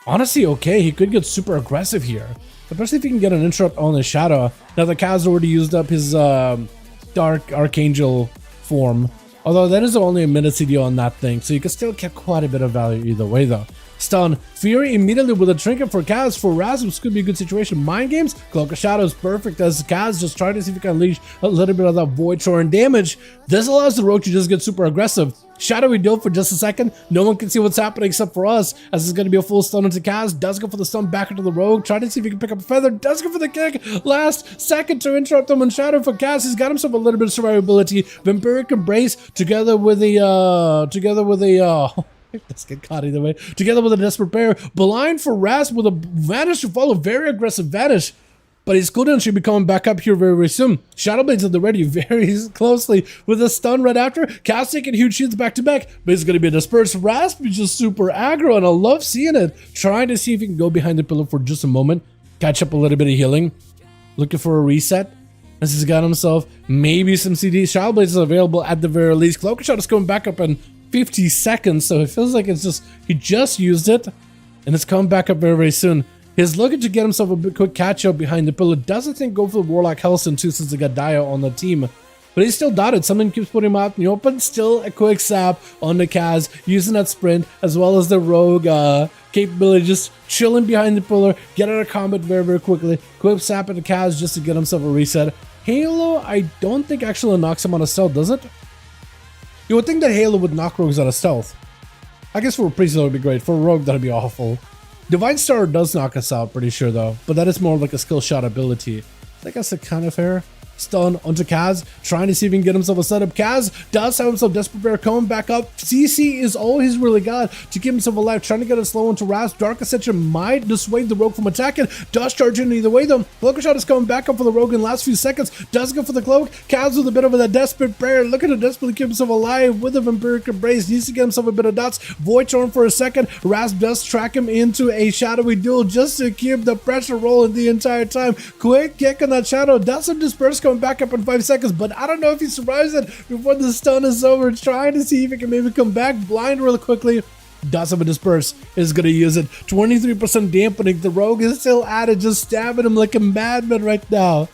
honestly okay. He could get super aggressive here, especially if he can get an interrupt on the Shadow. Now the Kaz already used up his Dark Archangel form, although that is only a minute CD on that thing, so you can still get quite a bit of value either way though. Stun, Fury immediately with a trinket for Kaz. For Raz, this could be a good situation. Mind Games, Cloak of Shadows perfect, as Kaz just trying to see if he can unleash a little bit of that Void Torrent damage. This allows the Rogue to just get super aggressive. Shadowy Duel for just a second. No one can see what's happening except for us, as it's going to be a full stun into Kaz. Does go for the stun back into the Rogue, trying to see if he can pick up a feather. Does go for the kick. Last second to interrupt him on Shadow for Kaz. He's got himself a little bit of survivability. Vampiric Embrace together with the let's get caught either way. Together with a Desperate Pair. Blind for Rasp with a Vanish to follow. Very aggressive Vanish. But his cooldown should be coming back up here very soon. Shadowblades at the ready very closely with a stun right after. Kaz taking huge shields back to back, but it's going to be a dispersed. Rasp is just super aggro, and I love seeing it. Trying to see if he can go behind the pillar for just a moment, catch up a little bit of healing, looking for a reset. As he's got himself maybe some CD. Shadowblades is available at the very least. Cloak Shot is coming back up in 50 seconds, so it feels like it's just he just used it, and it's coming back up very soon. He's looking to get himself a bit quick catch up behind the pillar. Doesn't think go for the Warlock Hellson too, since they got Dio on the team. But he's still dotted. Something keeps putting him out in the open. Still a quick sap on the Kaz, using that sprint as well as the rogue capability, just chilling behind the pillar, get out of combat very, very quickly. Quick sap at the Kaz just to get himself a reset. Halo, I don't think actually knocks him out of stealth, does it? You would think that Halo would knock rogues out of stealth. I guess for a priest that would be great. For a rogue, that'd be awful. Divine Star does knock us out, pretty sure though, but that is more like a skill shot ability. I guess it's kind of fair. Stun onto Kaz, trying to see if he can get himself a setup. Kaz does have himself Desperate Bear coming back up. CC is all he's really got to keep himself alive, trying to get a slow into Rasp. Dark Ascension might dissuade the rogue from attacking. Does charge in either way though. Cloaker Shot is coming back up for the rogue in the last few seconds. Does go for the cloak. Kaz with a bit of a Desperate Bear, looking to desperately keep himself alive with a Vampiric Embrace. Needs to get himself a bit of dots. Void Torn for a second. Rasp does track him into a shadowy duel just to keep the pressure rolling the entire time. Quick kick on that shadow. Does some disperse coming back up in 5 seconds, but I don't know if he survives it before the stun is over. Trying to see if he can maybe come back blind really quickly. Does have a disperse, is going to use it. 23% dampening. The rogue is still at it, just stabbing him like a madman right now.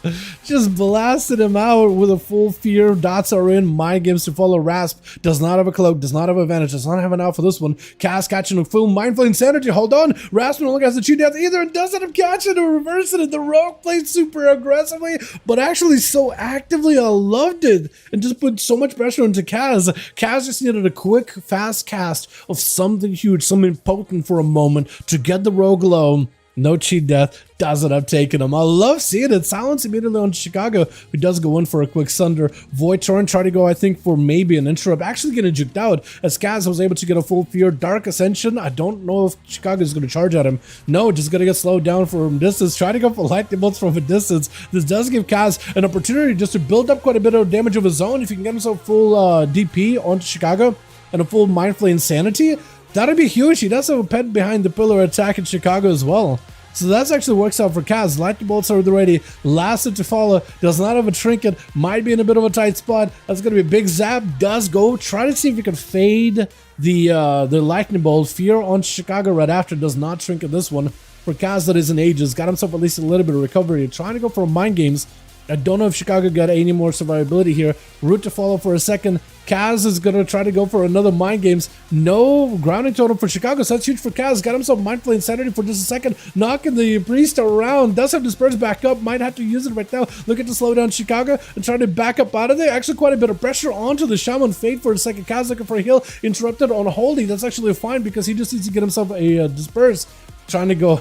Just blasted him out with a full fear. Dots are in. Mind games to follow. Rasp does not have a cloak, does not have advantage, does not have an out for this one. Kaz catching a full Mindful Insanity. Hold on. Rasp no longer has the cheat death either and doesn't have catching or reversing it. The rogue plays super aggressively, but actually so actively. I loved it and just put so much pressure into Kaz. Kaz just needed a quick, fast cast of something huge, something potent for a moment to get the rogue low. No cheat death, doesn't have taken him. I love seeing it. Silence immediately on Chicago, who does go in for a quick Sunder. Void Torrent try to go, I think, for maybe an interrupt. Actually getting juked out as Kaz was able to get a full fear. Dark Ascension, I don't know if Chicago is going to charge at him. No, just going to get slowed down from distance. Try to go for lightning bolts from a distance. This does give Kaz an opportunity just to build up quite a bit of damage of his own. If he can get himself full DP onto Chicago and a full Mindful Insanity, that'd be huge. He does have a pet behind the pillar attack in Chicago as well. So that actually works out for Kaz. Lightning bolts are ready. Last to follow. Does not have a trinket. Might be in a bit of a tight spot. That's going to be a big zap. Does go. Try to see if you can fade the lightning bolt. Fear on Chicago right after. Does not trinket this one. For Kaz, that is in ages. Got himself at least a little bit of recovery. Trying to go for mind games. I don't know if Chicago got any more survivability here. Root to follow for a second. Kaz is going to try to go for another mind games. No grounding totem for Chicago, so that's huge for Kaz. Got himself Mindful Insanity for just a second. Knocking the priest around. Does have Disperse back up. Might have to use it right now. Looking to slow down Chicago and trying to back up out of there. Actually quite a bit of pressure onto the Shaman Fate for a second. Kaz looking for a heal. Interrupted on holding. That's actually fine because he just needs to get himself a Disperse. Trying to go,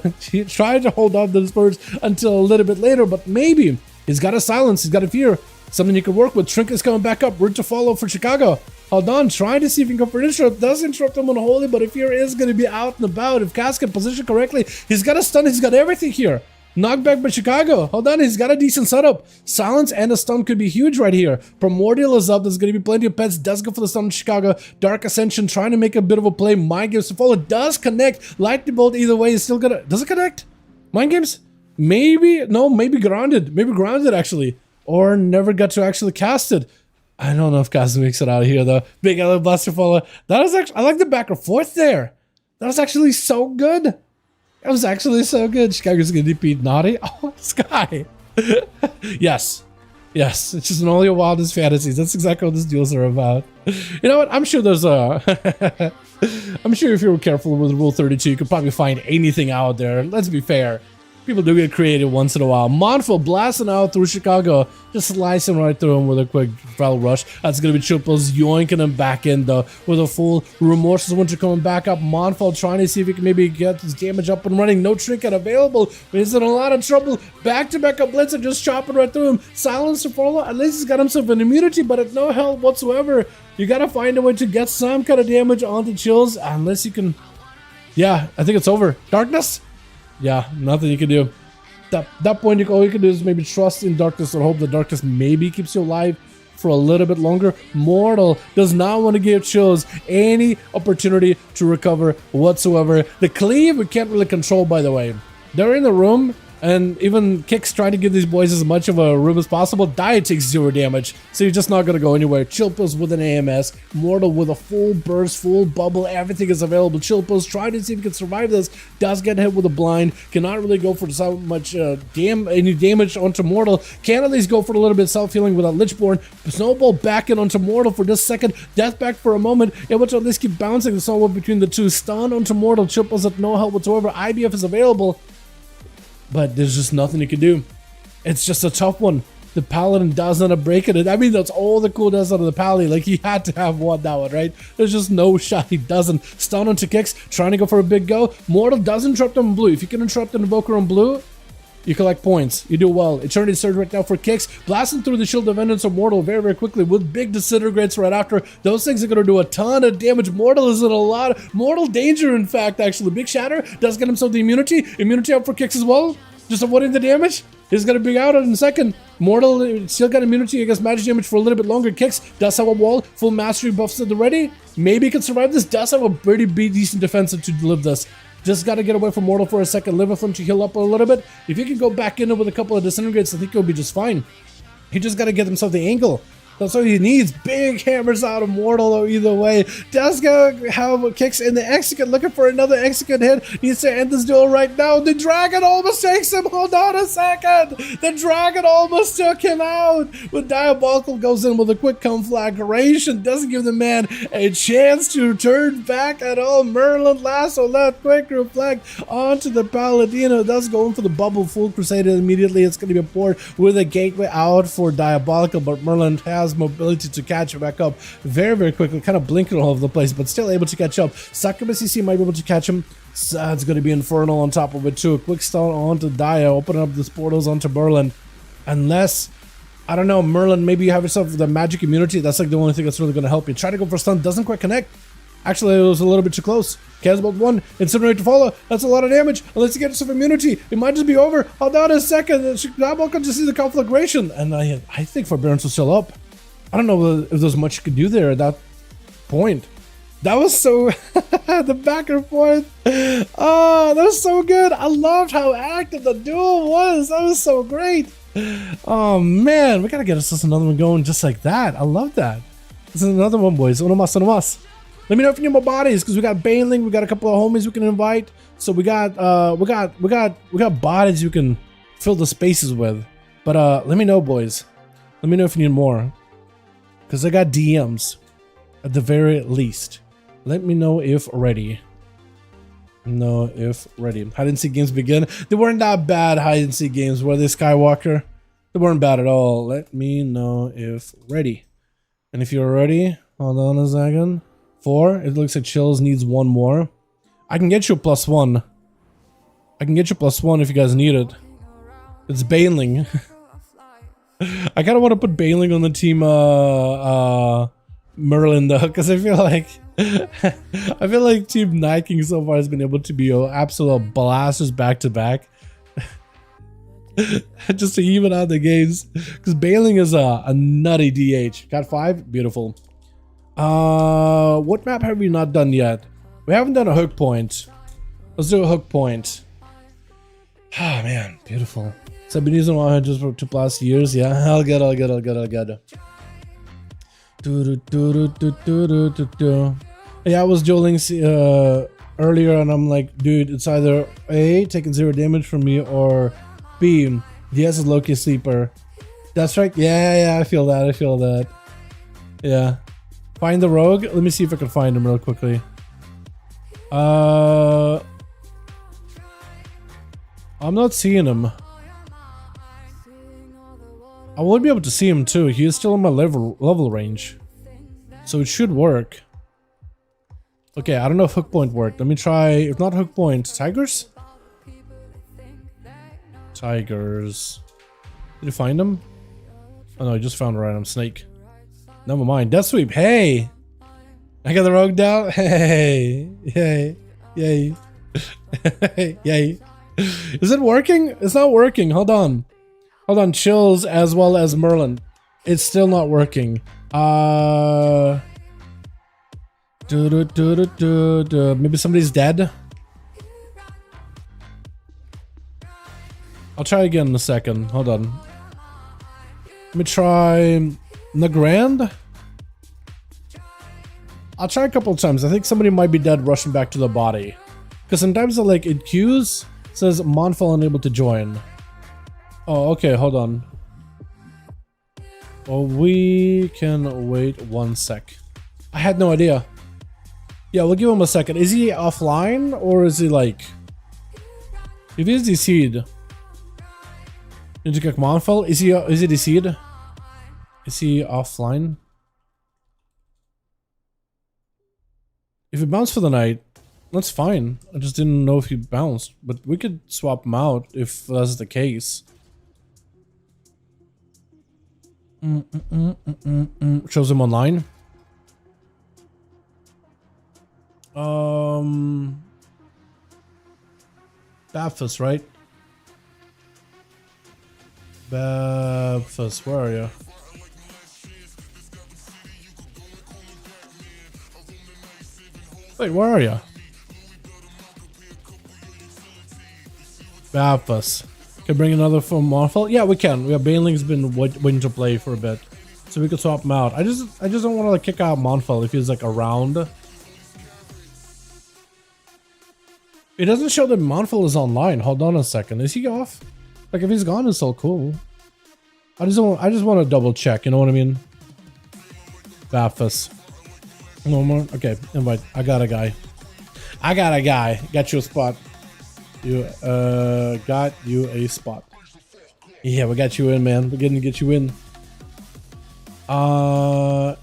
trying to hold on to the Disperse until a little bit later, but maybe. He's got a silence, he's got a fear. Something you can work with. Trinket's coming back up. Root to follow for Chicago. Hold on, trying to see if he can go for an interrupt. Does interrupt him on holy, but if fear is going to be out and about, if Kaz can position correctly, he's got a stun, he's got everything here. Knockback by Chicago. Hold on, he's got a decent setup. Silence and a stun could be huge right here. Primordial is up. There's going to be plenty of pets. Does go for the stun in Chicago. Dark Ascension trying to make a bit of a play. Mind Games to follow. Does connect. Lightning Bolt either way is still going to... Does it connect? Mind Games? Maybe. No, maybe grounded. Maybe grounded actually. Or never got to actually cast it. I don't know if Kaz makes it out of here though. Big Ellen Blaster follow. That was actually... I like the back and forth there. That was actually so good. That was actually so good. Chicago's gonna DP naughty. Oh, Sky. Yes. Yes. It's just only your wildest fantasies. That's exactly what these duels are about. You know what? I'm sure there's a... I'm sure if you were careful with Rule 32, you could probably find anything out there. Let's be fair. People do get creative once in a while. Monfil blasting out through Chicago. Just slicing right through him with a quick foul rush. That's going to be Triples yoinking him back in though with a full Remorseless Winter coming back up. Monfil trying to see if he can maybe get his damage up and running. No trinket available. But he's in a lot of trouble. Back to back up Blitzer just chopping right through him. Silence to follow. At least he's got himself an immunity, but at no help whatsoever. You got to find a way to get some kind of damage onto Chills unless you can... Yeah, I think it's over. Darkness? Yeah, nothing you can do. That point, all you can do is maybe trust in darkness or hope the darkness maybe keeps you alive for a little bit longer. Mortal does not want to give Chills any opportunity to recover whatsoever. The cleave we can't really control, by the way. They're in the room. And even Kicks trying to give these boys as much of a room as possible. Dia takes 0 damage, so you're just not going to go anywhere. Chill Pills with an AMS. Mortal with a full burst, full bubble. Everything is available. Chill Pills trying to see if he can survive this. Does get hit with a blind. Cannot really go for so much any damage onto Mortal. Can at least go for a little bit self-healing with a Lichborn. Snowball back in onto Mortal for just a second. Death back for a moment. Able to at least keep bouncing the snowball between the two. Stun onto Mortal. Chill Pills at no help whatsoever. IBF is available. But there's just nothing you can do. It's just a tough one. The Paladin does not break it. I mean, that's all the coolness out of the Pally. Like, he had to have won that one, right? There's just no shot he doesn't. Stun onto Kicks, trying to go for a big go. Mortal does interrupt him on blue. If you can interrupt an Invoker on blue, you collect points. You do well. Eternity Surge right now for Kicks. Blasting through the Shield of Vengeance of Mortal very, very quickly with big Disintegrates right after. Those things are going to do a ton of damage. Mortal is in a lot of mortal danger, in fact, actually. Big Shatter does get himself the immunity. Immunity up for Kicks as well. Just avoiding the damage. He's going to bring out in a second. Mortal still got immunity against magic damage for a little bit longer. Kicks does have a wall. Full mastery buffs at the ready. Maybe he can survive this. Does have a pretty decent defensive to live this. Just got to get away from Mortal for a second. Live with him to heal up a little bit. If he can go back in with a couple of Disintegrates, I think he'll be just fine. He just got to get himself the angle. That's all he needs. Big hammers out of Mortal, though, either way. Does have Kicks in the execute, looking for another execute hit. Needs to end this duel right now. The Dragon almost takes him. Hold on a second. The Dragon almost took him out. But Diabolical goes in with a quick conflagration. Doesn't give the man a chance to turn back at all. Merlin lasso left, quick reflect onto the Paladino. Does go in for the bubble. Full Crusader immediately. It's going to be a port with a gateway out for Diabolical, but Merlin has mobility to catch back up very, very quickly, kind of blinking all over the place, but still able to catch up. Succubus CC might be able to catch him. So it's going to be Infernal on top of it too. A quick stun onto Dia, opening up the portals onto Merlin. Unless, I don't know, Merlin, maybe you have yourself the magic immunity. That's like the only thing that's really going to help you. Try to go for stun, doesn't quite connect. Actually, it was a little bit too close. Cares about one. Incinerate to follow. That's a lot of damage. Unless you get yourself immunity, it might just be over. Hold on a second. That can just see the conflagration. And I think Forbearance was still up. I don't know if there's much you could do there at that point. That was so... the back and forth. Oh, that was so good. I loved how active the duel was. That was so great. Oh, man. We got to get us another one going just like that. I love that. This is another one, boys. Uno más, uno más. Let me know if you need more bodies, because we got Baneling, we got a couple of homies we can invite. So we got bodies you can fill the spaces with. But let me know, boys. Let me know if you need more. Because I got DMs at the very least. Let me know if ready. Know if ready. Hide and seek games begin. They weren't that bad, hide and seek games, were they, Skywalker? They weren't bad at all. Let me know if ready. And if you're ready, hold on a second. 4. It looks like Chills needs 1 more. I can get you a +1. I can get you +1 if you guys need it. It's Baneling. I kind of want to put Baneling on the team Merlin though, because I feel like Team Night King so far has been able to be absolute blasters back to back. Just to even out the games, because Baneling is a nutty DH. Got 5, beautiful. What map have we not done yet? We haven't done a hook point. Let's do a hook point. Ah, man, beautiful. So I've been using 100 for 2+ years. Yeah, I'll get. Yeah, I was dueling earlier, and I'm like, dude, it's either A, taking 0 damage from me, or B, DS is low-key sleeper. That's right. Yeah, I feel that. Yeah. Find the rogue. Let me see if I can find him real quickly. I'm not seeing him. I would be able to see him too. He is still in my level range, so it should work. Okay, I don't know if hook point worked. Let me try. If not hook point, tigers. Tigers. Did you find him? Oh no, I just found a random snake. Never mind. Death sweep. Hey, I got the rogue down. Hey, yay, yay, yay. Is it working? It's not working. Hold on. Chills as well as Merlin. It's still not working. Maybe somebody's dead. I'll try again in a second. Hold on. Let me try Nagrand. I'll try a couple of times. I think somebody might be dead rushing back to the body. Because sometimes like it queues, says Monfel unable to join. Oh, okay, hold on. Well, we can wait 1 sec. I had no idea. Yeah, we'll give him a second. Is he offline or is he like... If he's DC'd... Did you kick Monfel? Is he DC'd? Is he offline? If he bounced for the night, that's fine. I just didn't know if he bounced. But we could swap him out if that's the case. Shows him online. Babfus, right? Babfus, where are you? Wait, where are you? Babfus. Can bring another from Monfel? Yeah, we can. Yeah, Baneling's been waiting to play for a bit, so we could swap him out. I just don't want to like kick out Monfel if he's like around. It doesn't show that Monfel is online. Hold on a second. Is he off? Like if he's gone, it's so cool. I just want to double check. You know what I mean? Babfus. No more. Okay, invite. I got a guy. Got you a spot. You got you a spot. Yeah, we got you in, man. We're gonna get you in.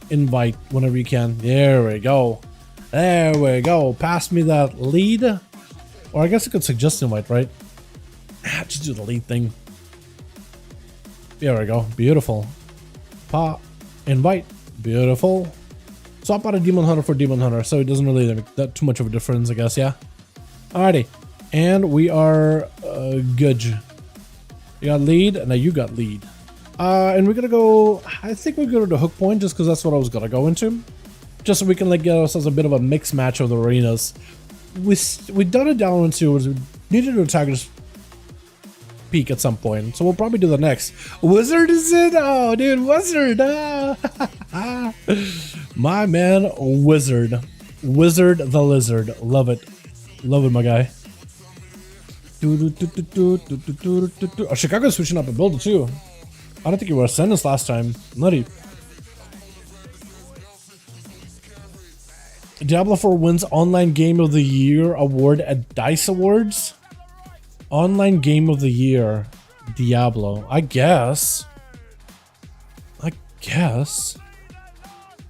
Invite whenever you can. There we go. There we go. Pass me that lead. Or I guess I could suggest invite, right? Just do the lead thing. There we go. Beautiful. Invite. Beautiful. Swap out a Demon Hunter for Demon Hunter, so it doesn't really make that too much of a difference, I guess, yeah? Alrighty. And we are good. You got lead, and now you got lead. And we're gonna go, I think we're gonna go to hook point, just because that's what I was gonna go into. Just so we can like get ourselves a bit of a mixed match of the arenas. We done it down into, we needed to attack this peak at some point, so we'll probably do the next. Wizard is it? Oh, dude, Wizard! My man, Wizard. Wizard the Lizard. Love it. Love it, my guy. Oh, Chicago's switching up a builder too. I don't think you were Ascendance last time. Nutty. Diablo 4 wins Online Game of the Year award at DICE Awards. Online Game of the Year. Diablo. I guess.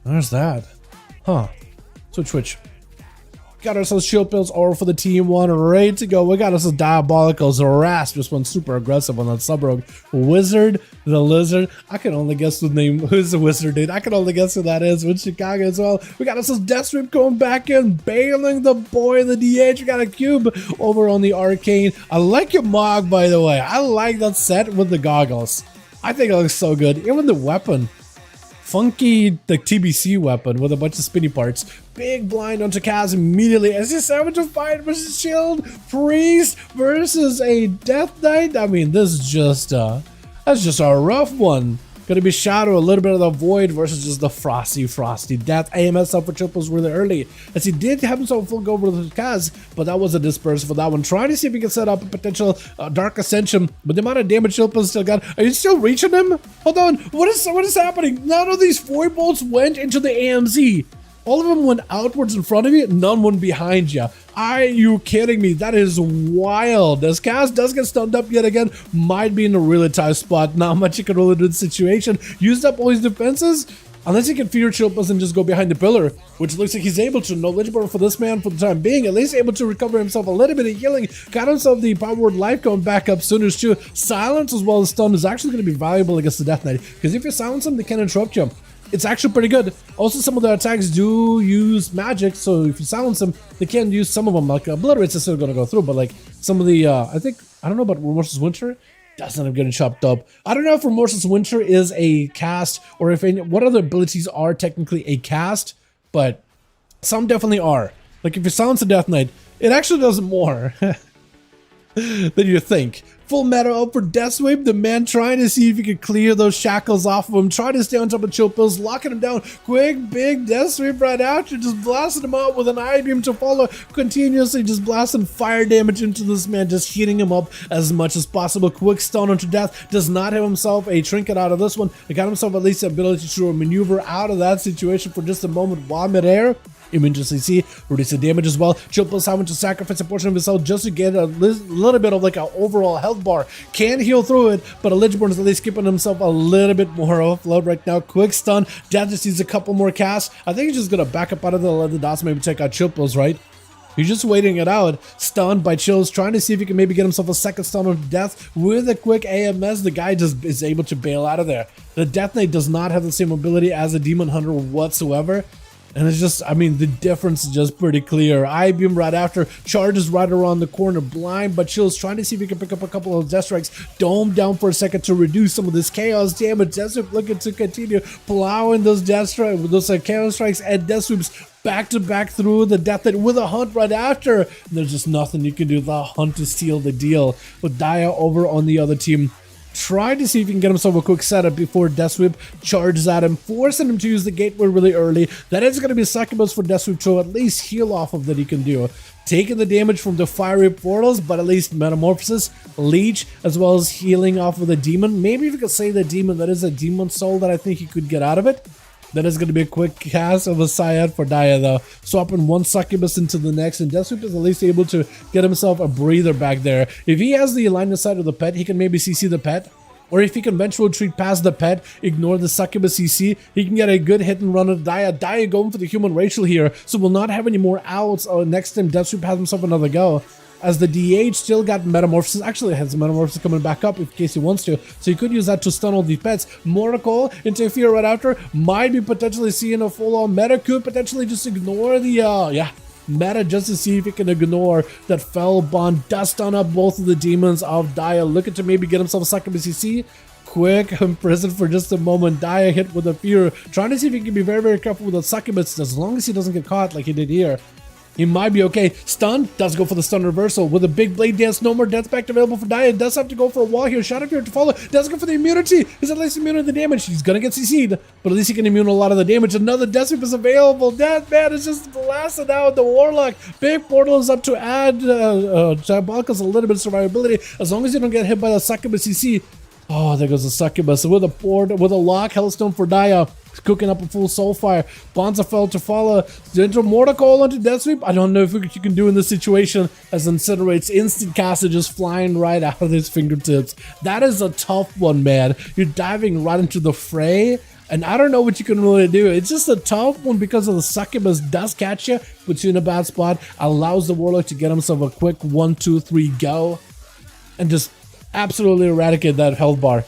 There's that. Huh. Switch. Got ourselves shield pills over for the team one, ready to go. We got ourselves Diabolicals. Rasp just went super aggressive on that sub rogue. Wizard the Lizard. I can only guess the name. Who's the wizard, dude? I can only guess who that is. With Chicago as well. We got ourselves Deathstrip going back in, bailing the boy in the DH. We got a cube over on the arcane. I like your Mog, by the way. I like that set with the goggles. I think it looks so good. Even the weapon. Funky, like TBC weapon with a bunch of spinny parts. Big blind onto Kaz immediately. As he Savage of Fight versus Shield. Priest versus a Death Knight. I mean, this is just, that's just a rough one. Gonna be Shadow, a little bit of the Void versus just the Frosty Death. AMS up for triples really early, as he did have himself full go over the Kaz, but that was a disperse for that one. Trying to see if he can set up a potential Dark Ascension, but the amount of damage Chilpa's still got. Are you still reaching him? Hold on, what is happening? None of these void bolts went into the AMZ. All of them went outwards in front of you, none went behind you. Are you kidding me? That is wild. As Kaz does get stunned up yet again, might be in a really tight spot. Not much he can really do in the situation. Used up all his defenses, unless he can fear Chilpas and just go behind the pillar, which looks like he's able to. No Lich Burn for this man for the time being. At least able to recover himself a little bit of healing. Got himself the Power Word Life going back up soon as too. Silence as well as stun is actually going to be valuable against the Death Knight, because if you silence him, they can interrupt you. It's actually pretty good. Also, some of their attacks do use magic, so if you silence them, they can use some of them. Like Obliterate's is still going to go through, but like some of the, I don't know about Remorseless Winter. Doesn't end up getting chopped up. I don't know if Remorseless Winter is a cast, or if what other abilities are technically a cast, but some definitely are. Like if you silence a Death Knight, it actually does more than you think. Full meta up for Death Sweep. The man trying to see if he could clear those shackles off of him, trying to stay on top of Chill Pills, locking him down. Quick, big Death Sweep right after, just blasting him out with an I-beam to follow, continuously just blasting fire damage into this man, just heating him up as much as possible. Quick stun onto death, does not have himself a trinket out of this one. He got himself at least the ability to maneuver out of that situation for just a moment while midair. Immediately see, reduce the damage as well. Chill Pills having to sacrifice a portion of himself just to get a little bit of like an overall health bar. Can't heal through it, but a Lichborn is at least keeping himself a little bit more offload right now. Quick stun. Death just needs a couple more casts. I think he's just gonna back up out of the let the dots maybe check out Chill Pills, right? He's just waiting it out, stunned by Chills, trying to see if he can maybe get himself a second stun on death. With a quick AMS, the guy just is able to bail out of there. The Death Knight does not have the same ability as a Demon Hunter whatsoever. And it's just, I mean, the difference is just pretty clear. I-beam right after, charges right around the corner, blind, but Chills trying to see if he can pick up a couple of Death Strikes. Dome down for a second to reduce some of this chaos damage. Death Sweep looking to continue plowing those Death Strikes, those chaos strikes and Death Sweeps back to back through the Death Knight with a hunt right after. There's just nothing you can do. The hunt to seal the deal. With Daya over on the other team, trying to see if he can get himself a quick setup before Death Sweep charges at him, forcing him to use the gateway really early. That is going to be succubus for Death Sweep to at least heal off of that he can do. Taking the damage from the fiery portals, but at least Metamorphosis, Leech, as well as healing off of the demon. Maybe if you could say the demon, that is a demon soul that I think he could get out of it. That is going to be a quick cast of a Syad for Daya though. Swapping one succubus into the next, and Death Sweep is at least able to get himself a breather back there. If he has the line of sight of the pet, he can maybe CC the pet. Or if he can venture retreat past the pet, ignore the succubus CC, he can get a good hit and run on Daya. Daya going for the human Rachel here, so will not have any more outs. Next time Death Sweep has himself another go. As the DH still got Metamorphosis, actually has Metamorphosis coming back up in case he wants to, so he could use that to stun all the pets. Mortical, interfere right after, might be potentially seeing a full-on meta, could potentially just ignore the, meta just to see if he can ignore that fell bond. Does stun up both of the demons of Daya, looking to maybe get himself a succubus CC. Quick imprisoned for just a moment. Daya hit with a fear, trying to see if he can be very, very careful with the succubus as long as he doesn't get caught like he did here. He might be okay. Stun does go for the stun reversal with a big blade dance. No more death pact available for Daya. Does have to go for a wall here. Shot up here to follow. Does go for the immunity. He's at least immune to the damage. He's gonna get CC'd, but at least he can immune a lot of the damage. Another Death Sweep is available. Death Man is just blasted out the Warlock. Big portal is up to add Diabolical's a little bit of survivability as long as you don't get hit by the succubus CC. Oh, there goes the succubus with a port, with a lock, Hellstone for Daya. Cooking up a full Soulfire. Bonza fell to follow. Gentle Mortical onto Death Sweep. I don't know if you can do in this situation as Incinerate's instant cast is just flying right out of his fingertips. That is a tough one, man. You're diving right into the fray, and I don't know what you can really do. It's just a tough one because of the succubus does catch you, puts you in a bad spot, allows the Warlock to get himself a quick 1, 2, 3 go, and just absolutely eradicate that health bar.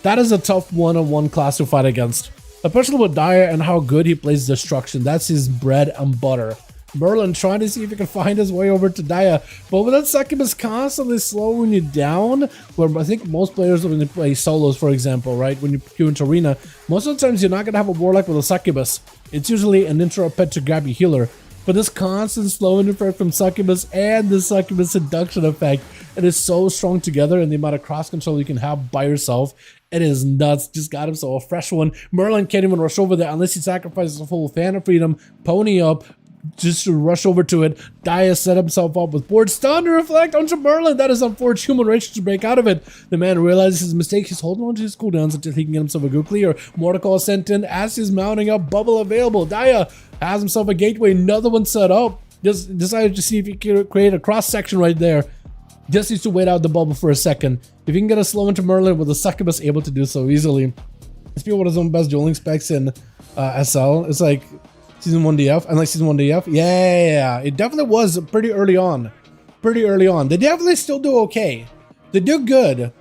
That is a tough one-on-one class to fight against. Especially with Daya and how good he plays Destruction. That's his bread and butter. Merlin trying to see if he can find his way over to Daya, but with that succubus constantly slowing you down, where I think most players when they play solos, for example, right, when you queue into arena, most of the times you're not going to have a Warlock with a succubus. It's usually an interrupt pet to grab your healer. But this constant slowing effect from succubus and the succubus seduction effect, it is so strong together, and the amount of cross control you can have by yourself, it is nuts. Just got himself a fresh one. Merlin can't even rush over there unless he sacrifices a full fan of freedom, pony up just to rush over to it. Daya set himself up with board stun to reflect onto Merlin. That is unfortunate. Human Rage to break out of it. The man realizes his mistake. He's holding on to his cooldowns until he can get himself a good clear. Mortical sent in as he's mounting up. Bubble available. Daya has himself a gateway. Another one set up. Just decided to see if he can create a cross section right there. Just needs to wait out the bubble for a second. If you can get a slow into Merlin with the succubus able to do so easily. It's one of the best dueling specs in SL. It's like Season 1 DF, and like Season 1 DF. Yeah, it definitely was pretty early on. They definitely still do okay. They do good.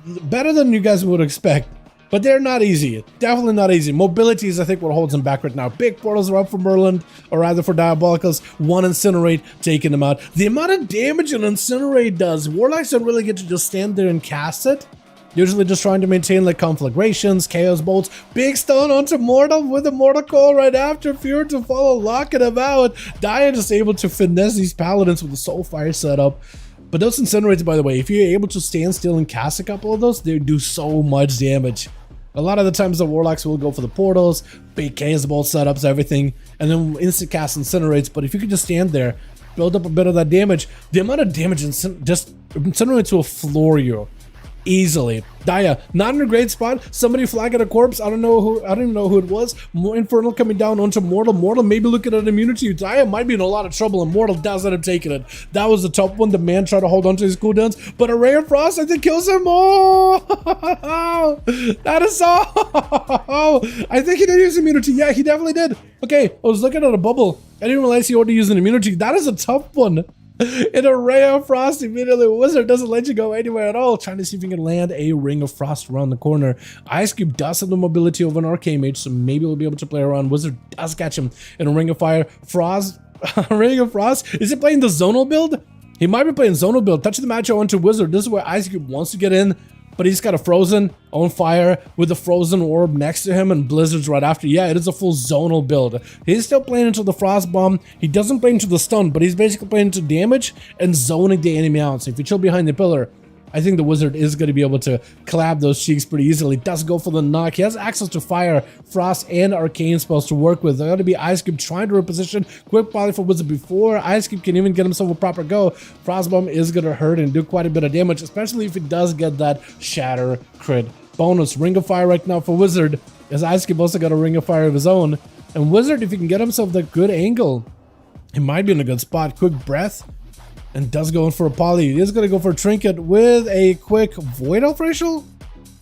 Better than you guys would expect. But they're not easy. Definitely not easy. Mobility is, I think, what holds them back right now. Big portals are up for Merlin, or rather for Diabolicals. One Incinerate, taking them out. The amount of damage an Incinerate does, Warlocks don't really get to just stand there and cast it. Usually just trying to maintain like conflagrations, chaos bolts. Big stun onto Mortal with a Mortical right after. Fear to follow, locking him out. Daya just able to finesse these paladins with the Soulfire setup. But those incinerates, by the way, if you're able to stand still and cast a couple of those, they do so much damage. A lot of the times the warlocks will go for the portals, big chaos bolt setups, everything, and then instant cast incinerates. But if you could just stand there, build up a bit of that damage, the amount of damage incinerates will floor you easily. Daya, not in a great spot. Somebody flagging a corpse. I don't even know who it was. More Infernal coming down onto Mortal. Mortal maybe looking at immunity. Daya might be in a lot of trouble, and Mortal does end up taking it. That was the top one. The man tried to hold on to his cooldowns, but a Ray of Frost, I think, kills him. Oh, that is so. I think he did use immunity. Yeah, he definitely did. Okay, I was looking at a bubble. I didn't realize he already used an immunity. That is a tough one. In a Ray of Frost, immediately Wizard doesn't let you go anywhere at all. Trying to see if you can land a Ring of Frost around the corner. Ice Cube does have the mobility of an Arcane Mage, so maybe we'll be able to play around. Wizard does catch him in a Ring of Fire. Frost, Ring of Frost. Is he playing the zonal build? He might be playing zonal build. Touch the match onto Wizard. This is where Ice Cube wants to get in, but he's got a Frozen on fire with the Frozen Orb next to him and Blizzards right after. Yeah, it is a full zonal build. He's still playing into the Frost Bomb. He doesn't play into the stun, but he's basically playing into damage and zoning the enemy out. So if you chill behind the pillar, I think the Wizard is going to be able to collab those cheeks pretty easily. Does go for the knock. He has access to Fire, Frost, and Arcane spells to work with. There got to be Ice Cube trying to reposition. Quick volley for Wizard before Ice Cube can even get himself a proper go. Frostbomb is going to hurt and do quite a bit of damage, especially if he does get that Shatter crit bonus. Ring of Fire right now for Wizard, as Ice Cube also got a Ring of Fire of his own. And Wizard, if he can get himself that good angle, he might be in a good spot. Quick breath. And does go in for a poly. He is going to go for a trinket with a quick Void Elf Racial.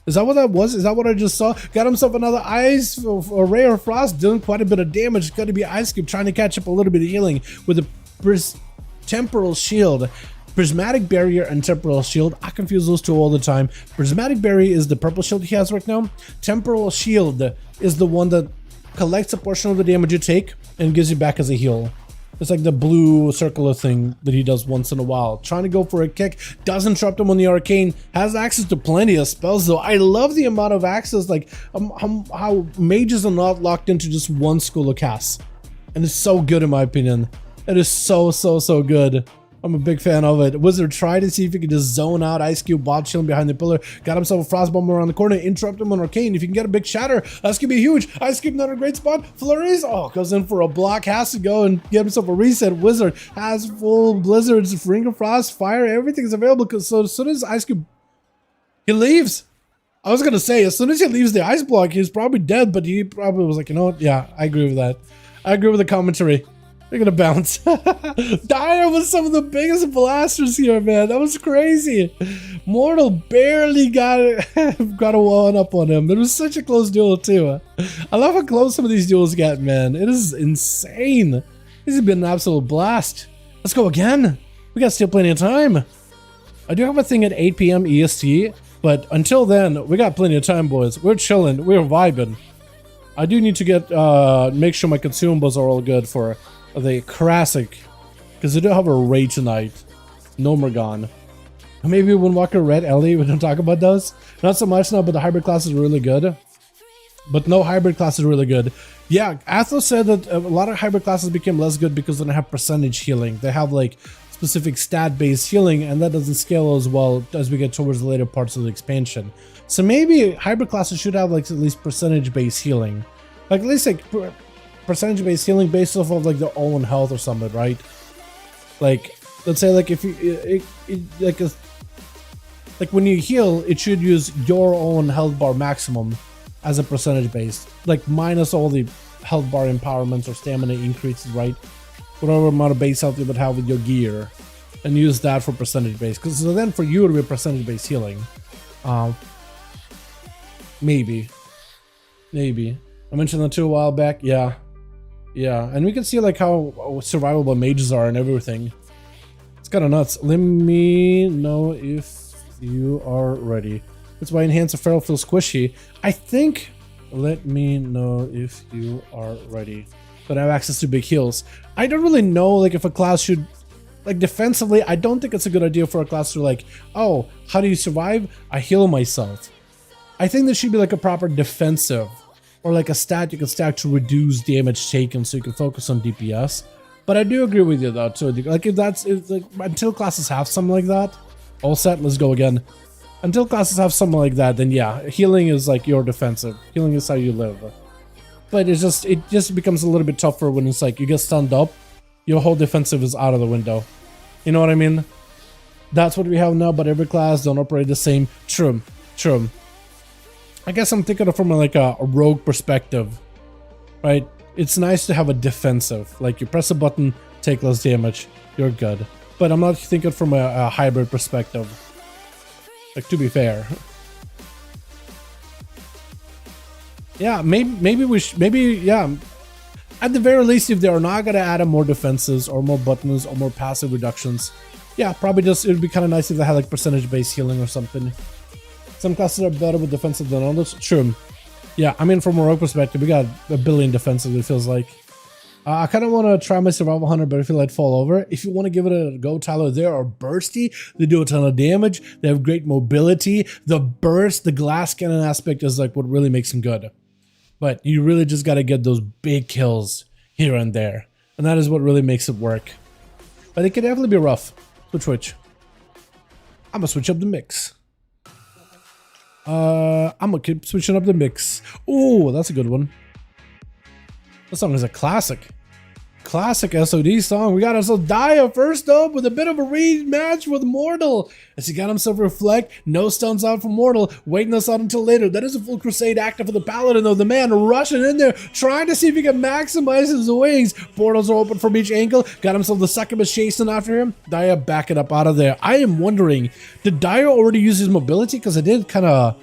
Is that what that was? Is that what I just saw? Got himself another Ice, a Ray of Frost, doing quite a bit of damage. It's going to be Ice Cube trying to catch up a little bit of healing with a Temporal Shield. Prismatic Barrier and Temporal Shield. I confuse those two all the time. Prismatic Barrier is the purple shield he has right now. Temporal Shield is the one that collects a portion of the damage you take and gives you back as a heal. It's like the blue circular thing that he does once in a while. Trying to go for a kick. Does interrupt him on the Arcane. Has access to plenty of spells though. I love the amount of access, like how mages are not locked into just one school of casts. And it's so good in my opinion. It is so good. I'm a big fan of it. Wizard tried to see if he could just zone out Ice Cube, bot chilling behind the pillar. Got himself a Frost Bomb around the corner, interrupt him on Arcane. If you can get a big Shatter, that's gonna be huge. Ice Cube not a great spot. Flurries, oh, goes in for a block, has to go and get himself a reset. Wizard has full Blizzards, Ring of Frost, Fire, everything's available. Because so as soon as Ice Cube, he leaves. I was gonna say, as soon as he leaves the ice block, he's probably dead, but he probably was like, you know what? Yeah, I agree with that. I agree with the commentary. They're gonna bounce. Dyer was some of the biggest blasters here, man. That was crazy. Mortal barely got a one up on him. It was such a close duel too. I love how close some of these duels get, man. It is insane. This has been an absolute blast. Let's go again. We got still plenty of time. I do have a thing at 8 PM EST, but until then, we got plenty of time, boys. We're chilling. We're vibing. I do need to get make sure my consumables are all good for the classic, because they do have a raid tonight. No Morgan. Maybe Windwalker Red Ellie, we don't talk about those. Not so much now, but the hybrid class is really good. But no hybrid class is really good. Yeah, Athos said that a lot of hybrid classes became less good because they don't have percentage healing. They have like specific stat-based healing, and that doesn't scale as well as we get towards the later parts of the expansion. So maybe hybrid classes should have like at least percentage-based healing. Like at least like percentage-based healing based off of like their own health or something, right? Like, let's say like if you like when you heal, it should use your own health bar maximum as a percentage base, like minus all the health bar empowerments or stamina increases, right? Whatever amount of base health you would have with your gear, and use that for percentage base. Because so then for you it'll be percentage based healing. Maybe. I mentioned that too a while back. Yeah, and we can see like how survivable mages are and everything. It's kind of nuts. Let me know if you are ready. That's why Enhance a Feral feels squishy. I think, let me know if you are ready. But I have access to big heals. I don't really know like if a class should, like defensively, I don't think it's a good idea for a class to like, oh, how do you survive? I heal myself. I think there should be like a proper defensive, or like a stat you can stack to reduce damage taken so you can focus on DPS. But I do agree with you though too. Like if it's like until classes have something like that, all set. Let's go again. Until classes have something like that, then yeah, healing is like your defensive. Healing is how you live. But it just becomes a little bit tougher when it's like you get stunned up, your whole defensive is out of the window. You know what I mean? That's what we have now, but every class don't operate the same. True. I guess I'm thinking of from like a rogue perspective, right? It's nice to have a defensive, like you press a button, take less damage, you're good. But I'm not thinking from a hybrid perspective. Like, to be fair. Yeah, yeah. At the very least, if they're not gonna add more defenses or more buttons or more passive reductions, yeah, probably just, it'd be kind of nice if they had like percentage-based healing or something. Some classes are better with defensive than others. True. Yeah, I mean, from a rogue perspective, we got a billion defensive, it feels like. I kind of want to try my survival hunter, but I feel like fall over. If you want to give it a go, Tyler, they are bursty. They do a ton of damage. They have great mobility. The burst, the glass cannon aspect is like what really makes them good. But you really just got to get those big kills here and there. And that is what really makes it work. But it can definitely be rough. Switch. I'm going to switch up the mix. I'm going to keep switching up the mix. Ooh, that's a good one. This song is a classic. Classic SOD song. We got ourselves Dia first up with a bit of a rematch with Mortal. As he got himself Reflect, no stuns out for Mortal, waiting us out until later. That is a full crusade active for the Paladin though. The man rushing in there, trying to see if he can maximize his wings. Portals are open from each angle. Got himself the succubus chasing after him. Dia backing up out of there. I am wondering, did Dia already use his mobility? Because I did kind of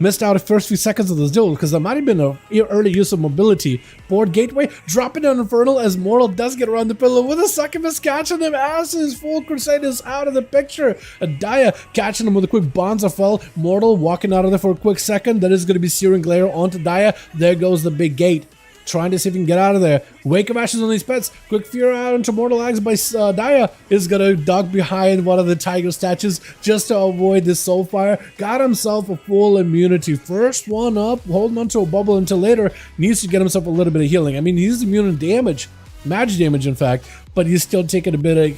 missed out the first few seconds of this duel because there might have been an early use of mobility. Board gateway, dropping down Infernal as Mortal does get around the pillar with a succubus catching him. ASUS full crusade is out of the picture. Dia catching him with a quick bonza fell. Mortal walking out of there for a quick second. That is going to be Searing Glare onto Dia. There goes the big gate. Trying to see if he can get out of there. Wake of Ashes on these pets. Quick Fear out into Mortal Axe by Dia is gonna duck behind one of the tiger statues just to avoid this soul fire. Got himself a full immunity. First one up, holding onto a bubble until later. Needs to get himself a little bit of healing. I mean, he's immune to damage. Magic damage, in fact, but he's still taking a bit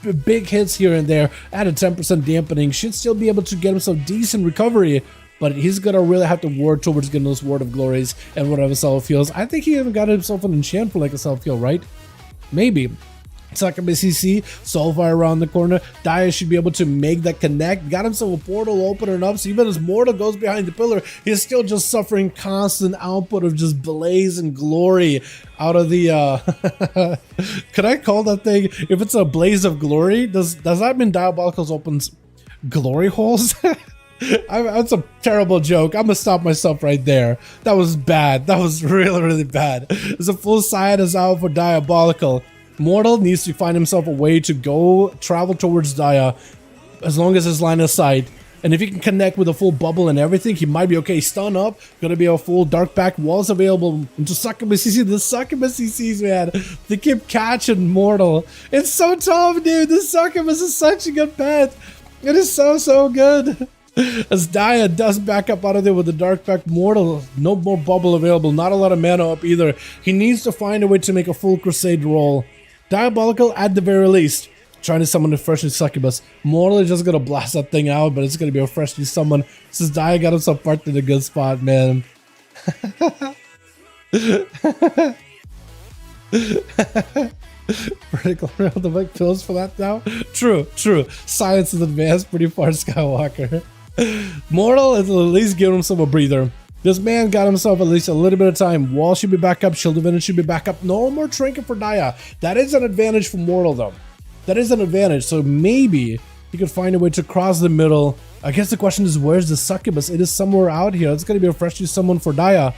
of big hits here and there. At a 10% dampening, should still be able to get himself decent recovery. But he's gonna really have to work towards getting those Word of Glories and whatever self heals. I think he even got himself an enchant for like a self heal, right? Maybe. Succubus CC, Soulfire around the corner. Dia should be able to make that connect. Got himself a portal opening up, so even as Mortal goes behind the pillar, he's still just suffering constant output of just blaze and glory out of the could I call that thing, if it's a blaze of glory, does that mean Diabolicals opens glory holes? That's a terrible joke. I'm gonna stop myself right there. That was bad. That was really bad. There's a full side is out for Diabolical. Mortal needs to find himself a way to travel towards Dia as long as his line of sight. And if he can connect with a full bubble and everything, he might be okay. Stun up, gonna be a full dark pack. Walls available into Succubus CC. The Succubus CCs, man, they keep catching Mortal. It's so tough, dude. The Succubus is such a good pet. It is so good. As Dia does back up out of there with the Dark Pack. Mortal, no more bubble available, not a lot of mana up either. He needs to find a way to make a full crusade roll. Diabolical at the very least, trying to summon a freshly Succubus. Mortal is just gonna blast that thing out, but it's gonna be a freshly summon. Since Dia got himself parked in a good spot, man. Vertical around the big pills for that now? True. Science is advanced pretty far, Skywalker. Mortal is at least giving himself a breather. This man got himself at least a little bit of time. Wall should be back up. Shield Advantage should be back up. No more Trinket for Dia. That is an advantage for Mortal, though. That is an advantage. So maybe he could find a way to cross the middle. I guess the question is, where's the Succubus? It is somewhere out here. It's going to be a freshly someone for Dia.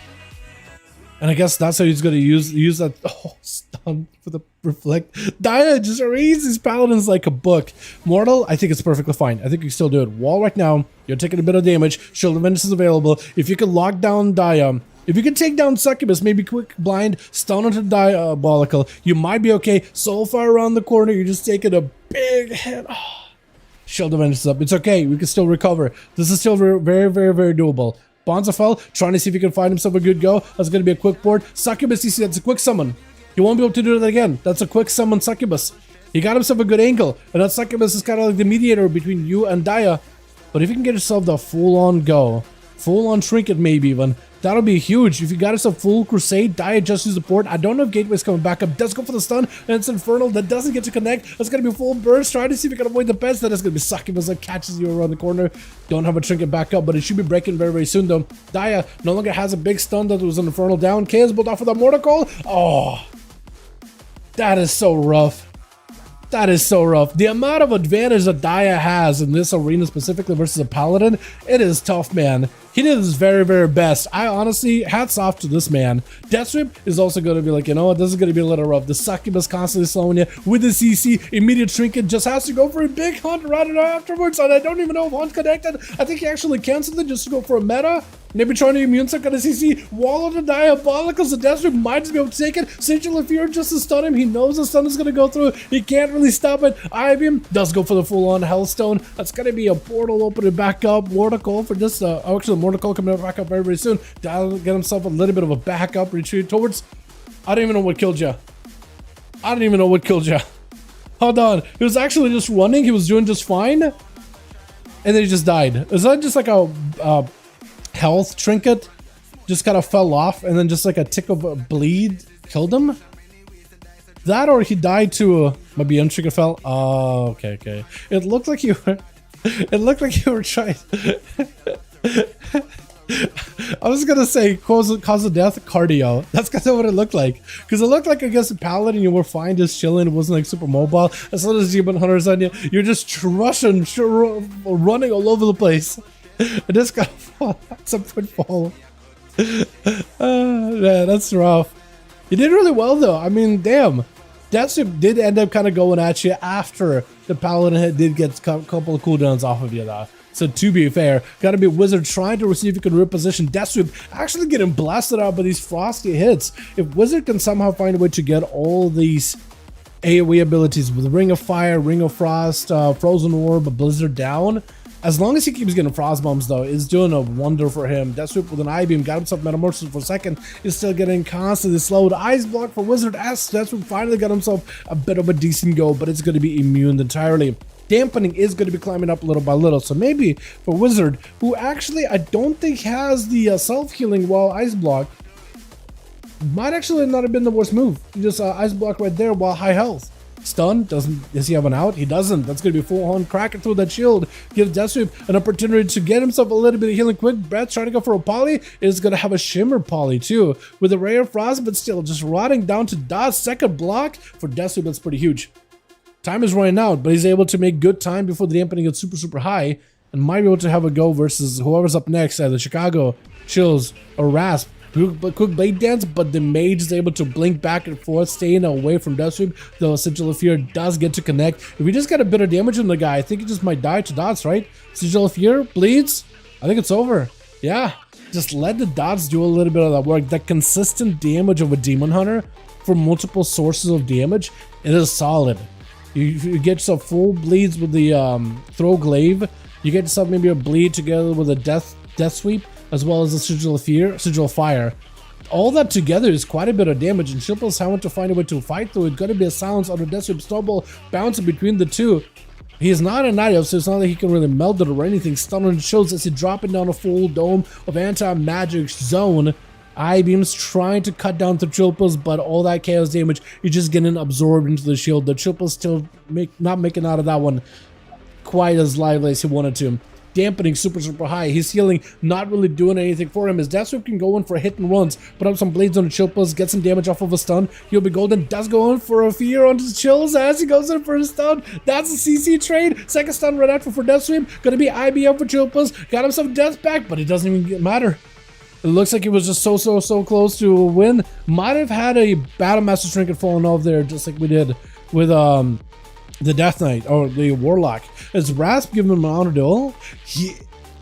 And I guess that's how he's going to use that. Oh, stun for the Reflect. Dia just reads his paladins like a book. Mortal, I think it's perfectly fine. I think you can still do it. Wall right now. You're taking a bit of damage. Shield of Vengeance is available. If you can lock down Dia, if you can take down Succubus, maybe quick blind, stun onto Diabolical, you might be okay. Soulfire around the corner. You're just taking a big hit. Oh. Shield of Vengeance is up. It's okay. We can still recover. This is still very doable. Bonza fell, trying to see if he can find himself a good go. That's going to be a quick board. Succubus CC, that's a quick summon. He won't be able to do that again. That's a quick summon succubus. He got himself a good angle, and that succubus is kind of like the mediator between you and Daya. But if you can get yourself the full-on go, full-on trinket maybe even, that'll be huge. If you got yourself full crusade, Daya just use the port. I don't know if Gateway's coming back up. Does go for the stun, and it's Infernal. That doesn't get to connect. That's going to be full burst. Trying to see if you can avoid the best. That is going to be succubus that catches you around the corner. Don't have a trinket back up, but it should be breaking very, very soon though. Daya no longer has a big stun that was an Infernal down. Chaos Bolt off with a Mortal Call. Oh, that is so rough. That is so rough. The amount of advantage that Daya has in this arena specifically versus a Paladin, it is tough, man. He did his very, very best. I honestly, hats off to this man. Death Sweep is also going to be like, you know what, this is going to be a little rough. The succubus constantly slowing you with the CC. Immediate trinket just has to go for a big hunt right afterwards. And I don't even know if hunt's connected. I think he actually canceled it just to go for a meta. Maybe trying to immune suck on the CC. Wall of the Diabolicals. The Death Sweep might just be able to take it. Sigil of Fear just to stun him. He knows the stun is going to go through. He can't really stop it. Ibeam does go for the full-on Hellstone. That's going to be a portal opening back up. Mortal Call for just, actually, Mortal Call coming back up very, very soon. That'll get himself a little bit of a backup retreat towards. I don't even know what killed you. I don't even know what killed you. Hold on. He was actually just running. He was doing just fine. And then he just died. Is that just like a health trinket? Just kind of fell off and then just like a tick of a bleed killed him? That or he died to my BM trinket fell. Oh, okay. It looked like you were. It looked like you were trying. I was gonna say cause of death cardio. That's kind of what it looked like, because it looked like against a paladin you were fine just chilling. It wasn't like super mobile. As soon as demon hunters on you, you're just rushing, running all over the place. And this guy some football. Man, that's rough. You did really well though. I mean, damn. Death Sweep did end up kind of going at you after the paladin did get a couple of cooldowns off of you though. So to be fair, gotta be Wizard trying to see if he can reposition Death Sweep, actually getting blasted out by these frosty hits. If Wizard can somehow find a way to get all these AoE abilities with Ring of Fire, Ring of Frost, Frozen Orb, Blizzard down, as long as he keeps getting Frost Bombs though, it's doing a wonder for him. Death Sweep with an I-Beam got himself Metamorphosis for a second, is still getting constantly slowed. Ice Block for Wizard S. Death Sweep finally got himself a bit of a decent go, but it's going to be immune entirely. Dampening is going to be climbing up little by little, so maybe for Wizard, who actually I don't think has the self-healing while Ice Block, might actually not have been the worst move. Just Ice Block right there while high health. Stun, does he have an out? He doesn't. That's going to be full on cracking through that shield. Give Death Sweep an opportunity to get himself a little bit of healing quick. Breath trying to go for a poly. Is going to have a shimmer poly too, with a Ray of Frost, but still just rotting down to dodge. Second block for Death Sweep, that's pretty huge. Time is running out, but he's able to make good time before the dampening gets super high, and might be able to have a go versus whoever's up next, either Chicago, Chills, or Rasp. Quick blade dance, but the mage is able to blink back and forth, staying away from Death Sweep. The Sigil of Fear does get to connect. If we just get a bit of damage on the guy, I think he just might die to dots, right? Sigil of Fear bleeds. I think it's over. Yeah, just let the dots do a little bit of that work. That consistent damage of a Demon Hunter for multiple sources of damage, it is solid. You get yourself full bleeds with the Throw Glaive. You get yourself maybe a bleed together with a Death Sweep, as well as the Sigil of Fear, Sigil of Fire. All that together is quite a bit of damage, and Shilple's having to find a way to fight through it. Gonna be a silence under Death Sweep, Snowball bouncing between the two. He is not a Night Elf, so it's not like he can really melt it or anything. Stunning shows as he dropping down a full dome of anti-magic zone. I-Beams trying to cut down the Chilples, but all that chaos damage is just getting absorbed into the shield. The Chilples still not making out of that one quite as lively as he wanted to. Dampening super high. He's healing, not really doing anything for him. His Death Sweep can go in for hit and runs, put up some blades on the Chilples, get some damage off of a stun. He'll be golden. Does go in for a fear on his Chills as he goes in for a stun. That's a CC trade. Second stun right after for Death Sweep. Gonna be IBM for Chilples. Got himself Death back, but it doesn't even matter. It looks like it was just so close to a win. Might have had a Battle Master Trinket falling off there, just like we did with the Death Knight or the Warlock. Is Rasp giving him an honor duel?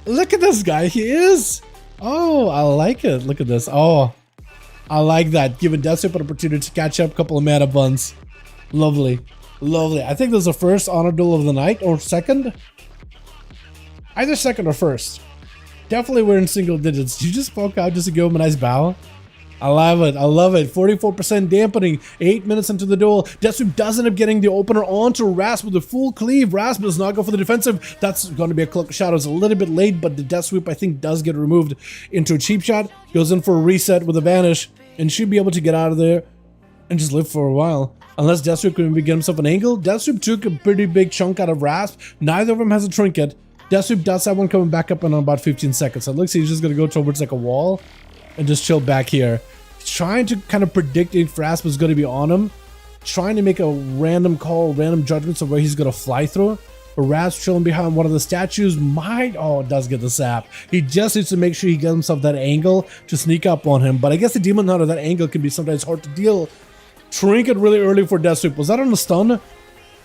Look at this guy. He is. Oh, I like it. Look at this. Oh, I like that. Giving Death Sweep an opportunity to catch up a couple of mana buns. Lovely. I think this is the first honor duel of the night, or second. Either second or first. Definitely we're in single digits. You just spoke out just to give him a nice bow. I love it. I love it. 44% dampening. 8 minutes into the duel. Deathsweep does end up getting the opener onto Rasp with a full cleave. Rasp does not go for the defensive. That's going to be a Cloak of Shadows a little bit late, but the Deathsweep, I think, does get removed into a cheap shot. Goes in for a reset with a vanish and should be able to get out of there and just live for a while. Unless Deathsweep can maybe get himself an angle. Deathsweep took a pretty big chunk out of Rasp. Neither of them has a trinket. Deathsweep does have one coming back up in about 15 seconds. So it looks like he's just going to go towards like a wall and just chill back here. Trying to kind of predict if Rasp is going to be on him, trying to make a random call, random judgments of where he's going to fly through. But Rasp chilling behind one of the statues might, oh, it does get the sap. He just needs to make sure he gets himself that angle to sneak up on him. But I guess the Demon Hunter, that angle can be sometimes hard to deal. Trinket really early for Deathsweep. Was that on the stun?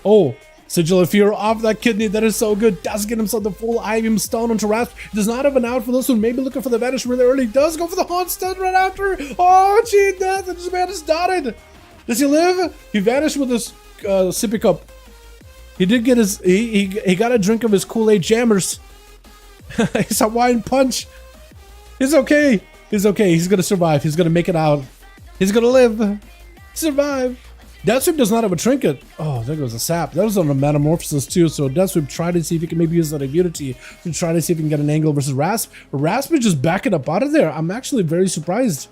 Oh, Sigil of Fear off that kidney. That is so good. Does get himself the full Ivium stun onto Rasp. Does not have an out for this one. Maybe looking for the vanish really early. Does go for the haunt stun right after. Oh, gee, death. And this man is dotted. Does he live? He vanished with his sippy cup. He did get his. He got a drink of his Kool-Aid Jammers. His Hawaiian Punch. He's okay. He's okay. He's gonna survive. He's gonna make it out. He's gonna live. Survive. Deathsweep does not have a trinket. Oh, there goes a sap. That was on a metamorphosis too, so Deathsweep tried to see if he can maybe use that immunity to try to see if he can get an angle versus Rasp. Rasp is just backing up out of there. I'm actually very surprised.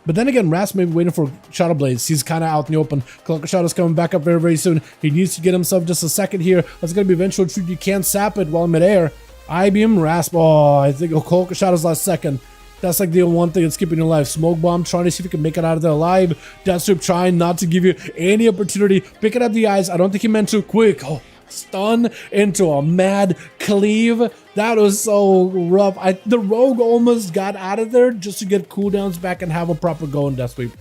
But then again, Rasp may be waiting for Shadow Blades. He's kind of out in the open. Cloak of Shadows coming back up very, very soon. He needs to get himself just a second here. That's going to be eventual truth. You can't sap it while midair. I-Beam, Rasp. Oh, I think Cloak of Shadows last second. That's like the one thing that's keeping you alive. Smoke Bomb, trying to see if he can make it out of there alive. Deathsweep trying not to give you any opportunity. Picking up the eyes. I don't think he meant to. Quick. Oh, stun into a mad cleave. That was so rough. The Rogue almost got out of there just to get cooldowns back and have a proper go in Deathsweep.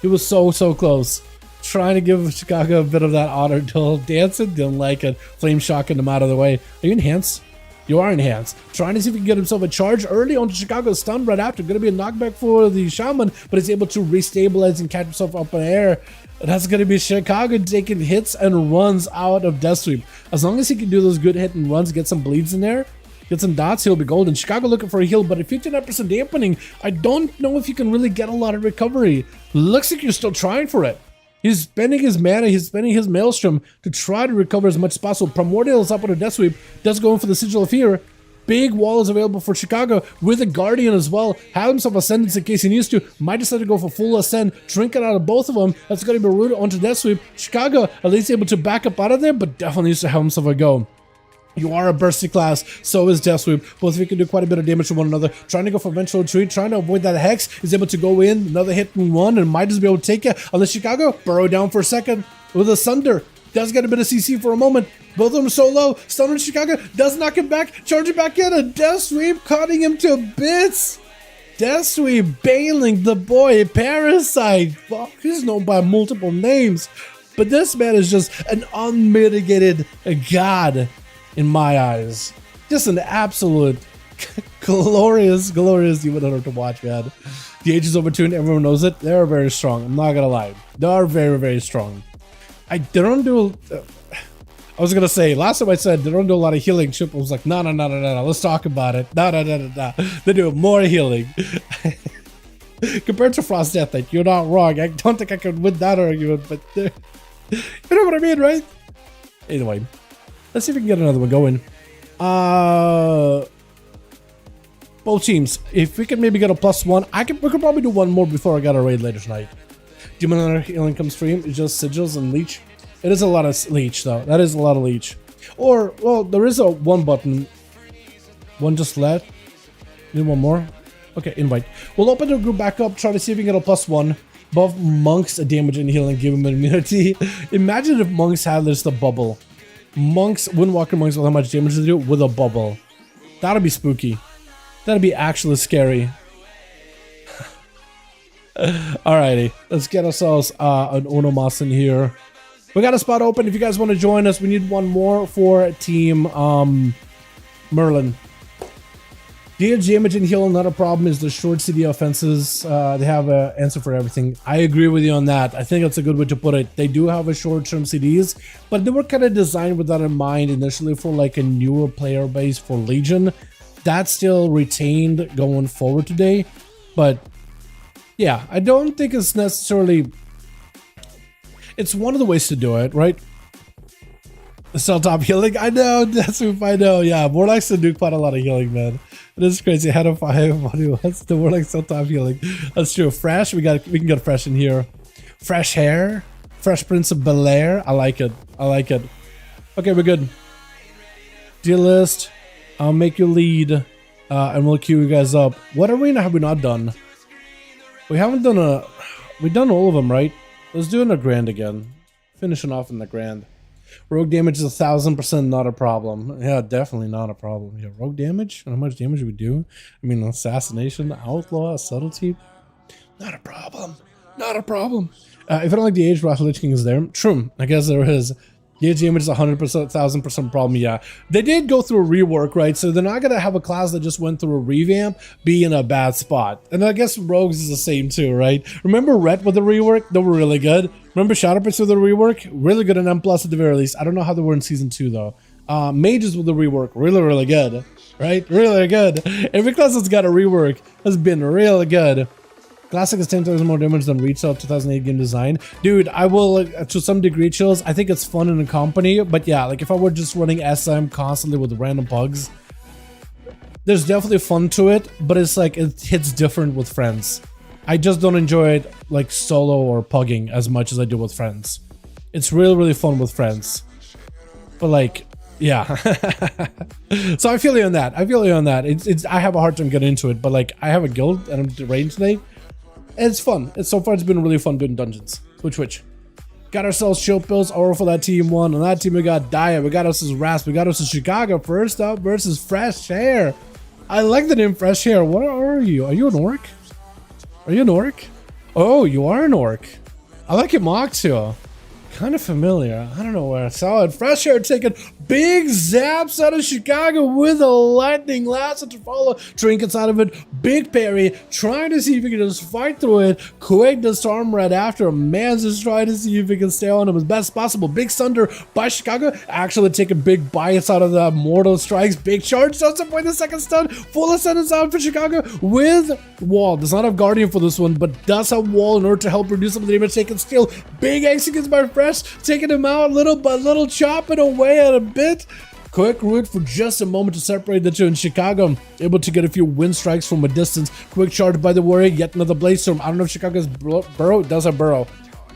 He was so close. Trying to give Chicago a bit of that honor duel. Dancing, didn't like it. Flame shocking him out of the way. Are you enhanced? You are enhanced. Trying to see if he can get himself a charge early onto Chicago. Stun right after. Going to be a knockback for the Shaman, but he's able to restabilize and catch himself up in the air. That's going to be Chicago taking hits and runs out of Deathsweep. As long as he can do those good hit and runs, get some bleeds in there, get some dots, he'll be golden. Chicago looking for a heal, but at 59% dampening, I don't know if you can really get a lot of recovery. Looks like you're still trying for it. He's spending his mana, he's spending his Maelstrom to try to recover as much as possible. Primordial is up on a Deathsweep, does go in for the Sigil of Fear. Big wall is available for Chicago with a Guardian as well. Have himself Ascendance in case he needs to. Might decide to go for full Ascend. Trinket out of both of them. That's going to be rooted onto Deathsweep. Chicago at least able to back up out of there, but definitely needs to have himself a go. You are a bursty class, so is Deathsweep. Both of you can do quite a bit of damage to one another. Trying to go for eventual retreat, trying to avoid that Hex. Is able to go in, another hit and one, and might just be able to take it. Unless Chicago, burrow down for a second with a Sunder. Does get a bit of CC for a moment. Both of them so low. Stun on Chicago, does knock him back. Charging back in, a Deathsweep cutting him to bits. Deathsweep bailing the boy Parasite. Fuck, he's known by multiple names. But this man is just an unmitigated god. In my eyes, just an absolute glorious Demon Hunter to watch, man. The age is overtuned, everyone knows it. They're very strong. I'm not gonna lie, they are very strong. They don't do. I was gonna say last time I said they don't do a lot of healing. Chip was like, no. Let's talk about it. No. They do more healing compared to Frost Death. Like, you're not wrong. I don't think I can win that argument, but you know what I mean, right? Anyway. Let's see if we can get another one going. Both teams. If we can maybe get a +1, we could probably do one more before I got a raid later tonight. Demon Hunter healing comes stream. It's just Sigils and Leech. It is a lot of Leech though. That is a lot of Leech. Or, well, there is a one button. One just left. Need one more? Okay, invite. We'll open the group back up, try to see if we can get a +1. Buff Monks a damage and healing, give him immunity. Imagine if Monks had this the bubble. Windwalker Monks will have much damage to do with a bubble. That'd be spooky. That'd be actually scary. Alrighty, let's get ourselves an Onomas in here. We got a spot open. If you guys want to join us, we need one more for Team Merlin. DH damage and heal, not a problem, is the short CD offenses. They have an answer for everything. I agree with you on that. I think that's a good way to put it. They do have a short-term CDs, but they were kind of designed with that in mind initially for like a newer player base for Legion. That's still retained going forward today, but yeah, I don't think it's necessarily... It's one of the ways to do it, right? The cell top healing, I know, that's what I know. Yeah, Warlocks do quite a lot of healing, man. It is crazy. Head of 5, what's the Warlock cell top healing? That's true. Fresh, we can get fresh in here. Fresh hair, Fresh Prince of Bel-Air. I like it. I like it. Okay, we're good. Deal list. I'll make you lead, and we'll queue you guys up. What arena have we not done? We haven't done a. We've done all of them, right? Let's do it in a grand again. Finishing off in the grand. Rogue damage is 1000% not a problem. Yeah, definitely not a problem. Yeah, rogue damage? How much damage do we do? I mean, assassination, outlaw, subtlety. Not a problem. Not a problem. If I don't like the age, Wrath of Lich King is there. True. I guess there is. The age damage is 100%, 1000% problem. Yeah. They did go through a rework, right? So they're not going to have a class that just went through a revamp be in a bad spot. And I guess Rogues is the same too, right? Remember Ret with the rework? They were really good. Remember Shadowprince with the rework? Really good in M+ at the very least. I don't know how they were in Season 2 though. Mages with the rework, really good, right? Really good. Every class that's got a rework has been really good. Classic is 10 times more damage than Retail 2008 game design. Dude, I will, to some degree, Chills. I think it's fun in a company, but yeah, like if I were just running SM constantly with random pugs, there's definitely fun to it, but it's like, it hits different with friends. I just don't enjoy it like solo or pugging as much as I do with friends. It's really fun with friends. But like, yeah. So I feel you on that. I feel you on that. I have a hard time getting into it, but like I have a guild and I'm deranged today. It's fun. So far it's been really fun doing dungeons. Which. Got ourselves shield pills over for that team 1. On that team we got Dia, we got us as Rasp, we got us as Chicago first up versus Fresh Hair. I like the name Fresh Hair. What are you? Are you an orc? Are you an orc? Oh, you are an orc. I like your mock too. Kind of familiar. I don't know where I saw it. Fresh Hair taking big zaps out of Chicago with a lightning lasso to follow. Trinkets out of it. Big parry. Trying to see if he can just fight through it. Quick the storm right after. Man's just trying to see if he can stay on him as best possible. Big thunder by Chicago. Actually taking big bites out of the mortal strikes. Big charge. Does avoid the second stun. Full ascendance out for Chicago with wall. Does not have guardian for this one, but does have wall in order to help reduce some of the damage taken. Still big executes by Fresh. Taking him out little by little, chopping away at a bit. Quick route for just a moment to separate the two in Chicago. Able to get a few wind strikes from a distance. Quick charge by the warrior. Yet another blaze storm. I don't know if Chicago's burrow. It does have burrow.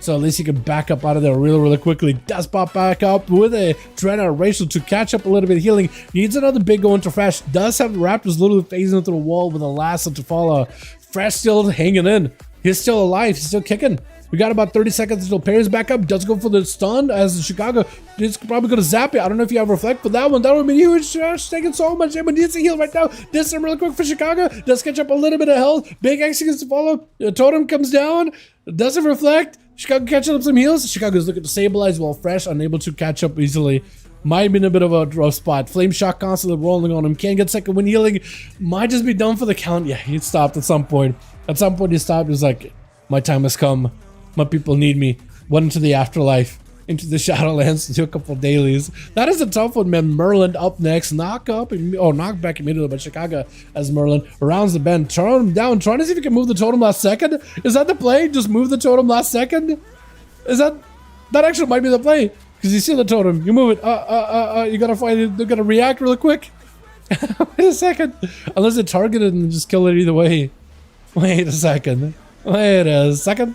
So at least he can back up out of there really quickly. Does pop back up with a Dreadnought Racial to catch up a little bit of healing. Needs another big go into Fresh. Does have Raptors literally phasing through the wall with a lasso to follow. Fresh still hanging in. He's still alive. He's still kicking. We got about 30 seconds until parries back up. Does go for the stun as Chicago is probably going to zap it. I don't know if you have Reflect for that one. That would be huge. Taking so much damage. Needs a heal right now. This time really quick for Chicago. Does catch up a little bit of health. Big executes to follow. The totem comes down. Doesn't reflect. Chicago catching up some heals. Chicago's looking to stabilize while Fresh, unable to catch up easily. Might be in a bit of a rough spot. Flame Shock constantly rolling on him. Can't get second wind healing. Might just be done for the count. Yeah, he stopped at some point. At some point he stopped. He was like, my time has come. My people need me. Went into the afterlife, into the Shadowlands to do a couple of dailies. That is a tough one, man. Merlin up next. Knock back immediately by Chicago as Merlin rounds the bend. Turn him down. Trying to see if he can move the totem last second. Is that the play? Just move the totem last second? Is that actually might be the play? Because you see the totem. You move it. You gotta fight it. They're gonna react really quick. Wait a second. Unless they target it and just kill it either way. Wait a second. Wait a second.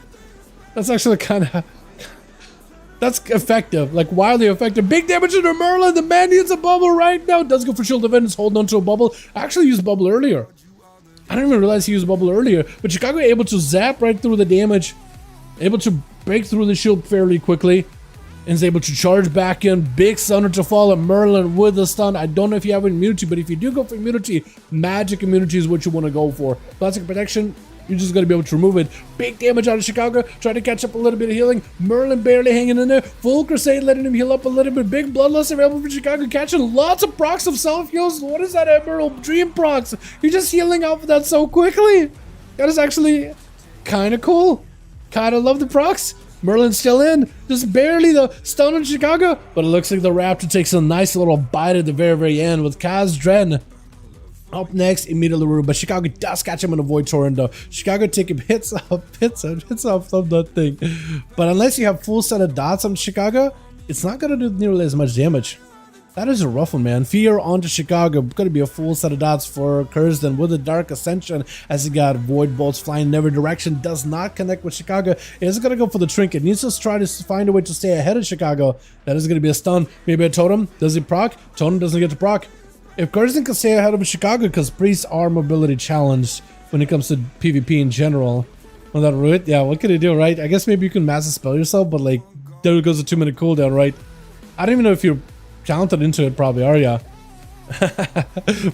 That's actually kind of... That's effective. Like, wildly effective. Big damage into Merlin. The man needs a bubble right now. Does go for shield defense. Holding on to a bubble. Actually used bubble earlier. I didn't even realize he used bubble earlier. But Chicago able to zap right through the damage. Able to break through the shield fairly quickly. And is able to charge back in. Big stunner to follow Merlin with the stun. I don't know if you have immunity, but if you do go for immunity, magic immunity is what you want to go for. Classic protection. You're just going to be able to remove it. Big damage out of Chicago. Trying to catch up a little bit of healing. Merlin barely hanging in there. Full Crusade letting him heal up a little bit. Big Bloodlust available for Chicago. Catching lots of procs of self-heals. What is that Emerald Dream procs? You're just healing up that so quickly. That is actually kind of cool. Kind of love the procs. Merlin's still in. Just barely the stun on Chicago. But it looks like the Raptor takes a nice little bite at the very end with Kaz Dren. Up next, immediately Rue, but Chicago does catch him in a Void Torrent though. Chicago take him, hits off from that thing. But unless you have full set of dots on Chicago, it's not gonna do nearly as much damage. That is a rough one, man. Fear onto Chicago. Gonna be a full set of dots for Curzon with a Dark Ascension as he got Void Bolts flying in every direction. Does not connect with Chicago. Is gonna go for the Trinket. Needs to try to find a way to stay ahead of Chicago. That is gonna be a stun. Maybe a Totem. Does he proc? Totem doesn't get to proc. If Curzon can stay ahead of Chicago, because priests are mobility challenged when it comes to PvP in general. On that route, yeah, what can he do, right? I guess maybe you can massive spell yourself, but like, there goes a 2-minute cooldown, right? I don't even know if you're talented into it, probably, are ya?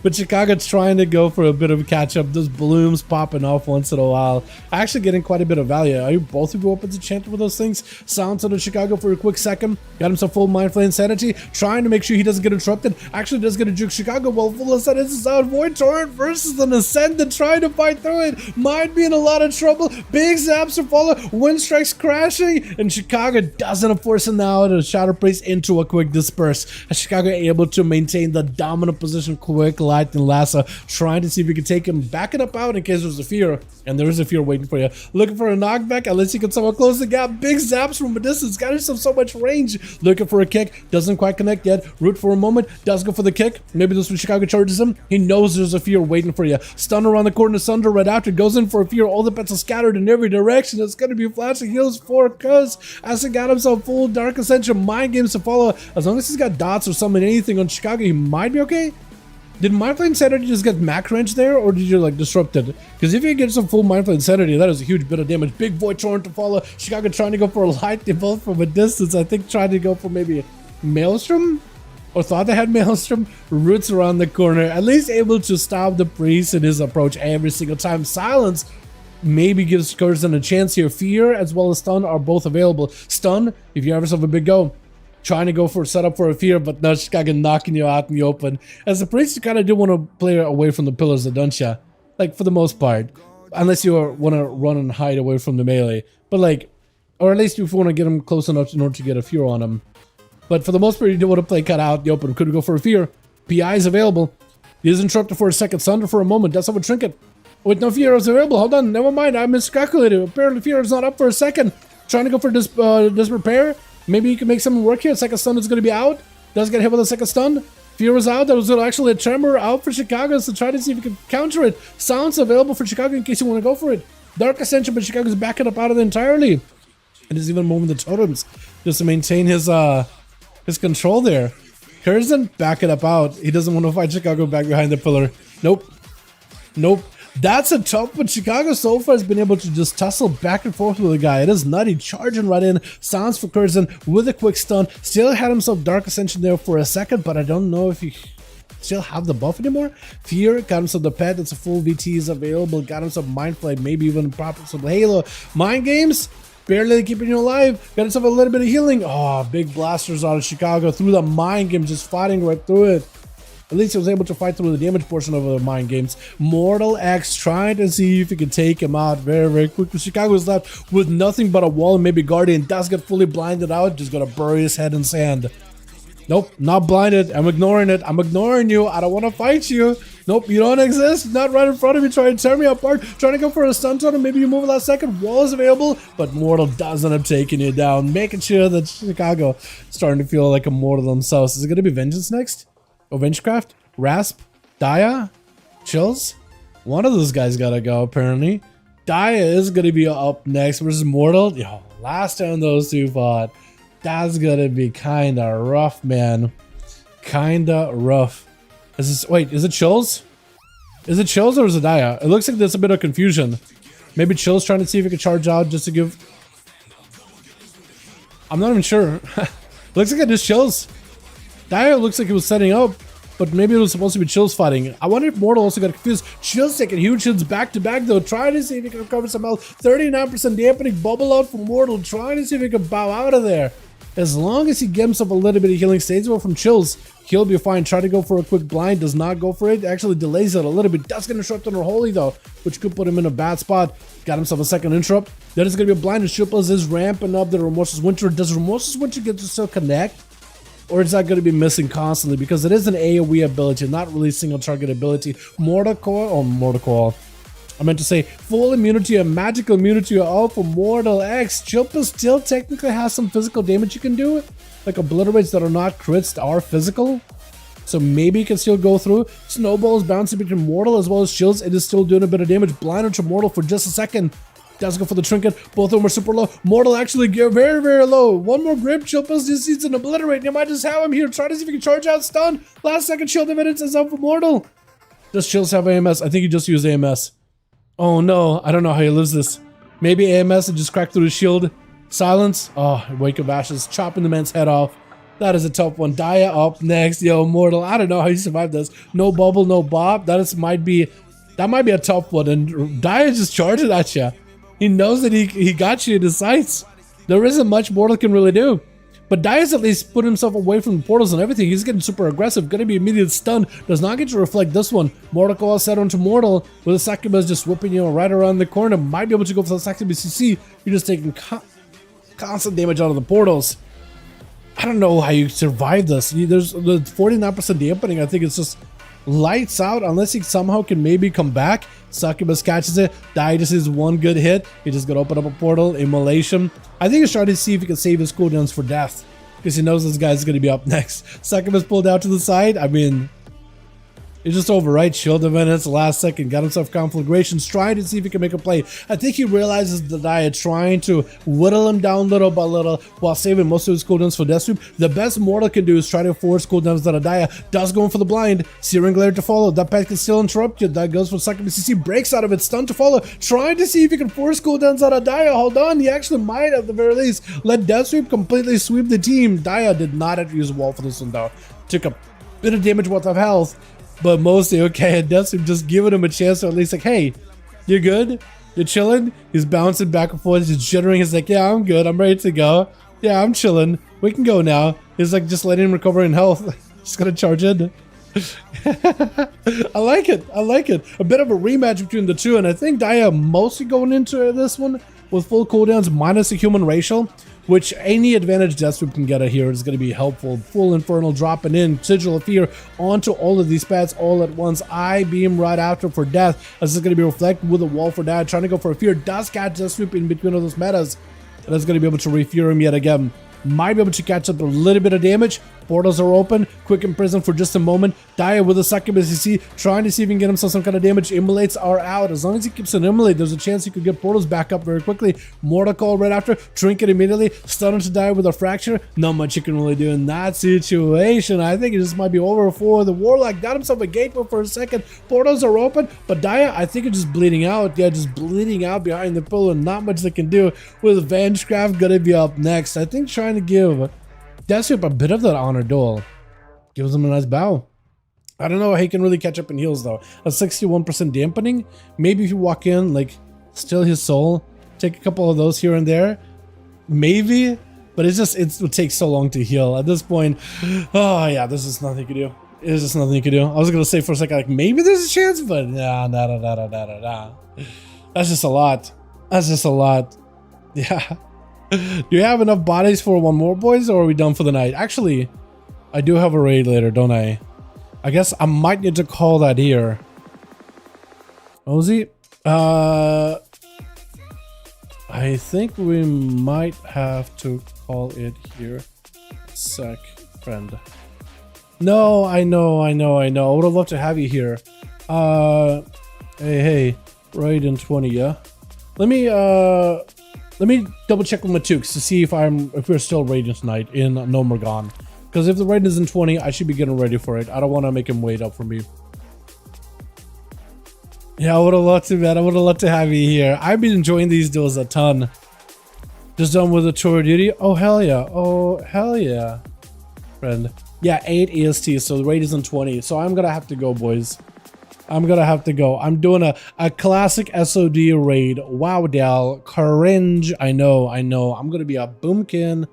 But Chicago's trying to go for a bit of a catch-up. Those blooms popping off once in a while. Actually getting quite a bit of value. Are you both of you open to chanting with those things? Silence on Chicago for a quick second. Got himself full Mind Flay Insanity. Trying to make sure he doesn't get interrupted. Actually does get a juke Chicago while full Ascendance is out. Void Torrent versus an Ascendant trying to fight through it. Might be in a lot of trouble. Big zaps to follow. Wind Strikes crashing. And Chicago doesn't force him now to Shadow Priest into a quick disperse. As Chicago able to maintain the dominant position, quick light and lasso, trying to see if we can take him, backing up out in case there's a fear, and there is a fear waiting for you. Looking for a knockback, unless you can somehow close the gap. Big zaps from a distance, got himself so much range. Looking for a kick, doesn't quite connect yet. Root for a moment, does go for the kick. Maybe this when Chicago charges him. He knows there's a fear waiting for you. Stun around the corner, Sunder right after, goes in for a fear. All the pets are scattered in every direction. It's going to be flashing heals for Cuz as he got himself full Dark Ascension. Mind games to follow. As long as he's got dots or summon anything on Chicago, he might be okay. Did Mind Flay Insanity just get Mac Wrench there, or did you like disrupt it? Because if you get some full Mind Flay Insanity, that is a huge bit of damage. Big Void Torrent to follow. Chicago trying to go for a light debuff from a distance. I think trying to go for maybe a Maelstrom? Or thought they had Maelstrom. Roots around the corner. At least able to stop the priest in his approach every single time. Silence maybe gives Curzon a chance here. Fear as well as Stun are both available. Stun, if you have yourself a big go. Trying to go for a setup for a fear, but now Chicago knocking you out in the open. As a priest, you kind of do want to play away from the pillars, don't ya? Like, for the most part. Unless you want to run and hide away from the melee. But like, or at least if you want to get him close enough in order to get a fear on him. But for the most part, you do want to play cut out in the open. Could go for a fear. PI is available. He is interrupted for a second. Sunder for a moment. Does have a trinket. With no fear is available. Hold on, never mind. I miscalculated. Apparently fear is not up for a second. Trying to go for this repair. Maybe you can make something work here. Second stun is going to be out. Does get hit with a second stun. Fear is out. That was actually a tremor out for Chicago. So try to see if you can counter it. Sounds available for Chicago in case you want to go for it. Dark Ascension, but Chicago's backing up out of it entirely. And is even moving the totems just to maintain his control there. Curzon backing up out. He doesn't want to fight Chicago back behind the pillar. Nope. Nope. That's a tough one. Chicago so far has been able to just tussle back and forth with the guy. It is nutty. Charging right in. Sounds for Curzon with a quick stun. Still had himself Dark Ascension there for a second, but I don't know if he still have the buff anymore. Fear got himself the pet. It's a full VT is available. Got himself Mind Flay. Maybe even proper some Halo. Mind games. Barely keeping you alive. Got himself a little bit of healing. Oh, big blasters out of Chicago through the mind game, just fighting right through it. At least he was able to fight through the damage portion of the mind games. Mortal X trying to see if he can take him out very, very quickly. Chicago is left with nothing but a wall and maybe Guardian. Does get fully blinded out. Just gonna bury his head in sand. Nope, not blinded. I'm ignoring it. I'm ignoring you. I don't want to fight you. Nope, you don't exist. Not right in front of me. Trying to tear me apart. Trying to go for a stun on him. Maybe you move last second. Wall is available, but Mortal does end up taking you down. Making sure that Chicago starting to feel like a mortal themselves. Is it going to be Vengeance next? Or Vengecraft? Rasp? Daya? Chills? One of those guys gotta go, apparently. Daya is gonna be up next versus Mortal. Yo, last time those two fought. That's gonna be kinda rough, man. Kinda rough. Wait, is it Chills? Is it Chills or is it Daya? It looks like there's a bit of confusion. Maybe Chills trying to see if he can charge out just to give... I'm not even sure. Looks like it is Chills. Daya looks like he was setting up, but maybe it was supposed to be Chills fighting. I wonder if Mortal also got confused. Chills taking huge hits back to back though, trying to see if he can recover some health. 39% dampening, bubble out from Mortal, trying to see if he can bow out of there. As long as he gets himself a little bit of healing, stays away from Chills, he'll be fine. Try to go for a quick blind, does not go for it. Actually delays it a little bit. Does get interrupted on Holy though, which could put him in a bad spot. Got himself a second interrupt. Then it's going to be a blind, and Shipless is ramping up the Remorseless Winter. Does Remorseless Winter get to still connect? or is that going to be missing constantly? Because it is an AoE ability, not really single target ability. Mortal Coil. I meant to say full immunity and magical immunity are all for Mortal X. Chilpa still technically has some physical damage you can do. Like obliterates that are not crits are physical. So maybe it can still go through. Snowballs bouncing between Mortal as well as shields. It is still doing a bit of damage. Blinded to Mortal for just a second. Does go for the trinket. Both of them are super low. Mortal actually get very, very low. One more grip. Chilpa's just needs an obliterate. You might just have him here. Try to see if you can charge out stun. Last second shield evidence is up for Mortal. Does Chills have AMS? I think he just used AMS. Oh no, I don't know how he lives this. Maybe AMS and just cracked through the shield. Silence. Oh, Wake of Ashes, chopping the man's head off. That is a tough one. Dia up next. Yo, Mortal. I don't know how you survived this. No bubble, no bob. That might be a tough one. And Dia just charging at you. He knows that he got you in his sights. There isn't much Mortal can really do. But Dia's at least put himself away from the portals and everything. He's getting super aggressive. Gonna be immediate stun. Does not get to reflect this one. Mortal Coil set onto Mortal with a Succubus just whipping you right around the corner. Might be able to go for the Succubus CC. You're just taking constant damage out of the portals. I don't know how you survive this. There's the 49% dampening. I think it's just lights out unless he somehow can maybe come back. Succubus catches it. Dia just is one good hit. He just gonna open up a portal. Immolation. I think he's trying to see if he can save his cooldowns for death because he knows this guy's gonna be up next. Succubus pulled out to the side. I mean, it's just over, right? Shield event, last second, got himself conflagrations, trying to see if he can make a play. I think he realizes that Dia trying to whittle him down little by little while saving most of his cooldowns for death sweep. The best Mortal can do is try to force cooldowns that Dia does going for the blind. Searing Glare to follow. That pet can still interrupt you. That goes for Succubus CC, breaks out of it, stun to follow. Trying to see if he can force cooldowns out of Dia. Hold on, he actually might at the very least let death sweep completely sweep the team. Dia did not have to use a wall for this one though. Took a bit of damage worth of health. But mostly okay, and Deathsweep just giving him a chance to at least like, hey, you're good? You're chilling? He's bouncing back and forth, he's jittering, he's like, yeah, I'm good, I'm ready to go. Yeah, I'm chilling. We can go now. He's like just letting him recover in health. Just gonna charge in. I like it. I like it. A bit of a rematch between the two, and I think Dia mostly going into this one with full cooldowns minus a human racial, which any advantage Deathsweep can get here is going to be helpful. Full Infernal dropping in, Sigil of Fear onto all of these pads all at once. I beam right after for death. This is going to be reflected with a wall for Dia, trying to go for a Fear. Does catch Deathsweep in between all those metas. And that's going to be able to re-fear him yet again. Might be able to catch up a little bit of damage. Portals are open. Quick Imprison for just a moment. Dia with a Succubus CC, trying to see if he can get himself some kind of damage. Immolates are out. As long as he keeps an Immolate, there's a chance he could get portals back up very quickly. Mortal Coil right after. Trinket immediately. Stunning to Dia with a Fracture. Not much you can really do in that situation. I think it just might be over for the Warlock. Got himself a gateway for a second. Portals are open. But Dia, I think it's just bleeding out. Yeah, just bleeding out behind the pillar. Not much they can do. With Vengecraft gonna be up next. I think trying to give Deathsweep a bit of that honor duel. Gives him a nice bow. I don't know how he can really catch up in heals though. A 61% dampening. Maybe if you walk in, like, steal his soul, take a couple of those here and there. Maybe. But it would take so long to heal. At this point, oh yeah, there's just nothing you can do. There's just nothing you can do. I was gonna say for a second, like, maybe there's a chance, but nah. That's just a lot. That's just a lot. Yeah. Do you have enough bodies for one more, boys, or are we done for the night? Actually, I do have a raid later, don't I? I guess I might need to call that here. Ozzy? I think we might have to call it here. Sec, friend. No, I know. I would have loved to have you here. Hey, raid in 20, yeah? Let me double check with my Tukes to see if we're still raiding tonight in No More Gone. Because if the raid is in 20, I should be getting ready for it. I don't want to make him wait up for me. Yeah, I would have loved to, man. I would have loved to have you here. I've been enjoying these duels a ton. Just done with the tour duty. Oh, hell yeah. Oh, hell yeah. Friend. Yeah, 8 EST, so the raid is in 20. So I'm going to have to go, boys. I'm gonna have to go. I'm doing a classic SOD raid. Wow, Dal. Cringe. I know. I'm gonna be a boomkin.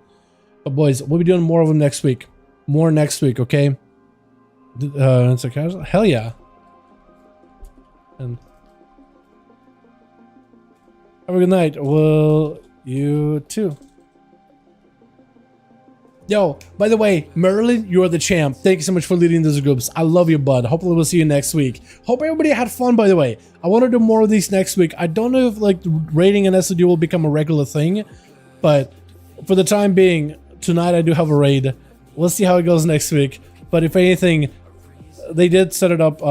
But boys, we'll be doing more of them next week. More next week, okay? It's a casual. Hell yeah. And have a good night. Well, you too. Yo, by the way, Merlin, you're the champ. Thank you so much for leading these groups. I love you, bud. Hopefully we'll see you next week. Hope everybody had fun, by the way. I want to do more of these next week. I don't know if like raiding an SOD will become a regular thing, but for the time being, tonight I do have a raid. We'll see how it goes next week. But if anything, they did set it up.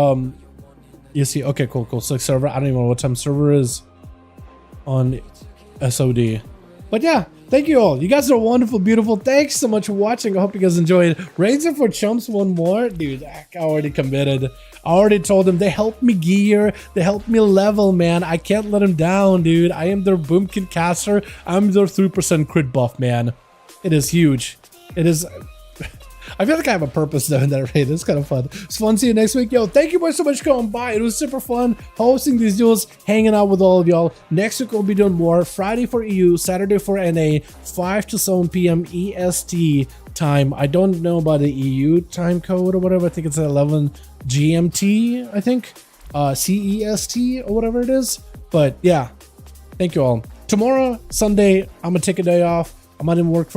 You see, okay, cool. So server, I don't even know what time server is on SOD. But yeah, thank you all. You guys are wonderful, beautiful. Thanks so much for watching. I hope you guys enjoyed. Razor for Chumps one more. Dude, I already committed. I already told them. They helped me gear. They helped me level, man. I can't let them down, dude. I am their Boomkin caster. I'm their 3% crit buff, man. It is huge. It is... I feel like I have a purpose though in that raid. It's kind of fun. It's fun. See you next week. Yo, thank you guys so much for coming by. It was super fun hosting these duels, hanging out with all of y'all. Next week we'll be doing more. Friday for EU, Saturday for NA, 5 to 7 PM EST time. I don't know about the EU time code or whatever. I think it's 11 GMT, I think. CEST or whatever it is. But yeah, thank you all. Tomorrow, Sunday, I'm gonna take a day off. I might even work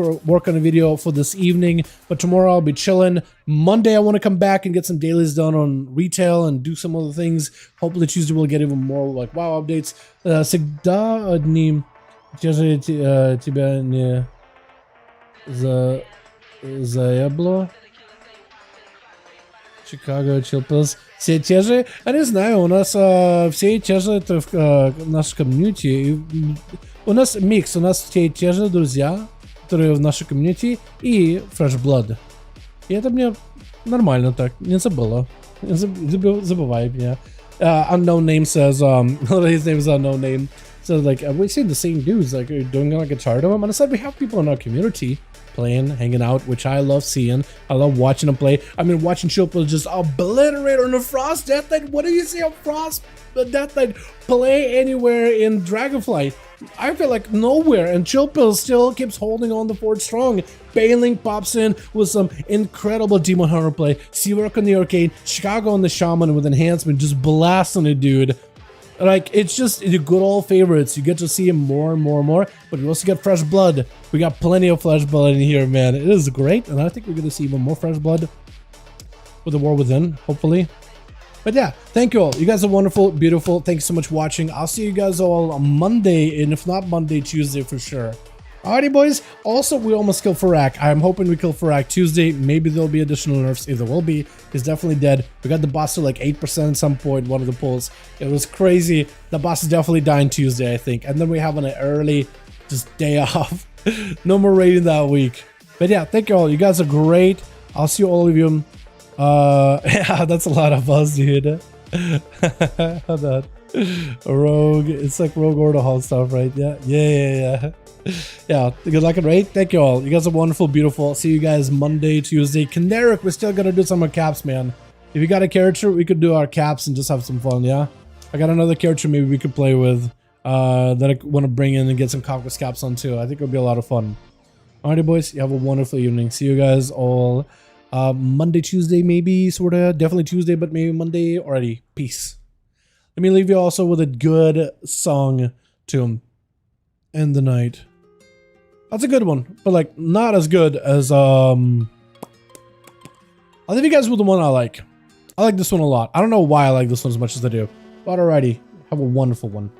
on a video for this evening, but tomorrow I'll be chilling. Monday I want to come back and get some dailies done on retail and do some other things. Hopefully Tuesday we'll get even more like WoW updates. Всегда одним тебя не заебло. Chicago Chilpils. Все те же, я не знаю, у нас все те же в нашей комьюнити. У нас микс, у нас все те же друзья, которые в нашей комьюнити, и Fresh Blood. И это мне нормально так, не забыла. Забывай меня. Unknown name says, his name is unknown name. So like, we see the same dudes, like doing like a chart of them. And I said, we have people in our community playing, hanging out, which I love seeing. I love watching them play. I mean, watching Chilpil just obliterate on the Frost Death Knight. What do you see a Frost Death Knight play anywhere in Dragonflight? I feel like nowhere, and Chilpil still keeps holding on the fort strong. Bailing pops in with some incredible Demon Hunter play. Seawork on the Arcade, Chicago on the Shaman with enhancement, just blasting it, dude. Like, it's just the good old favorites. You get to see him more and more and more, but we also get Fresh Blood. We got plenty of Fresh Blood in here, man. It is great, and I think we're going to see even more Fresh Blood with the War Within, hopefully. But yeah, thank you all. You guys are wonderful, beautiful. Thanks so much for watching. I'll see you guys all on Monday, and if not Monday, Tuesday for sure. Alrighty, boys. Also, we almost killed Farak. I'm hoping we kill Farak Tuesday. Maybe there'll be additional nerfs. If there will be, he's definitely dead. We got the boss to like 8% at some point, one of the pulls. It was crazy. The boss is definitely dying Tuesday, I think. And then we have an early just day off. No more raiding that week. But yeah, thank you all. You guys are great. I'll see all of you. Yeah, that's a lot of us, dude. How that? Rogue. It's like Rogue Order Hall stuff, right? Yeah. Yeah, good luck and raid. Thank you all. You guys are wonderful, beautiful. See you guys Monday, Tuesday. Caneric, we're still gonna do some more caps, man. If you got a character, we could do our caps and just have some fun, yeah? I got another character maybe we could play with that I want to bring in and get some conquest caps on too. I think it'll be a lot of fun. Alrighty, boys. You have a wonderful evening. See you guys all Monday, Tuesday, maybe, sort of. Definitely Tuesday, but maybe Monday. Alrighty. Peace. Let me leave you also with a good song to end the night. That's a good one, but like not as good as I'll leave you guys with the one I like. I like this one a lot. I don't know why I like this one as much as I do, but alrighty, have a wonderful one.